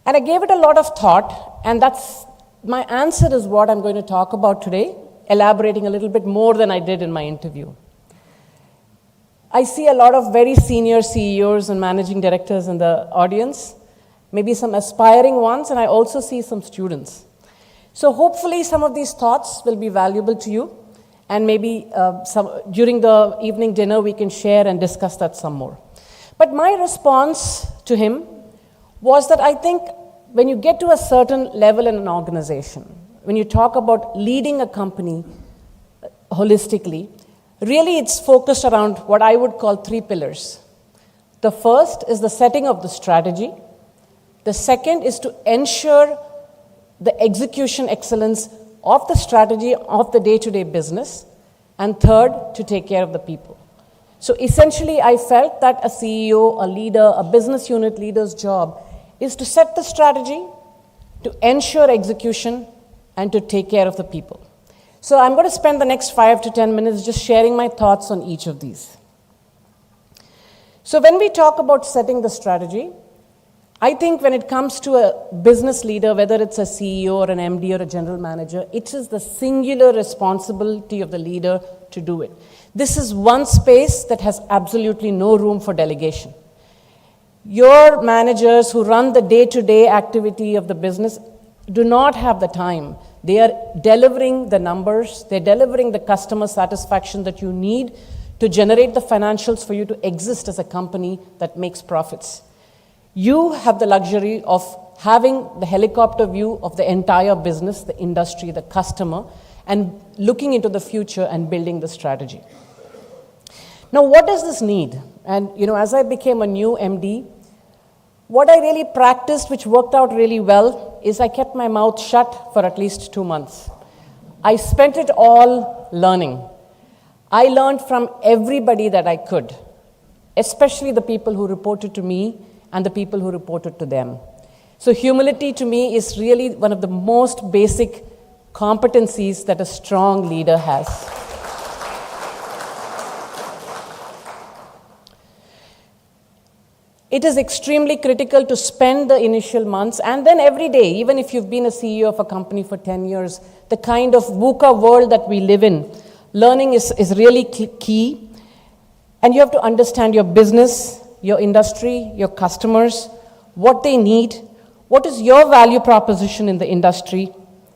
And I gave it a lot of thought, and my answer is what I'm going to talk about today, elaborating a little bit more than I did in my interview. I see a lot of very senior CEOs and managing directors in the audience, maybe some aspiring ones, and I also see some students. So hopefully some of these thoughts will be valuable to you, and maybe during the evening dinner we can share and discuss that some more. But my response to him was that I think when you get to a certain level in an organization, when you talk about leading a company holistically, really it's focused around what I would call 3 pillars. The first is the setting of the strategy. The second is to ensure the execution excellence of the strategy of the day-to-day business. And third, to take care of the people. So essentially, I felt that a CEO, a leader, a business unit leader's job is to set the strategy, to ensure execution, and to take care of the people. So I'm going to spend the next 5 to 10 minutes just sharing my thoughts on each of these. So when we talk about setting the strategy, I think when it comes to a business leader, whether it's a CEO or an MD or a general manager, it is the singular responsibility of the leader to do it. This is one space that has absolutely no room for delegation. Your managers who run the day-to-day activity of the business do not have the time. They are delivering the numbers, they're delivering the customer satisfaction that you need to generate the financials for you to exist as a company that makes profits. You have the luxury of having the helicopter view of the entire business, the industry, the customer, and looking into the future and building the strategy. Now, what does this need? And as I became a new MD, what I really practiced, which worked out really well, is I kept my mouth shut for at least 2 months. I spent it all learning. I learned from everybody that I could, especially the people who reported to me and the people who reported to them. So humility to me is really one of the most basic competencies that a strong leader has. It is extremely critical to spend the initial months and then every day, even if you've been a CEO of a company for 10 years, the kind of VUCA world that we live in, learning is really key. And you have to understand your business, your industry, your customers, what they need, what is your value proposition in the industry,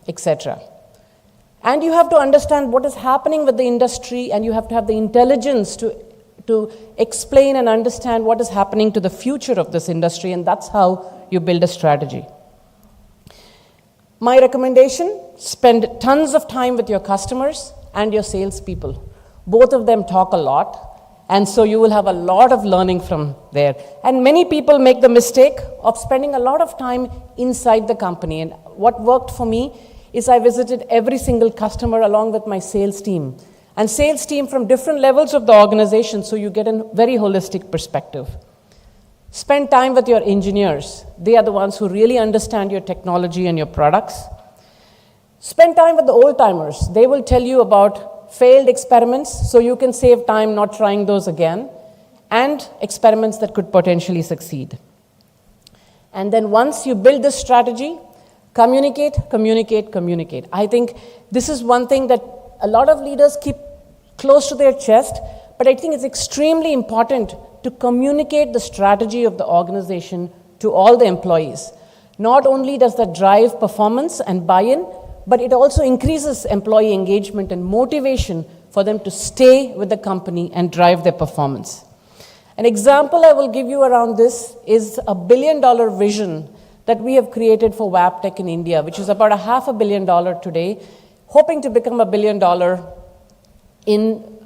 etc. And you have to understand what is happening with the industry, and you have to have the intelligence to explain and understand what is happening to the future of this industry, and that's how you build a strategy. My recommendation, spend tons of time with your customers and your salespeople. Both of them talk a lot, and so you will have a lot of learning from there. And many people make the mistake of spending a lot of time inside the company. And what worked for me is I visited every single customer along with my sales team. And sales team from different levels of the organization, so you get a very holistic perspective. Spend time with your engineers. They are the ones who really understand your technology and your products. Spend time with the old-timers. They will tell you about failed experiments, so you can save time not trying those again, and experiments that could potentially succeed. And then once you build this strategy, communicate, communicate, communicate. I think this is one thing that a lot of leaders keep close to their chest, but I think it's extremely important to communicate the strategy of the organization to all the employees. Not only does that drive performance and buy-in, but it also increases employee engagement and motivation for them to stay with the company and drive their performance. An example I will give you around this is a $1 billion vision that we have created for Wabtec in India, which is about $500 million today, hoping to become $1 billion in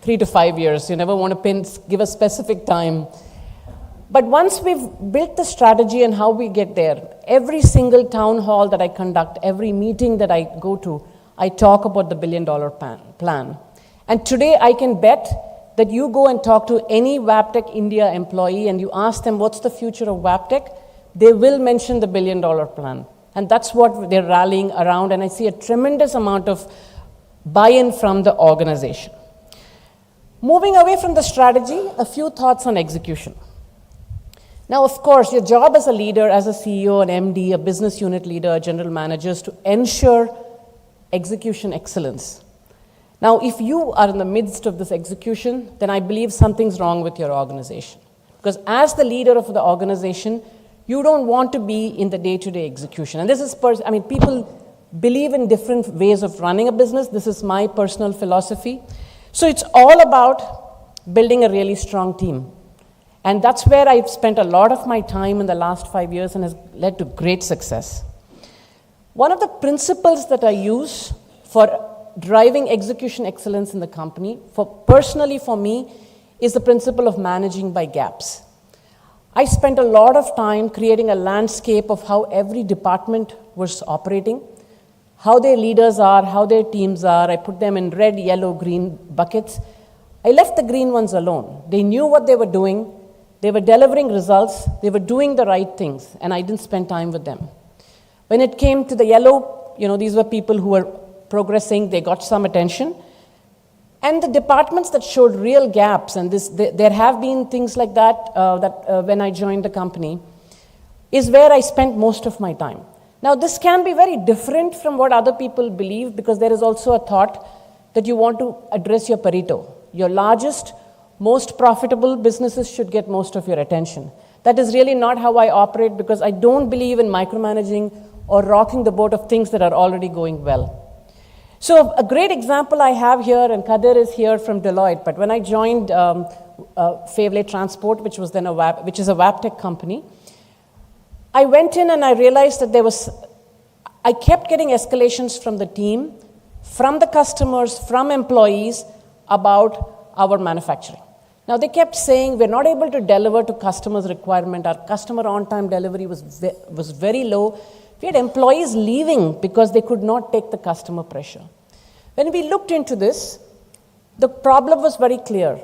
3 to 5 years. You never want to give a specific time. But once we've built the strategy and how we get there, every single town hall that I conduct, every meeting that I go to, I talk about the $1 billion plan. And today I can bet that you go and talk to any Wabtec India employee and you ask them what's the future of Wabtec, they will mention the $1 billion plan. And that's what they're rallying around, and I see a tremendous amount of buy-in from the organization. Moving away from the strategy, a few thoughts on execution. Now, of course, your job as a leader, as a CEO, an MD, a business unit leader, a general manager, is to ensure execution excellence. Now, if you are in the midst of this execution, then I believe something's wrong with your organization. Because as the leader of the organization, you don't want to be in the day-to-day execution. And this is, people believe in different ways of running a business. This is my personal philosophy. So it's all about building a really strong team. And that's where I've spent a lot of my time in the last 5 years and has led to great success. One of the principles that I use for driving execution excellence in the company, personally for me, is the principle of managing by gaps. I spent a lot of time creating a landscape of how every department was operating, how their leaders are, how their teams are. I put them in red, yellow, green buckets. I left the green ones alone. They knew what they were doing. They were delivering results. They were doing the right things, and I didn't spend time with them. When it came to the yellow, these were people who were progressing. They got some attention. And the departments that showed real gaps, and there have been things like that, when I joined the company, is where I spent most of my time. Now, this can be very different from what other people believe, because there is also a thought that you want to address your Pareto. Your largest, most profitable businesses should get most of your attention. That is really not how I operate, because I don't believe in micromanaging or rocking the boat of things that are already going well. So a great example I have here, and Kadir is here from Deloitte, but when I joined Pvt Transport, which is a Wabtec company, I went in and I realized that I kept getting escalations from the team, from the customers, from employees about our manufacturing. Now, they kept saying, we're not able to deliver to customers' requirement. Our customer on-time delivery was very low. We had employees leaving because they could not take the customer pressure. When we looked into this, the problem was very clear.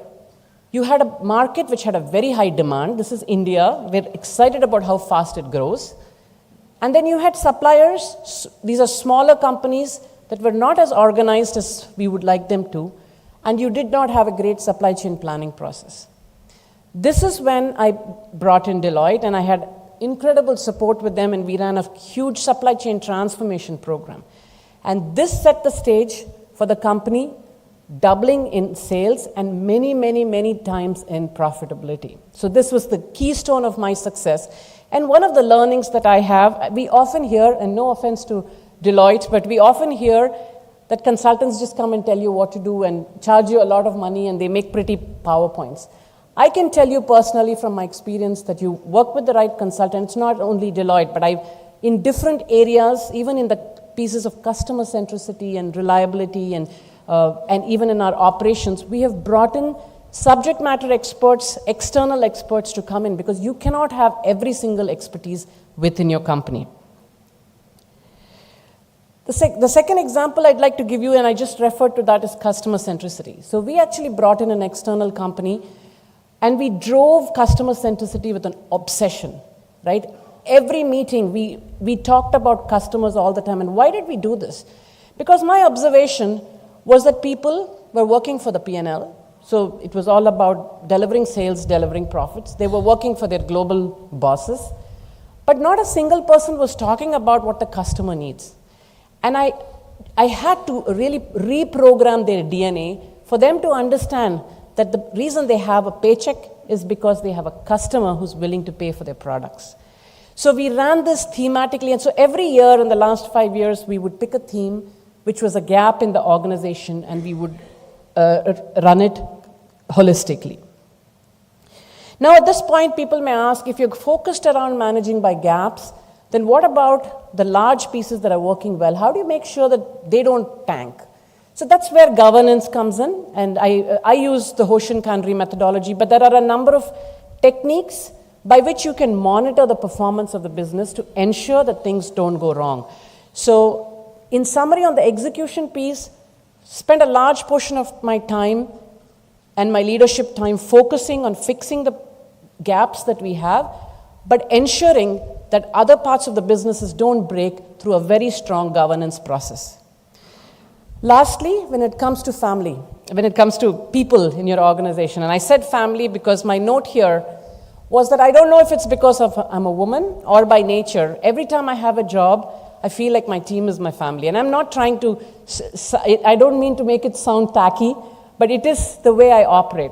You had a market which had a very high demand. This is India. We're excited about how fast it grows. And then you had suppliers. These are smaller companies that were not as organized as we would like them to. And you did not have a great supply chain planning process. This is when I brought in Deloitte, and I had incredible support with them, and we ran a huge supply chain transformation program. And this set the stage for the company doubling in sales and many, many, many times in profitability. So this was the keystone of my success. And one of the learnings that I have, we often hear, and no offense to Deloitte, but we often hear that consultants just come and tell you what to do and charge you a lot of money, and they make pretty PowerPoints. I can tell you personally from my experience that you work with the right consultants, not only Deloitte, but in different areas, even in the pieces of customer centricity and reliability, and even in our operations, we have brought in subject matter experts, external experts to come in, because you cannot have every single expertise within your company. The second example I'd like to give you, and I just referred to that, is customer centricity. So we actually brought in an external company, and we drove customer centricity with an obsession, right? Every meeting, we talked about customers all the time. And why did we do this? Because my observation was that people were working for the P&L. So it was all about delivering sales, delivering profits. They were working for their global bosses. But not a single person was talking about what the customer needs. And I had to really reprogram their DNA for them to understand that the reason they have a paycheck is because they have a customer who's willing to pay for their products. So we ran this thematically, and so every year in the last 5 years, we would pick a theme which was a gap in the organization, and we would run it holistically. Now, at this point, people may ask, if you're focused around managing by gaps, then what about the large pieces that are working well? How do you make sure that they don't tank? So that's where governance comes in, and I use the Hoshin Kanri methodology, but there are a number of techniques by which you can monitor the performance of the business to ensure that things don't go wrong. So in summary, on the execution piece, spend a large portion of my time and my leadership time focusing on fixing the gaps that we have, but ensuring that other parts of the businesses don't break through a very strong governance process. Lastly, when it comes to family, when it comes to people in your organization, and I said family because my note here was that I don't know if it's because I'm a woman or by nature. Every time I have a job, I feel like my team is my family. And I'm not trying to, I don't mean to make it sound tacky, but it is the way I operate.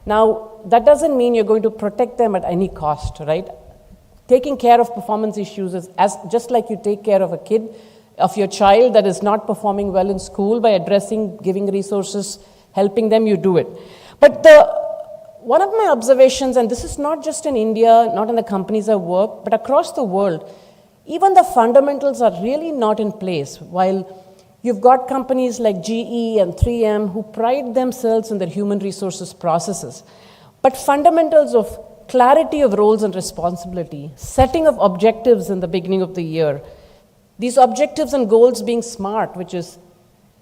Now, that doesn't mean you're going to protect them at any cost, right? Taking care of performance issues is just like you take care of a kid, of your child that is not performing well in school, by addressing, giving resources, helping them, you do it. But one of my observations, and this is not just in India, not in the companies I work, but across the world, even the fundamentals are really not in place. While you've got companies like GE and 3M who pride themselves in their human resources processes, but fundamentals of clarity of roles and responsibility, setting of objectives in the beginning of the year, these objectives and goals being SMART, which is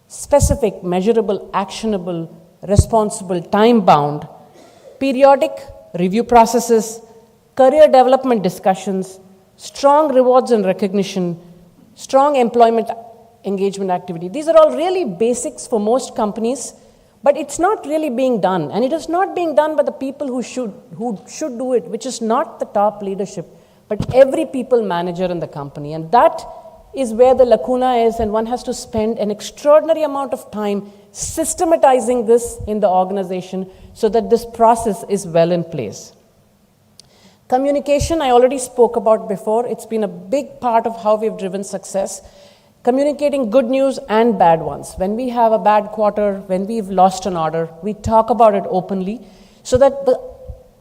specific, measurable, actionable, responsible, time-bound, periodic review processes, career development discussions, strong rewards and recognition, strong employment engagement activity. These are all really basics for most companies, But it's not really being done, and it is not being done by the people who should do it, which is not the top leadership, but every people manager in the company. And that is where the lacuna is, and one has to spend an extraordinary amount of time systematizing this in the organization so that this process is well in place. Communication, I already spoke about before. It's been a big part of how we've driven success. Communicating good news and bad ones. When we have a bad quarter, when we've lost an order, we talk about it openly so that the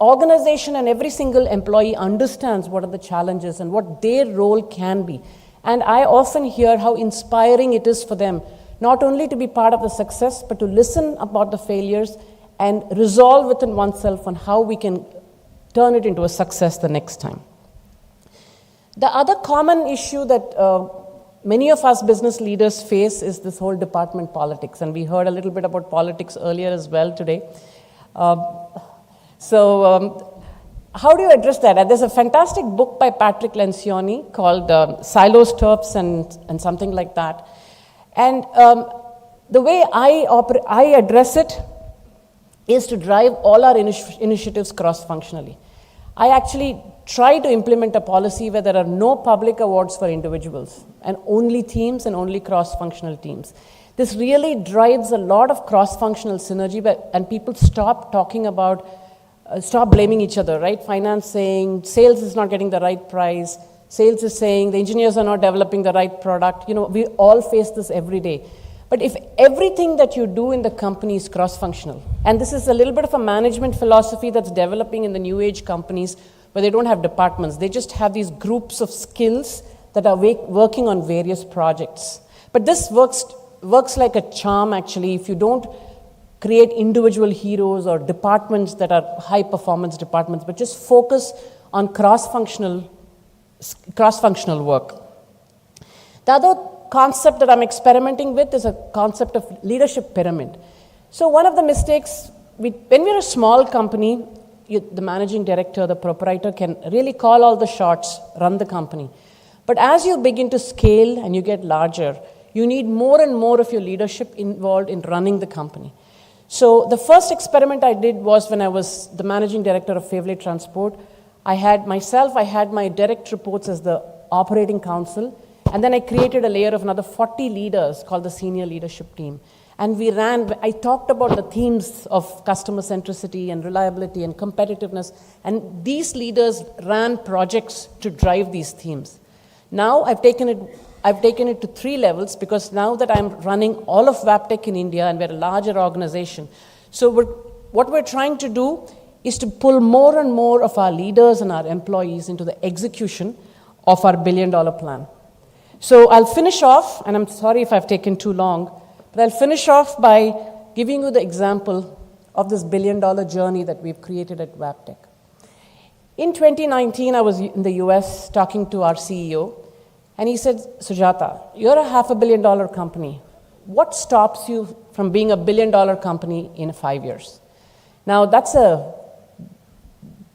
organization and every single employee understands what are the challenges and what their role can be. And I often hear how inspiring it is for them, not only to be part of the success, but to listen about the failures and resolve within oneself on how we can turn it into a success the next time. The other common issue that many of us business leaders face is this whole department politics, and we heard a little bit about politics earlier as well today. How do you address that? There's a fantastic book by Patrick Lencioni called Silos, Turfs, and something like that. And the way I address it is to drive all our initiatives cross-functionally. I actually try to implement a policy where there are no public awards for individuals and only teams and only cross-functional teams. This really drives a lot of cross-functional synergy, and people stop talking about, stop blaming each other, right? Finance saying sales is not getting the right price, sales is saying the engineers are not developing the right product. You know, we all face this every day. But if everything that you do in the company is cross-functional, and this is a little bit of a management philosophy that's developing in the new age companies where they don't have departments, they just have these groups of skills that are working on various projects. But this works like a charm actually if you don't create individual heroes or departments that are high performance departments, but just focus on cross-functional work. The other concept that I'm experimenting with is a concept of leadership pyramid. So one of the mistakes, when we're a small company, the managing director, the proprietor can really call all the shots, run the company. But as you begin to scale and you get larger, you need more and more of your leadership involved in running the company. So the first experiment I did was when I was the managing director of Pvt Transport. I had my direct reports as the operating council, and then I created a layer of another 40 leaders called the senior leadership team. And I talked about the themes of customer centricity and reliability and competitiveness, and these leaders ran projects to drive these themes. Now I've taken it to 3 levels, because now that I'm running all of Wabtec in India and we're a larger organization. So what we're trying to do is to pull more and more of our leaders and our employees into the execution of our $1 billion plan. So I'll finish off, and I'm sorry if I've taken too long, but I'll finish off by giving you the example of this $1 billion journey that we've created at Wabtec. In 2019, I was in the US talking to our CEO, and he said, Sujatha, you're a $500 million company. What stops you from being a $1 billion company in 5 years? Now, that's a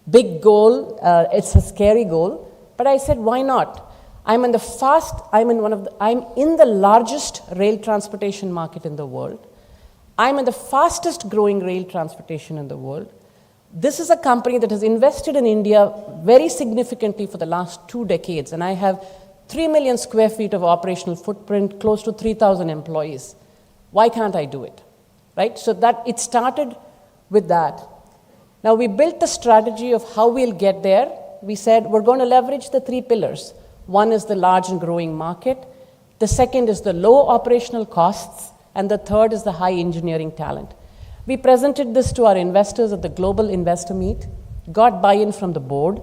big goal. It's a scary goal. But I said, why not? I'm in the largest rail transportation market in the world. I'm in the fastest growing rail transportation in the world. This is a company that has invested in India very significantly for the last 2 decades, and I have 3 million square feet of operational footprint, close to 3,000 employees. Why can't I do it? Right? So that it started with that. Now we built the strategy of how we'll get there. We said we're going to leverage the 3 pillars. One is the large and growing market. The second is the low operational costs. And the third is the high engineering talent. We presented this to our investors at the Global Investor Meet, got buy-in from the board,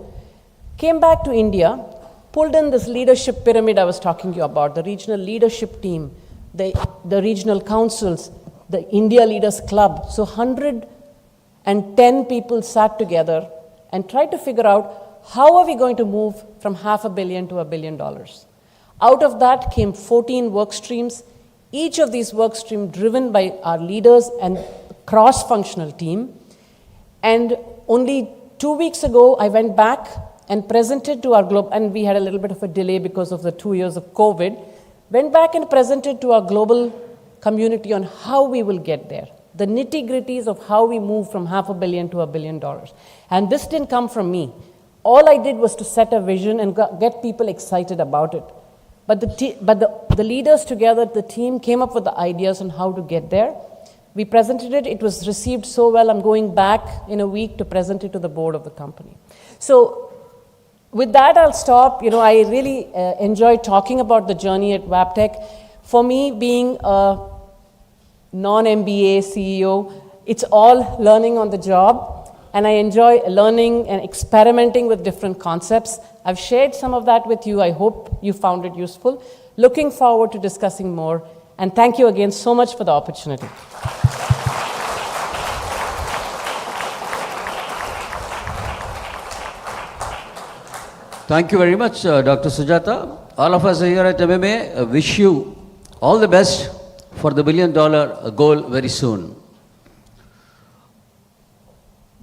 came back to India, pulled in this leadership pyramid I was talking to you about, the regional leadership team, the regional councils, the India Leaders Club. So 110 people sat together and tried to figure out how are we going to move from $500 million to $1 billion. Out of that came 14 work streams, each of these work streams driven by our leaders and cross-functional team. And only 2 weeks ago, I went back and presented to our global, and we had a little bit of a delay because of the 2 years of COVID, went back and presented to our global community on how we will get there. the nitty-gritties of how we move from $500 million to $1 billion. And this didn't come from me. All I did was to set a vision and get people excited about it. But the leaders together, the team, came up with the ideas on how to get there. We presented it. It was received so well. I'm going back in a week to present it to the board of the company. So with that, I'll stop. You know, I really enjoy talking about the journey at Wabtec. For me, being a non-MBA CEO, it's all learning on the job. And I enjoy learning and experimenting with different concepts. I've shared some of that with you. I hope you found it useful. Looking forward to discussing more. And thank you again so much for the opportunity. Thank you very much, Dr. Sujatha. All of us here at MMA wish you all the best for the $1 billion goal very soon.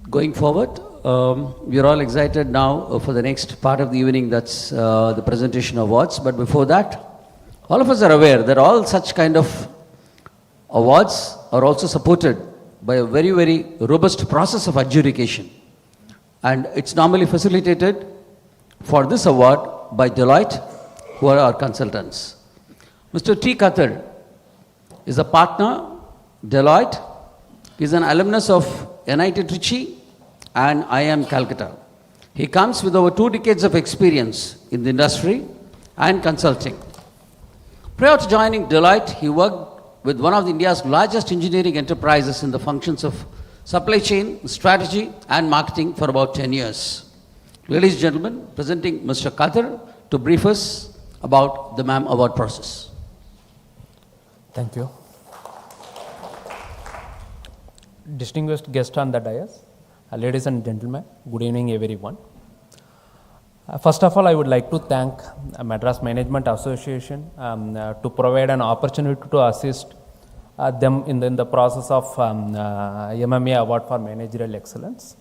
Going forward, we are all excited now for the next part of the evening, that's the presentation of awards. But before that, all of us are aware that all such kind of awards are also supported by a very, very robust process of adjudication. And it's normally facilitated for this award by Deloitte, who are our consultants. Mr. T. Kathir is a partner, Deloitte. He is an alumnus of NIT Trichy and IIM Calcutta. He comes with over 2 decades of experience in the industry and consulting. Prior to joining Deloitte, he worked with one of India's largest engineering enterprises in the functions of supply chain, strategy and marketing for about 10 years. Ladies and gentlemen, presenting Mr. Kathir to brief us about the MAM award process. Thank you. Distinguished guests on the dais, ladies and gentlemen, good evening everyone. First of all, I would like to thank Madras Management Association to provide an opportunity to assist them in the process of MMA Award for Managerial Excellence.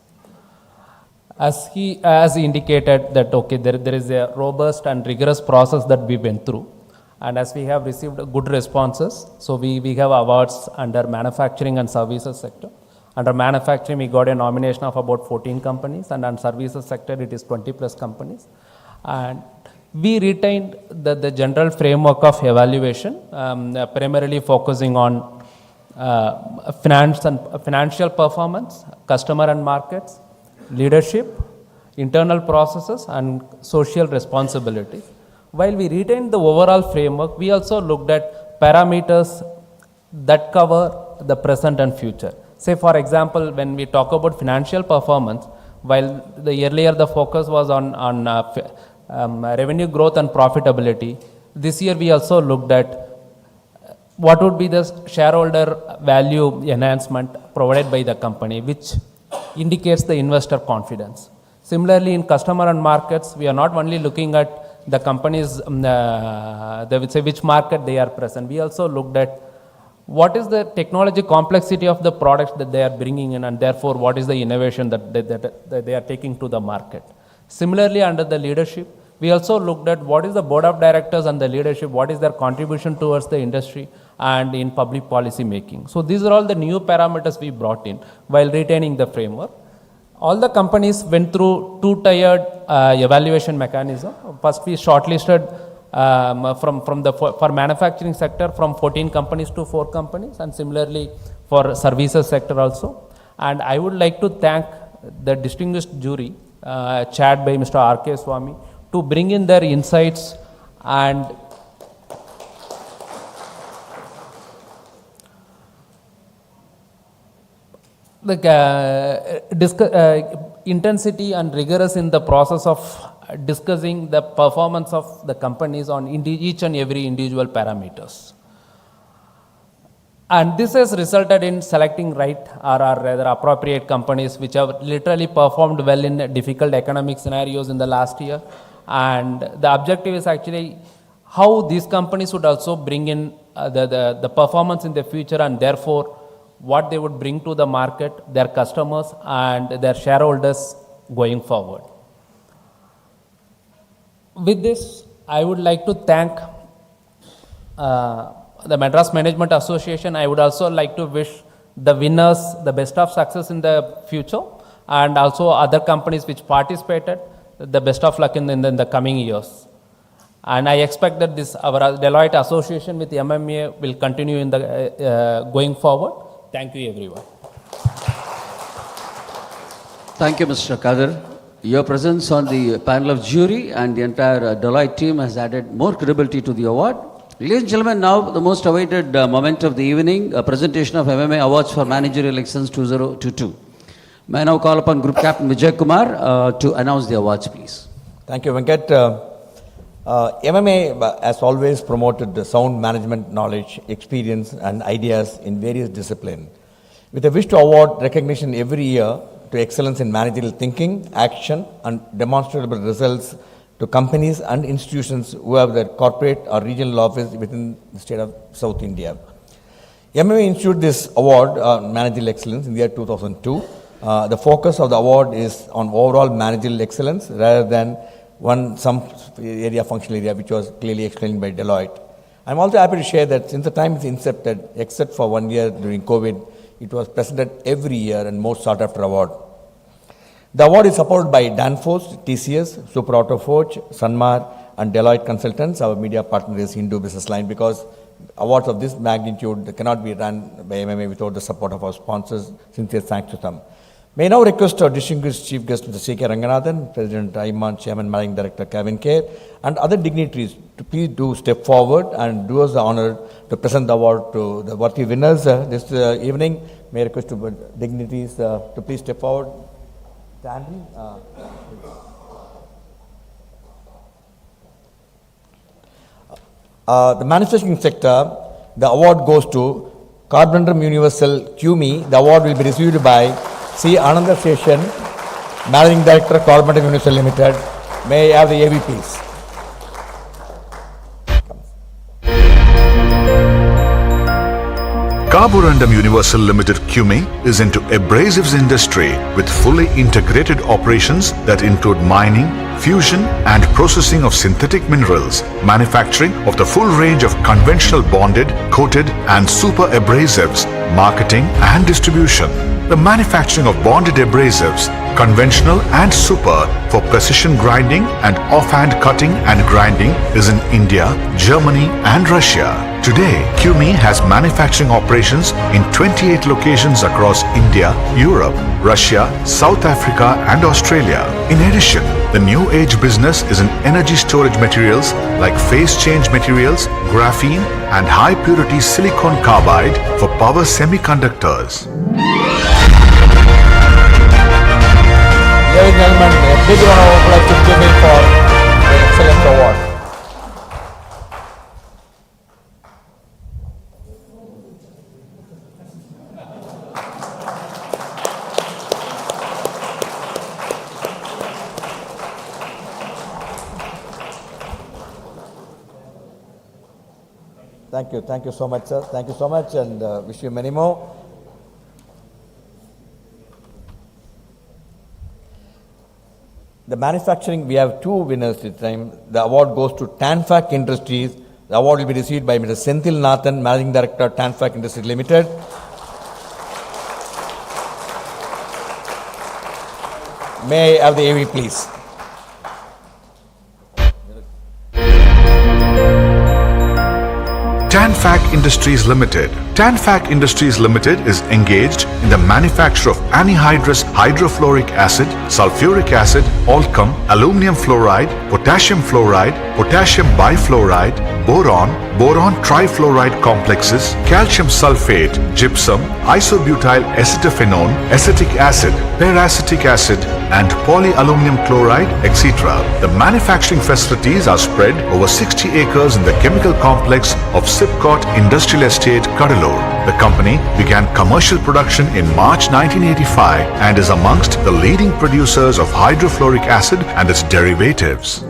As he indicated that okay, there is a robust and rigorous process that we went through. And as we have received good responses, so we have awards under manufacturing and services sector. Under manufacturing, we got a nomination of about 14 companies, and on services sector, it is 20 plus companies. And we retained the general framework of evaluation, primarily focusing on financial performance, customer and markets, leadership, internal processes, and social responsibility. While we retained the overall framework, we also looked at parameters that cover the present and future. Say for example, when we talk about financial performance, while earlier the focus was on revenue growth and profitability, this year we also looked at what would be the shareholder value enhancement provided by the company, which indicates the investor confidence. Similarly, in customer and markets, we are not only looking at the companies, they would say which market they are present. We also looked at what is the technology complexity of the products that they are bringing in, and therefore what is the innovation that they are taking to the market. Similarly, under the leadership, we also looked at what is the board of directors and the leadership, what is their contribution towards the industry and in public policy making. So these are all the new parameters we brought in while retaining the framework. All the companies went through 2-tiered evaluation mechanism. First, we shortlisted for manufacturing sector from 14 companies to 4 companies, and similarly for services sector also. And I would like to thank the distinguished jury, chaired by Mr. R.K. Swami, to bring in their insights and intensity and rigorous in the process of discussing the performance of the companies on each and every individual parameters. And this has resulted in selecting right or rather appropriate companies which have literally performed well in difficult economic scenarios in the last year. And the objective is actually how these companies would also bring in the performance in the future, and therefore what they would bring to the market, their customers and their shareholders going forward. With this, I would like to thank the Madras Management Association. I would also like to wish the winners the best of success in the future, and also other companies which participated, the best of luck in the coming years. And I expect that this our Deloitte association with MMA will continue in the going forward. Thank you, everyone. Thank you, Mr. Kadir. Your presence on the panel of jury and the entire Deloitte team has added more credibility to the award. Ladies and gentlemen, now the most awaited moment of the evening, a presentation of MMA Awards for Managerial Excellence 2022. May I now call upon Group Captain Vijay Kumar to announce the awards, please. Thank you, Venkat. MMA has always promoted the sound management knowledge, experience, and ideas in various disciplines, with a wish to award recognition every year to excellence in managerial thinking, action, and demonstrable results to companies and institutions who have their corporate or regional office within the state of South India. MMA issued this award, Managerial Excellence, in the year 2002. The focus of the award is on overall managerial excellence rather than some area, functional area, which was clearly explained by Deloitte. I'm also happy to share that since the time it's incepted, except for 1 year during COVID, it was presented every year and most sought after award. The award is supported by Danfoss, TCS, Super Auto Forge, Sanmar, and Deloitte Consultants. Our media partner is Hindu Business Line, because awards of this magnitude cannot be run by MMA without the support of our sponsors. Sincere thanks to them. May I now request our distinguished chief guest, Mr. C K Ranganathan, President AIMA Chairman Managing Director CavinKare, and other dignitaries to please do step forward and do us the honor to present the award to the worthy winners this evening. May I request dignitaries to please step forward. The manufacturing sector, the award goes to Carborundum Universal QME. The award will be received by C. Ananda Session, Managing Director, Carborundum Universal Limited. May I have the AV, please? Carborundum Universal Limited QME is into abrasives industry with fully integrated operations that include mining, fusion and processing of synthetic minerals, manufacturing of the full range of conventional bonded, coated and super abrasives, marketing and distribution. The manufacturing of bonded abrasives, conventional and super, for precision grinding and offhand cutting and grinding is in India, Germany and Russia. Today, QME has manufacturing operations in 28 locations across India, Europe, Russia, South Africa and Australia. In addition, the new age business is in energy storage materials like phase change materials, graphene and high purity silicon carbide for power semiconductors. Ladies and gentlemen, a big round of applause to QME for the excellent award. Thank you so much, sir. Thank you so much, and wish you many more. The manufacturing, we have two winners this time. The award goes to Tanfac Industries. The award will be received by Mr. Senthil Nathan, Managing Director, Tanfac Industries Limited. May I have the AV, please? Tanfac Industries Limited. Tanfac Industries Limited is engaged in the manufacture of anhydrous hydrofluoric acid, sulfuric acid, alchem, aluminum fluoride, potassium bifluoride, boron trifluoride complexes, calcium sulfate, gypsum, isobutyl acetophenone, acetic acid, peracetic acid, and polyaluminum chloride, etc. The manufacturing facilities are spread over 60 acres in the chemical complex of Sipcot Industrial Estate, Cuddalore. The company began commercial production in March 1985 and is amongst the leading producers of hydrofluoric acid and its derivatives.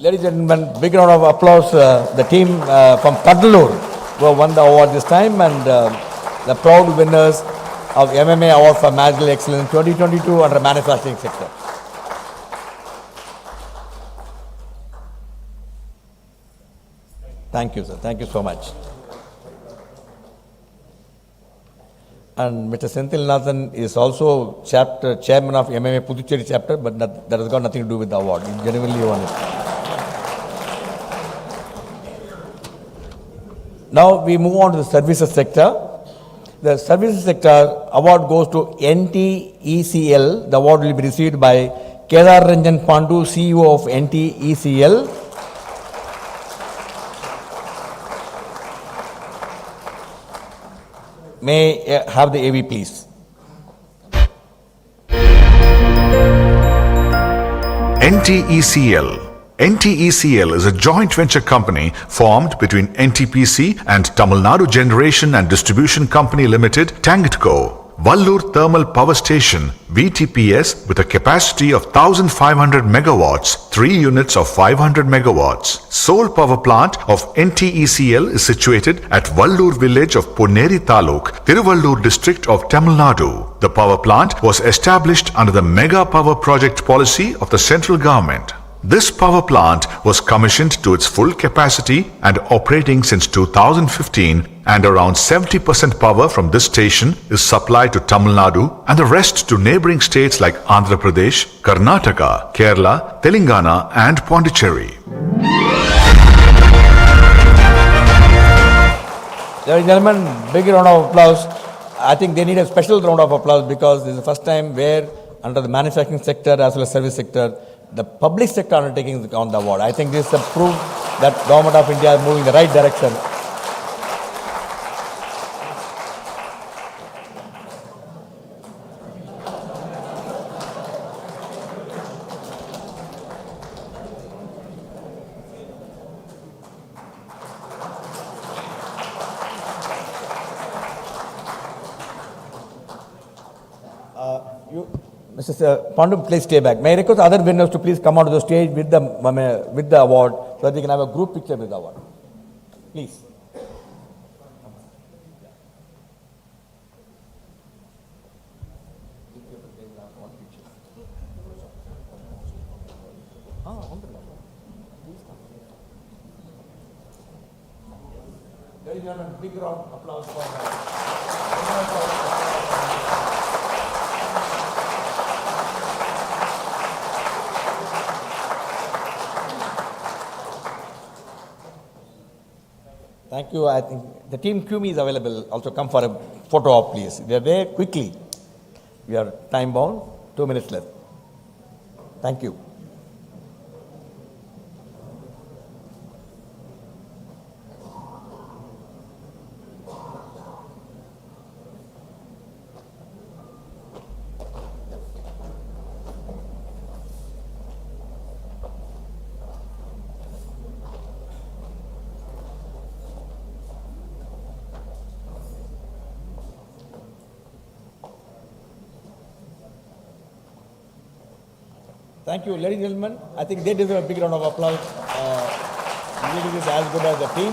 Ladies and gentlemen, big round of applause, the team from Kadalur who have won the award this time, and the proud winners of MMA Award for Managerial Excellence 2022 under manufacturing sector. Thank you, sir. Thank you so much. And Mr. Senthil Nathan is also chairman of MMA Pvt Ltd chapter, but that has got nothing to do with the award. He genuinely won it. Now we move on to the services sector. The services sector award goes to NTECL. The award will be received by Kedar Ranjan Pandu, CEO of NTECL. May I have the AV, please. NTECL. NTECL is a joint venture company formed between NTPC and Tamil Nadu Generation and Distribution Company Limited, Tangitco. Vallur Thermal Power Station, VTPS, with a capacity of 1500 megawatts, 3 units of 500 megawatts. Sole power plant of NTECL is situated at Vallur village of Ponneri Taluk, Tiruvallur district of Tamil Nadu. The power plant was established under the Mega Power Project policy of the central government. This power plant was commissioned to its full capacity and operating since 2015, and around 70% power from this station is supplied to Tamil Nadu and the rest to neighboring states like Andhra Pradesh, Karnataka, Kerala, Telangana and Pondicherry. Ladies and gentlemen, big round of applause. I think they need a special round of applause because this is the first time where under the manufacturing sector as well as service sector, the public sector undertaking is on the award. I think this is a proof that Government of India is moving in the right direction. Mr. Pandu, please stay back. May I request other winners to please come onto the stage with the award so that we can have a group picture with the award. Please. Ladies and gentlemen, big round of applause for Thank you. I think the team QME is available. Also come for a photo op, please. We are there quickly. We are time bound. 2 minutes left. Thank you. Thank you, ladies and gentlemen. I think they deserve a big round of applause. Really is as good as the team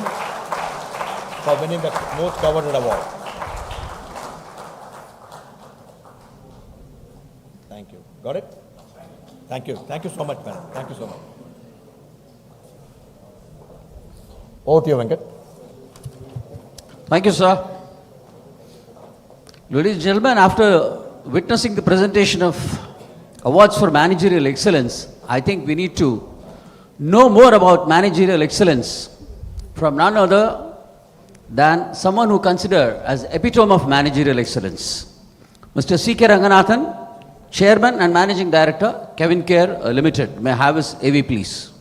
for winning the most coveted award. Thank you. Got it? Thank you. Thank you so much, madam. Thank you so much. Over to you, Venkat. Thank you, sir. Ladies and gentlemen, after witnessing the presentation of Awards for Managerial Excellence, I think we need to know more about managerial excellence from none other than someone who considered as epitome of managerial excellence. Mr. C K Ranganathan, Chairman and Managing Director, CavinKare Limited. May I have his AV, please?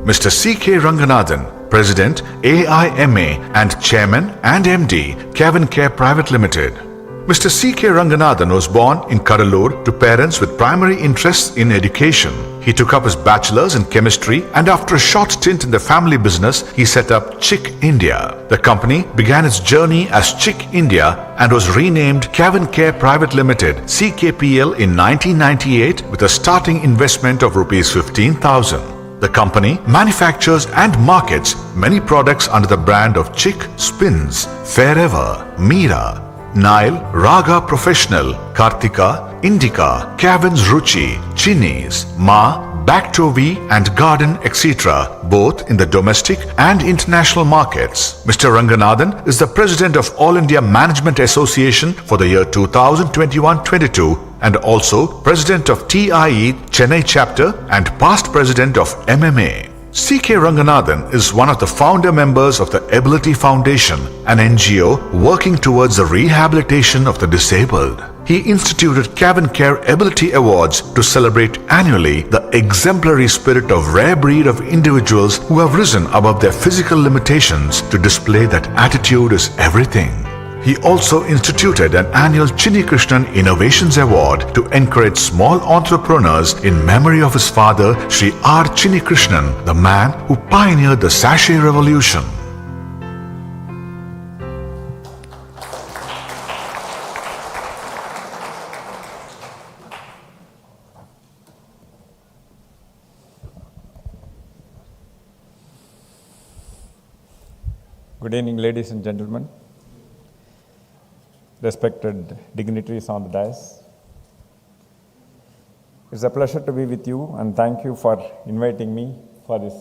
Mr. C K Ranganathan, President, AIMA and Chairman and MD, CavinKare Pvt Ltd. Mr. C K Ranganathan was born in Kadalur to parents with primary interests in education. He took up his bachelor's in chemistry and after a short stint in the family business, he set up Chick India. The company began its journey as Chick India and was renamed CavinKare Pvt Ltd, CKPL in 1998 with a starting investment of Rs 15,000. The company manufactures and markets many products under the brand of Chick Spins, Fairever, Meera, Nile, Raga Professional, Kartika, Indica, Cavin's Ruchi, Chinese, Ma, Bactovi and Garden, etc., both in the domestic and international markets. Mr. Ranganathan is the President of All India Management Association for the year 2021-22 and also President of TIE Chennai Chapter and past President of MMA. C K Ranganathan is one of the founder members of the Ability Foundation, an NGO working towards the rehabilitation of the disabled. He instituted CavinKare Pvt Awards to celebrate annually the exemplary spirit of rare breed of individuals who have risen above their physical limitations to display that attitude is everything. He also instituted an annual Chinni Krishnan Innovations Award to encourage small entrepreneurs in memory of his father, Sri R. Chinni Krishnan, the man who pioneered the sachet revolution. Good evening, ladies and gentlemen. Respected dignitaries on the dais. It's a pleasure to be with you and thank you for inviting me for this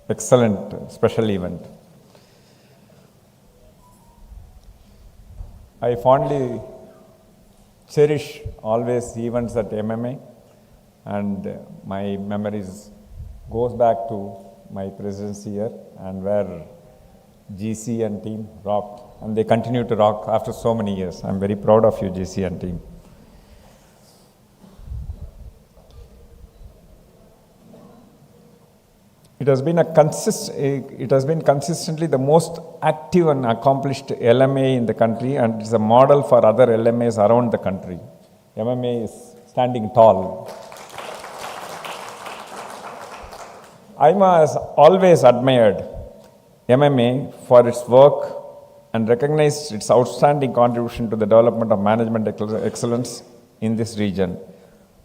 excellent special event. I fondly cherish always events at MMA and my memories goes back to my presidency here and where GC and team rocked, and they continue to rock after so many years. I'm very proud of you, GC and team. It has been consistently the most active and accomplished LMA in the country, and it's a model for other LMAs around the country. MMA is standing tall. AIMA has always admired MMA for its work and recognized its outstanding contribution to the development of management excellence in this region.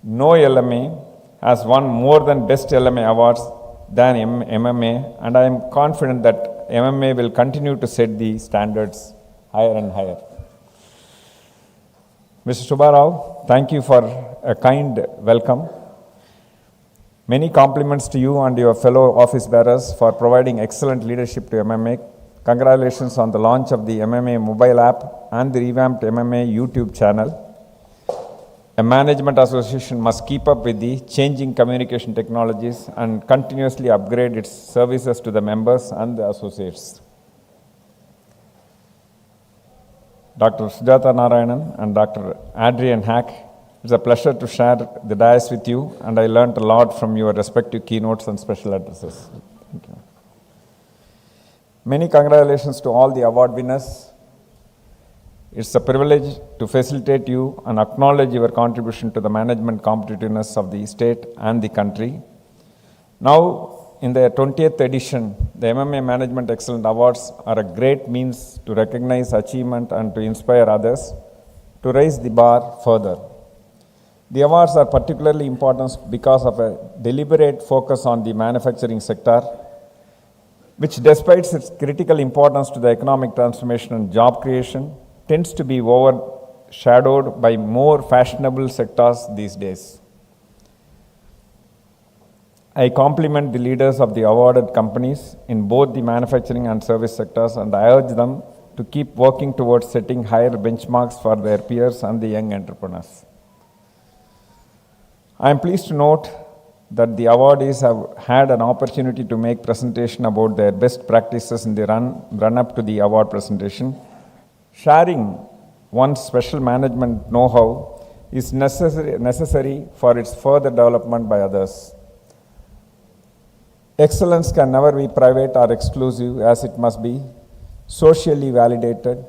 No LMA has won more than Best LMA awards than MMA, and I am confident that MMA will continue to set the standards higher and higher. Mr. Subbarao, thank you for a kind welcome. Many compliments to you and your fellow office bearers for providing excellent leadership to MMA. Congratulations on the launch of the MMA mobile app and the revamped MMA YouTube channel. A management association must keep up with the changing communication technologies and continuously upgrade its services to the members and the associates. Dr. Sujatha Narayan and Dr. Adrain Haack, it's a pleasure to share the dais with you, and I learned a lot from your respective keynotes and special addresses. Thank you. Many congratulations to all the award winners. It's a privilege to facilitate you and acknowledge your contribution to the management competitiveness of the state and the country. Now, in the 20th edition, the MMA Management Excellence Awards are a great means to recognize achievement and to inspire others to raise the bar further. The awards are particularly important because of a deliberate focus on the manufacturing sector, which despite its critical importance to the economic transformation and job creation, tends to be overshadowed by more fashionable sectors these days. I compliment the leaders of the awarded companies in both the manufacturing and service sectors, and I urge them to keep working towards setting higher benchmarks for their peers and the young entrepreneurs. I am pleased to note that the awardees have had an opportunity to make presentation about their best practices in the run-up to the award presentation. Sharing one's special management know-how is necessary for its further development by others. Excellence can never be private or exclusive, as it must be socially validated,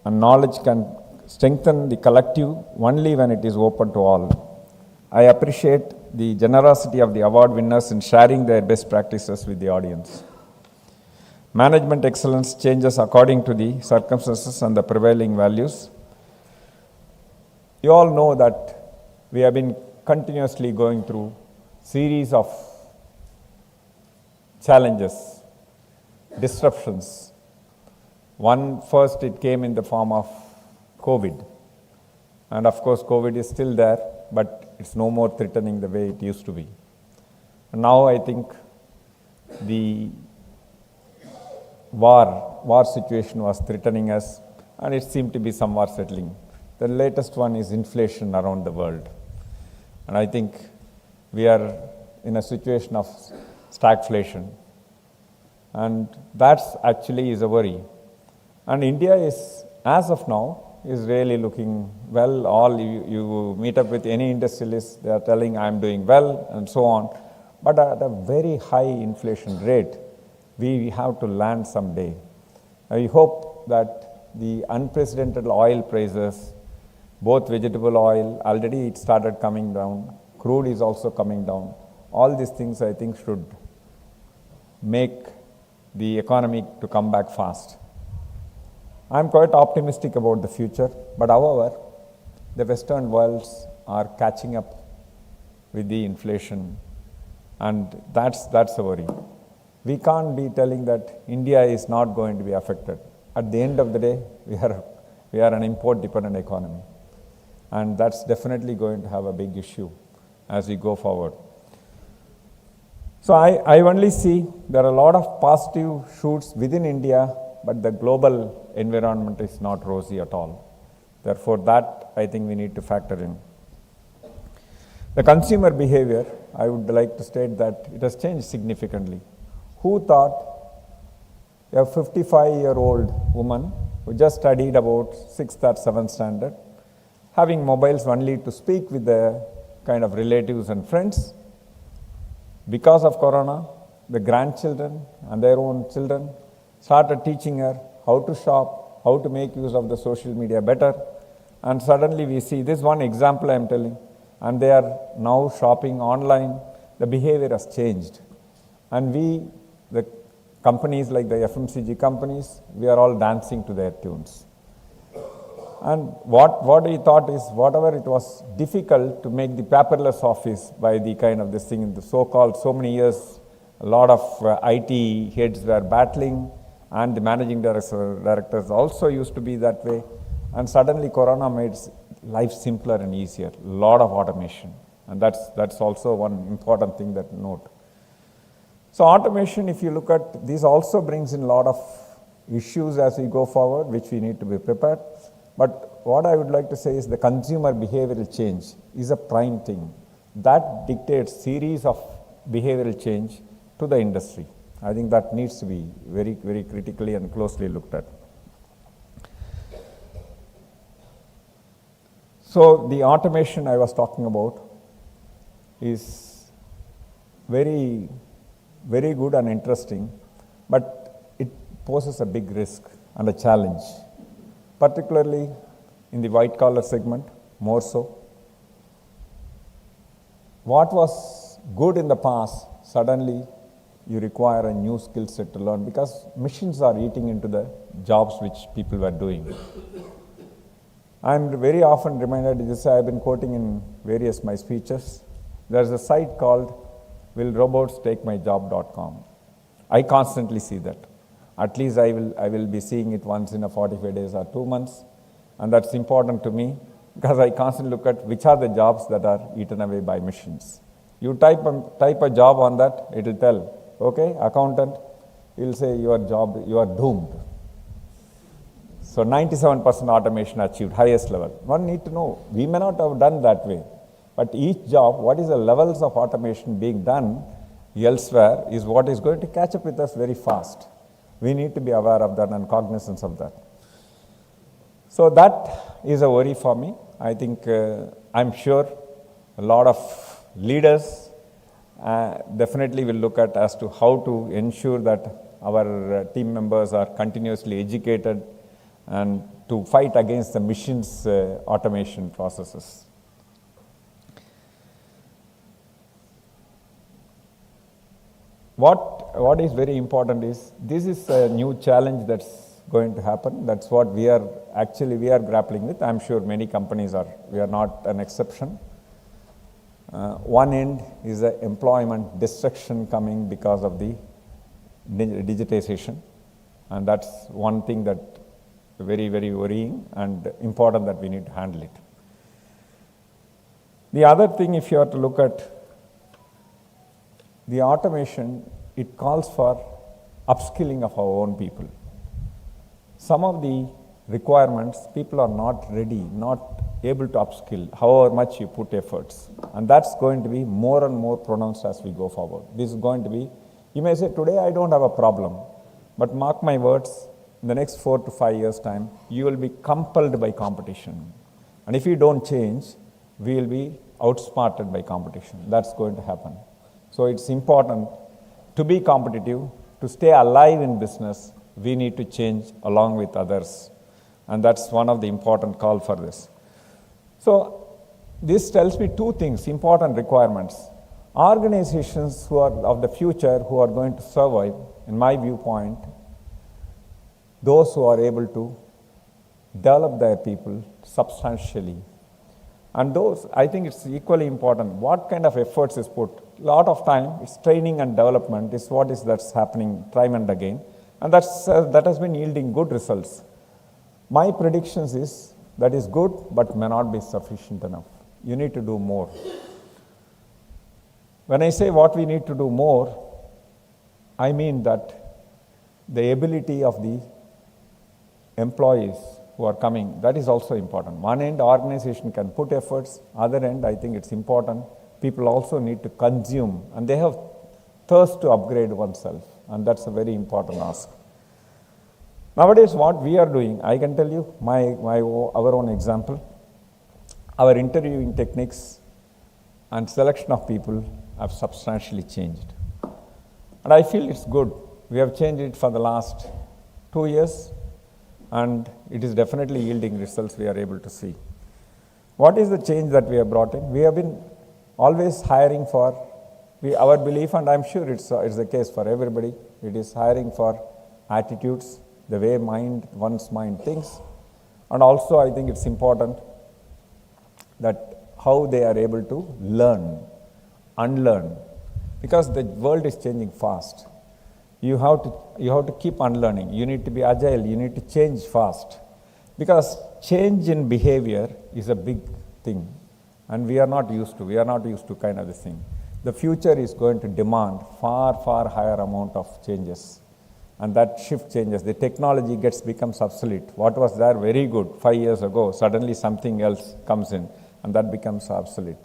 and knowledge can strengthen the collective only when it is open to all. I appreciate the generosity of the award winners in sharing their best practices with the audience. Management excellence changes according to the circumstances and the prevailing values. You all know that we have been continuously going through series of challenges, disruptions. One, first it came in the form of COVID. And of course, COVID is still there, but it's no more threatening the way it used to be. And now I think the war situation was threatening us, and it seemed to be somewhat settling. The latest one is inflation around the world. And I think we are in a situation of stagflation. And that's actually is a worry. And India is, as of now, is really looking well. All you meet up with any industrialist, they are telling I'm doing well and so on. But at a very high inflation rate, we have to land someday. I hope that the unprecedented oil prices, both vegetable oil, already it started coming down, crude is also coming down. All these things I think should make the economy to come back fast. I'm quite optimistic about the future, but however, the Western worlds are catching up with the inflation, and that's a worry. We can't be telling that India is not going to be affected. At the end of the day, we are an import-dependent economy, and that's definitely going to have a big issue as we go forward. So I only see there are a lot of positive shoots within India, but the global environment is not rosy at all. Therefore, that I think we need to factor in. The consumer behavior, I would like to state that it has changed significantly. Who thought a 55-year-old woman who just studied about 6th or 7th standard, having mobiles only to speak with their kind of relatives and friends, because of Corona, the grandchildren and their own children started teaching her how to shop, how to make use of the social media better. And suddenly we see this one example I am telling, and they are now shopping online. The behavior has changed. And we, the companies like the FMCG companies, we are all dancing to their tunes. And what we thought is, whatever it was difficult to make the paperless office by the kind of this thing in the so-called so many years, a lot of IT heads were battling, and the managing directors also used to be that way. And suddenly Corona made life simpler and easier, a lot of automation. And that's also one important thing that note. So automation, if you look at, this also brings in a lot of issues as we go forward, which we need to be prepared. But what I would like to say is the consumer behavioral change is a prime thing. That dictates series of behavioral change to the industry. I think that needs to be very, very critically and closely looked at. So the automation I was talking about is very, very good and interesting, but it poses a big risk and a challenge, particularly in the white collar segment, more so. What was good in the past, suddenly you require a new skill set to learn, because machines are eating into the jobs which people were doing. I'm very often reminded, this I've been quoting in various my speeches. There's a site called willrobotstakemyjob.com. I constantly see that. At least I will be seeing it once in a 45 days or 2 months. And that's important to me, because I constantly look at which are the jobs that are eaten away by machines. You type a job on that, it will tell, okay, accountant, you'll say your job, you are doomed. So 97% automation achieved, highest level. One need to know, we may not have done that way, but each job, what is the levels of automation being done elsewhere is what is going to catch up with us very fast. We need to be aware of that and cognizance of that. So that is a worry for me. I think, I'm sure a lot of leaders definitely will look at as to how to ensure that our team members are continuously educated and to fight against the machines' automation processes. What is very important is this is a new challenge that's going to happen. That's what we are grappling with. I'm sure many companies are. We are not an exception. One end is the employment destruction coming because of the digitization, and that's one thing that very, very worrying and important that we need to handle it. The other thing, if you are to look at the automation, it calls for upskilling of our own people. Some of the requirements, people are not ready, not able to upskill, however much you put efforts. And that's going to be more and more pronounced as we go forward. This is going to be, you may say, today I don't have a problem, but mark my words, in the next 4 to 5 years' time, you will be compelled by competition. And if you don't change, we will be outsmarted by competition. That's going to happen. So it's important to be competitive, to stay alive in business, we need to change along with others. And that's one of the important call for this. So this tells me two things, important requirements. Organizations who are of the future, who are going to survive, in my viewpoint, those who are able to develop their people substantially. And those, I think it's equally important. What kind of efforts is put? A lot of time, it's training and development is what is that's happening time and again. And that has been yielding good results. My predictions is that is good, but may not be sufficient enough. You need to do more. When I say what we need to do more, I mean that the ability of the employees who are coming, that is also important. One end, organization can put efforts. Other end, I think it's important. People also need to consume, and they have thirst to upgrade oneself, and that's a very important ask. Nowadays, what we are doing, I can tell you our own example. Our interviewing techniques and selection of people have substantially changed. And I feel it's good. We have changed it for the last 2 years, and it is definitely yielding results we are able to see. What is the change that we have brought in? We have been always hiring for, our belief, and I'm sure it's the case for everybody, it is hiring for attitudes, the way one's mind thinks. And also I think it's important that how they are able to learn, unlearn, because the world is changing fast. You have to keep unlearning. You need to be agile. You need to change fast, because change in behavior is a big thing, and we are not used to kind of this thing. The future is going to demand far, far higher amount of changes, and that shift changes. The technology becomes obsolete. What was there very good 5 years ago, suddenly something else comes in, and that becomes obsolete.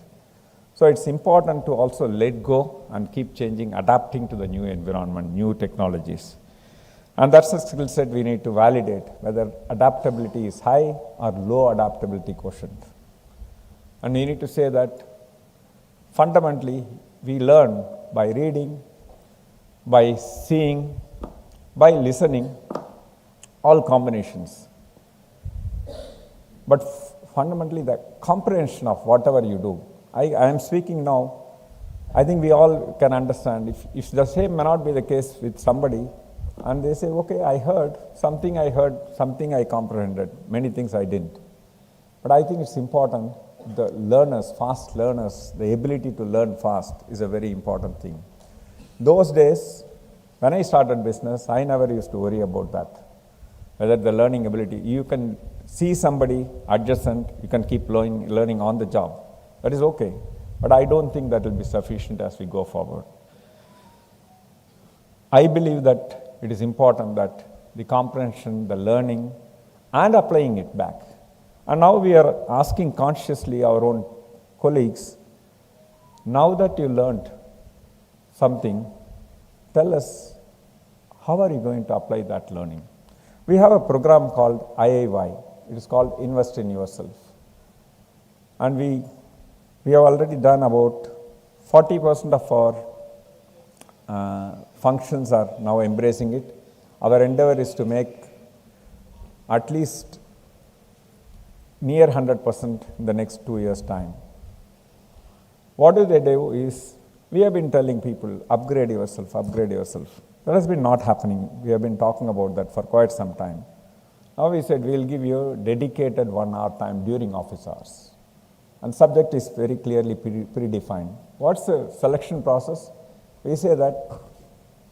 So it's important to also let go and keep changing, adapting to the new environment, new technologies. And that's a skill set we need to validate, whether adaptability is high or low adaptability quotient. And we need to say that fundamentally we learn by reading, by seeing, by listening, all combinations. But fundamentally the comprehension of whatever you do, I am speaking now, I think we all can understand. If the same may not be the case with somebody, and they say, okay, I heard, something I comprehended, many things I didn't. But I think it's important, the learners, fast learners, the ability to learn fast is a very important thing. Those days, when I started business, I never used to worry about that, whether the learning ability. You can see somebody adjacent, you can keep learning on the job. That is okay, but I don't think that will be sufficient as we go forward. I believe that it is important that the comprehension, the learning, and applying it back. And now we are asking consciously our own colleagues, now that you learned something, tell us, how are you going to apply that learning? We have a program called IIY. It is called Invest in Yourself. And we have already done about 40% of our functions are now embracing it. Our endeavor is to make at least near 100% in the next 2 years' time. What do they do is, we have been telling people, upgrade yourself, upgrade yourself. That has been not happening. We have been talking about that for quite some time. Now we said, we will give you dedicated 1 hour time during office hours. And subject is very clearly predefined. What's the selection process? We say that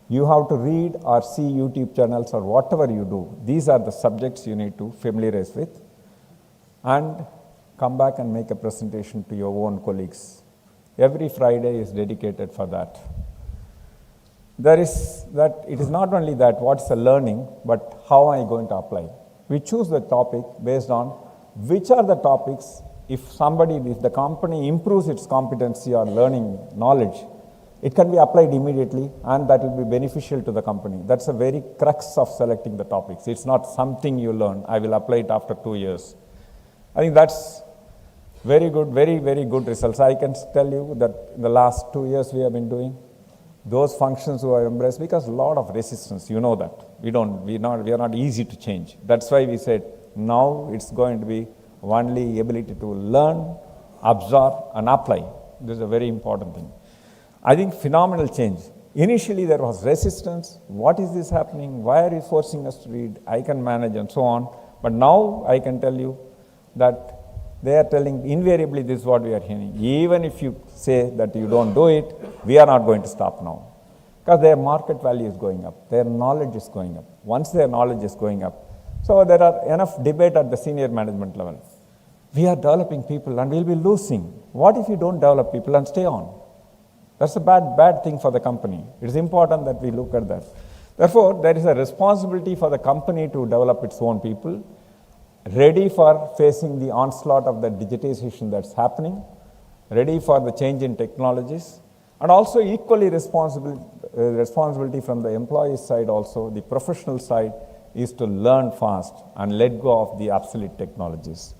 you have to read or see YouTube channels or whatever you do. These are the subjects you need to familiarize with, and come back and make a presentation to your own colleagues. Every Friday is dedicated for that. There is that, it is not only that what's the learning, but how am I going to apply? We choose the topic based on which are the topics, if the company improves its competency or learning knowledge, it can be applied immediately and that will be beneficial to the company. That's a very crux of selecting the topics. It's not something you learn, I will apply it after 2 years. I think that's very good, very, very good results. I can tell you that in the last 2 years we have been doing those functions who are embraced, because a lot of resistance, you know that. We are not easy to change. That's why we said now it's going to be only ability to learn, absorb and apply. This is a very important thing. I think phenomenal change. Initially there was resistance. What is this happening? Why are you forcing us to read? I can manage and so on. But now I can tell you that they are telling invariably this is what we are hearing. Even if you say that you don't do it, we are not going to stop now. Because their market value is going up. Their knowledge is going up. Once their knowledge is going up, so there are enough debate at the senior management level. We are developing people and we'll be losing. What if you don't develop people and stay on? That's a bad thing for the company. It is important that we look at that. Therefore, there is a responsibility for the company to develop its own people, ready for facing the onslaught of the digitization that's happening, ready for the change in technologies, and also equally responsibility from the employee side also, the professional side, is to learn fast and let go of the obsolete technologies.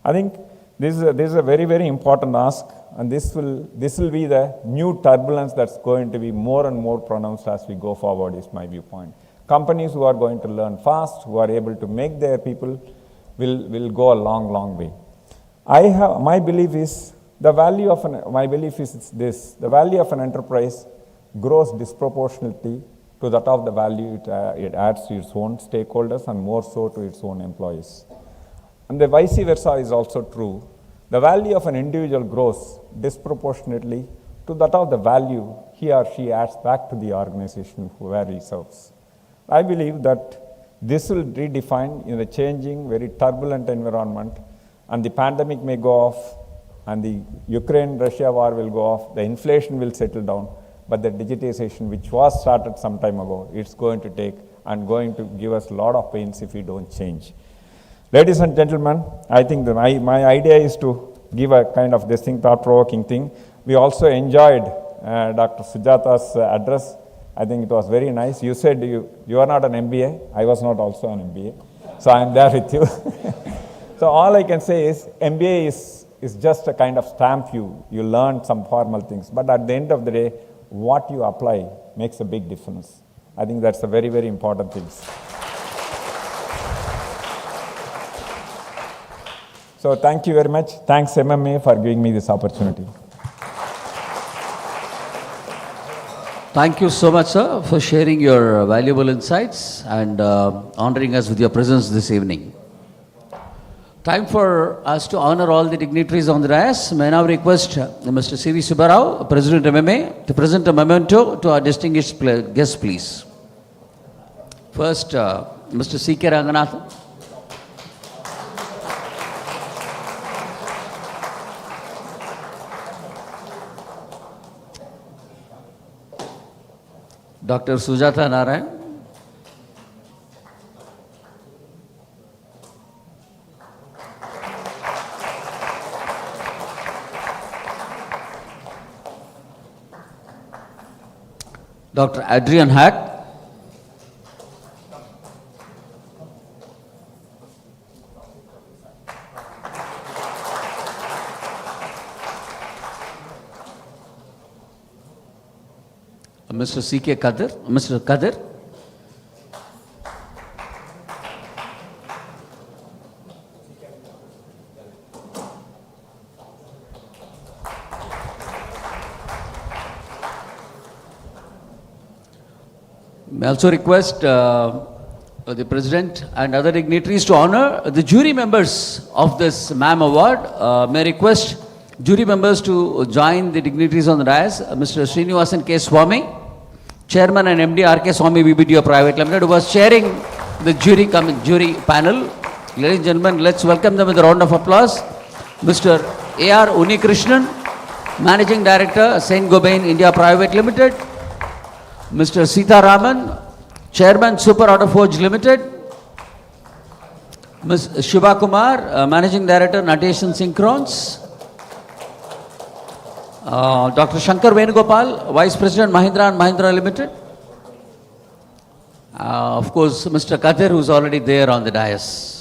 I think this is a very, very important ask, and this will be the new turbulence that's going to be more and more pronounced as we go forward, is my viewpoint. Companies who are going to learn fast, who are able to make their people, will go a long, long way. My belief is the value of the value of an enterprise grows disproportionately to that of the value it adds to its own stakeholders and more so to its own employees. And the vice versa is also true. The value of an individual grows disproportionately to that of the value he or she adds back to the organization where he serves. I believe that this will redefine in a changing, very turbulent environment, and the pandemic may go off, and the Ukraine-Russia war will go off, the inflation will settle down, but the digitization, which was started some time ago, it's going to take and going to give us a lot of pains if we don't change. Ladies and gentlemen, I think that my idea is to give a kind of this thing, thought-provoking thing. We also enjoyed Dr. Sujatha's address. I think it was very nice. You said you are not an MBA. I was not also an MBA. So I am there with you. So all I can say is MBA is just a kind of stamp you learn some formal things. But at the end of the day, what you apply makes a big difference. I think that's a very, very important thing. So thank you very much. Thanks MMA for giving me this opportunity. Thank you so much, sir, for sharing your valuable insights and honoring us with your presence this evening. Time for us to honor all the dignitaries on the dais. May I now request Mr. C.V. Subbarao, President MMA, to present a memento to our distinguished guests, please. First, Mr. C K Ranganathan. Dr. Sujatha Narayan. Dr. Adrain Haack. Mr. C K Kadir. Mr. Kadir. May I also request the President and other dignitaries to honor the jury members of this MAM Award. May I request jury members to join the dignitaries on the dais. Mr. Srinivasan K. Swami, Chairman and MD RK Swami BBDO Private Limited, who was chairing the jury panel. Ladies and gentlemen, let's welcome them with a round of applause. Mr. A.R. Unikrishnan, Managing Director, Saint Gobain India Private Limited. Mr. Sita Raman, Chairman, Super Auto Forge Limited. Ms. Shiva Kumar, Managing Director, Natation Synchrons. Dr. Shankar Venugopal, Vice President, Mahindra and Mahindra Limited. Of course, Mr. Kadir, who's already there on the dais.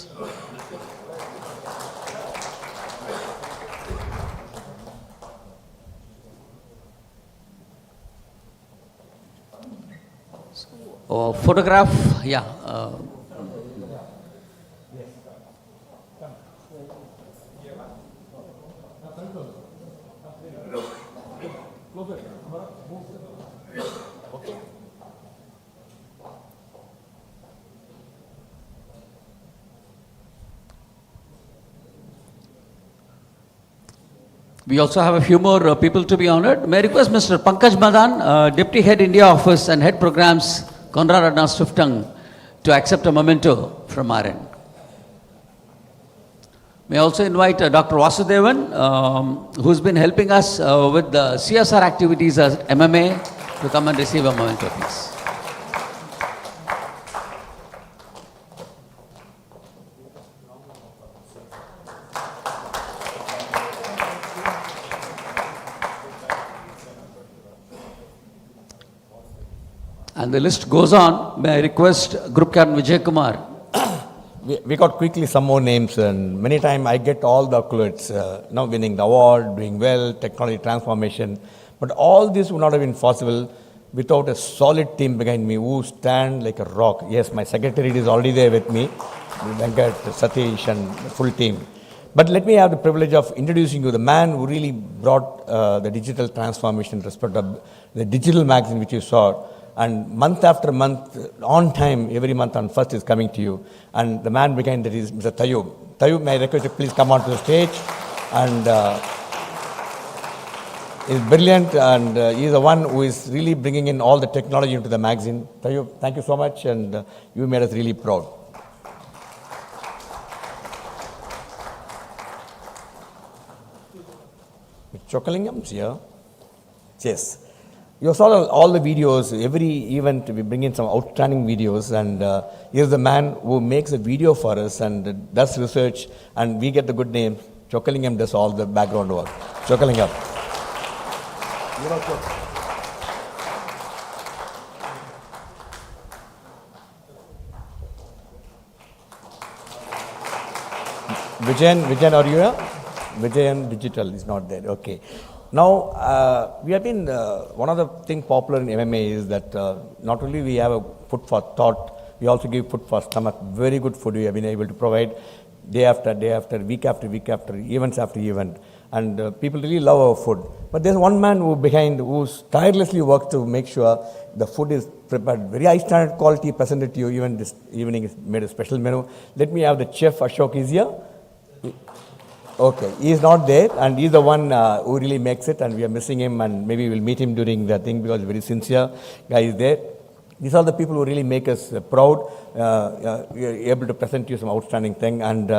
Photograph, yeah. We also have a few more people to be honored. May I request Mr. Pankaj Madan, Deputy Head India Office and Head Programs, Konrad Adna Stiftung, to accept a memento from our end. May I also invite Dr. Vasudevan, who's been helping us with the CSR activities at MMA, to come and receive a memento, please. And the list goes on. May I request Group Captain Vijay Kumar. We got quickly some more names, and many times I get all the accolades, now winning the award, doing well, technology transformation. But all this would not have been possible without a solid team behind me who stand like a rock. Yes, my secretary is already there with me, Venkat, Satish and the full team. But let me have the privilege of introducing you the man who really brought the digital transformation in respect of the digital magazine which you saw. And month after month, on time, every month on first is coming to you. And the man behind that is Mr. Tayub. Tayub, may I request you please come onto the stage. And he's brilliant, and he's the one who is really bringing in all the technology into the magazine. Tayub, thank you so much, and you made us really proud. Chokalingams here. Yes. You saw all the videos, every event we bring in some outstanding videos, and here's the man who makes a video for us and does research, and we get the good name. Chokalingam does all the background work. Chokalingam. Vijayan, are you here? Vijayan Digital is not there. Okay. Now, we have been, one of the things popular in MMA is that not only we have a food for thought, we also give food for stomach. Very good food we have been able to provide day after day after, week after week after, events after event. And people really love our food. But there's one man who tirelessly works to make sure the food is prepared. Very high standard quality presented to you. Even this evening is made a special menu. Let me have the chef Ashok is here. Okay, he is not there, and he is the one who really makes it, and we are missing him, and maybe we'll meet him during the thing because very sincere guy is there. These are the people who really make us proud. We are able to present you some outstanding thing, and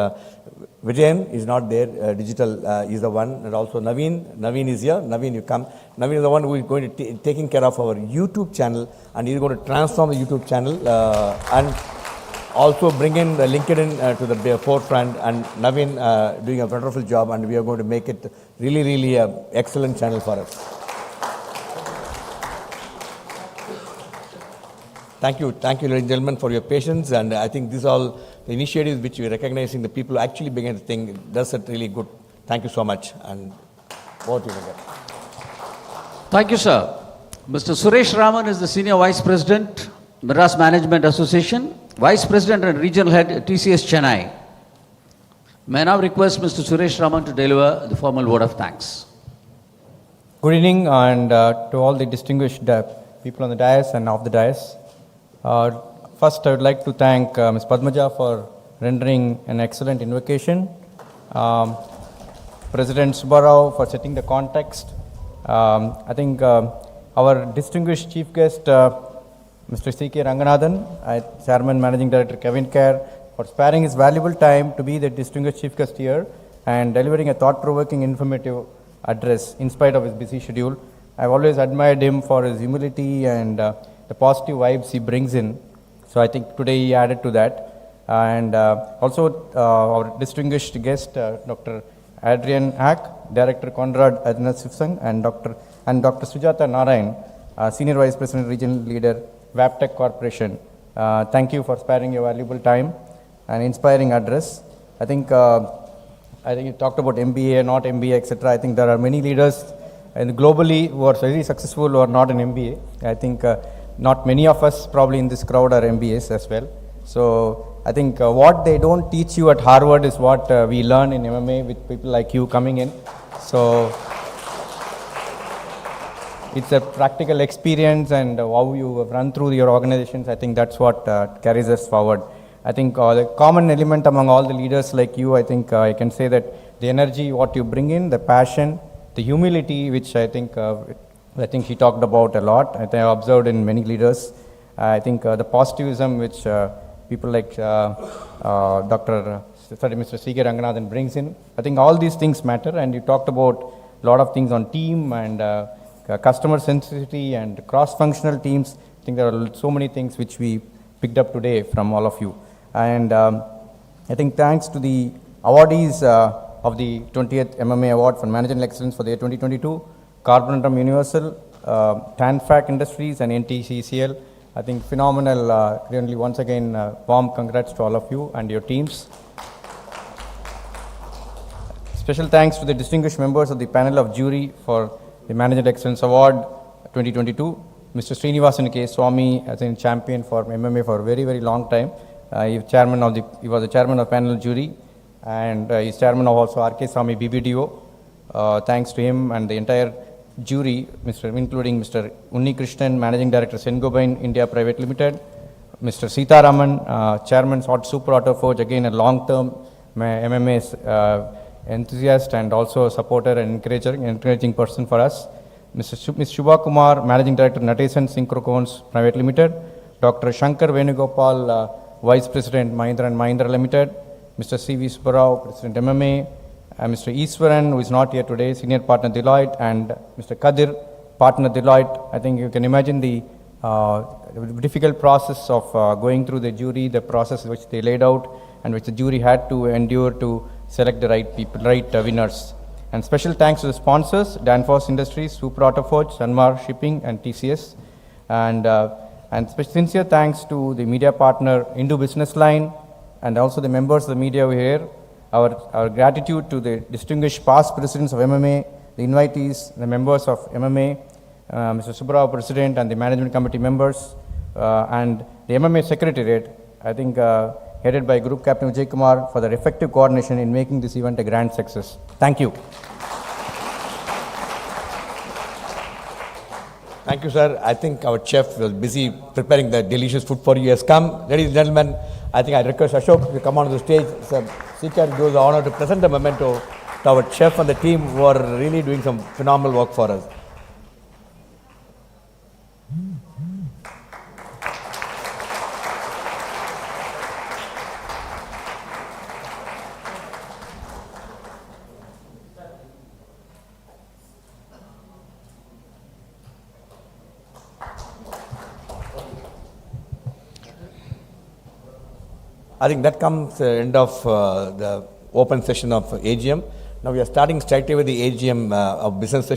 Vijayan is not there. Digital is the one, and also Naveen is here. Naveen, you come. Naveen is the one who is going to taking care of our YouTube channel, and he is going to transform the YouTube channel and also bring in the LinkedIn to the forefront, and Naveen doing a wonderful job, and we are going to make it really, really an excellent channel for us. Thank you, ladies and gentlemen, for your patience, and I think these are all the initiatives which we are recognizing the people who actually began the thing. Does it really good. Thank you so much, and over to you again. Thank you, sir. Mr. Suresh Raman is the Senior Vice President, Madras Management Association, Vice President and Regional Head, TCS Chennai. May I now request Mr. Suresh Raman to deliver the formal word of thanks. Good evening, and to all the distinguished people on the dais and off the dais. First, I would like to thank Ms. Padmaja for rendering an excellent invocation. President Subbarao for setting the context. I think our distinguished chief guest, Mr. C K Ranganathan, Chairman Managing Director CavinKare, for sparing his valuable time to be the distinguished chief guest here and delivering a thought-provoking, informative address in spite of his busy schedule. I've always admired him for his humility and the positive vibes he brings in. So I think today he added to that. And also our distinguished guest, Dr. Adrain Haack, Director Conrad Adnan Sifsang, and Dr. Sujatha Narayan, Senior Vice President, Regional Leader, Wabtec Corporation. Thank you for sparing your valuable time and inspiring address. I think you talked about MBA, not MBA, etc. I think there are many leaders and globally who are very successful who are not an MBA. I think not many of us probably in this crowd are MBAs as well. So I think what they don't teach you at Harvard is what we learn in MMA with people like you coming in. So it's a practical experience and how you have run through your organizations. I think that's what carries us forward. I think the common element among all the leaders like you, I think I can say that the energy, what you bring in, the passion, the humility, which I think he talked about a lot. I think I observed in many leaders. I think the positivism which people like Mr. C K Ranganathan brings in. I think all these things matter, and you talked about a lot of things on team and customer centricity and cross-functional teams. I think there are so many things which we picked up today from all of you. And I think thanks to the awardees of the 20th MMA Award for Managerial Excellence for the year 2022, Carbonatum Universal, TANFAC Industries and NTCCL. I think phenomenal, really once again, warm congrats to all of you and your teams. Special thanks to the distinguished members of the panel of jury for the Managerial Excellence Award 2022. Mr. Srinivasan K. Swami as a champion for MMA for a very, very long time. He was the chairman of panel jury, and he's chairman of also R.K. Swami BBDO. Thanks to him and the entire jury, including Mr. Unni Krishnan, Managing Director, Sengobain India Private Limited, Mr. Sitaraman, Chairman, Super Auto Forge, again a long-term MMA enthusiast and also a supporter and encouraging person for us. Ms. Shubha Kumar, Managing Director, Natesan Synchrocones Private Limited, Dr. Shankar Venugopal, Vice President, Mahindra and Mahindra Limited, Mr. C.V. Subbarao, President MMA, Mr. Easwaran, who is not here today, Senior Partner Deloitte, and Mr. Kadir, Partner Deloitte. I think you can imagine the difficult process of going through the jury, the process which they laid out and which the jury had to endure to select the right people, right winners. And special thanks to the sponsors, Danfoss Industries, Super Auto Forge, Sanmar Shipping and TCS. And sincere thanks to the media partner, Hindu Business Line, and also the members of the media over here. Our gratitude to the distinguished past presidents of MMA, the invitees, the members of MMA, Mr. Subbarao, President, and the management committee members, and the MMA Secretariat, I think headed by Group Captain Vijay Kumar, for their effective coordination in making this event a grand success. Thank you. Thank you, sir. I think our chef was busy preparing the delicious food for you. He has come. Ladies and gentlemen, I think I request Ashok to come onto the stage. CK gives the honor to present the memento to our chef and the team who are really doing some phenomenal work for us. I think that comes the end of the open session of AGM. Now we are starting straight away with the AGM of Business Session.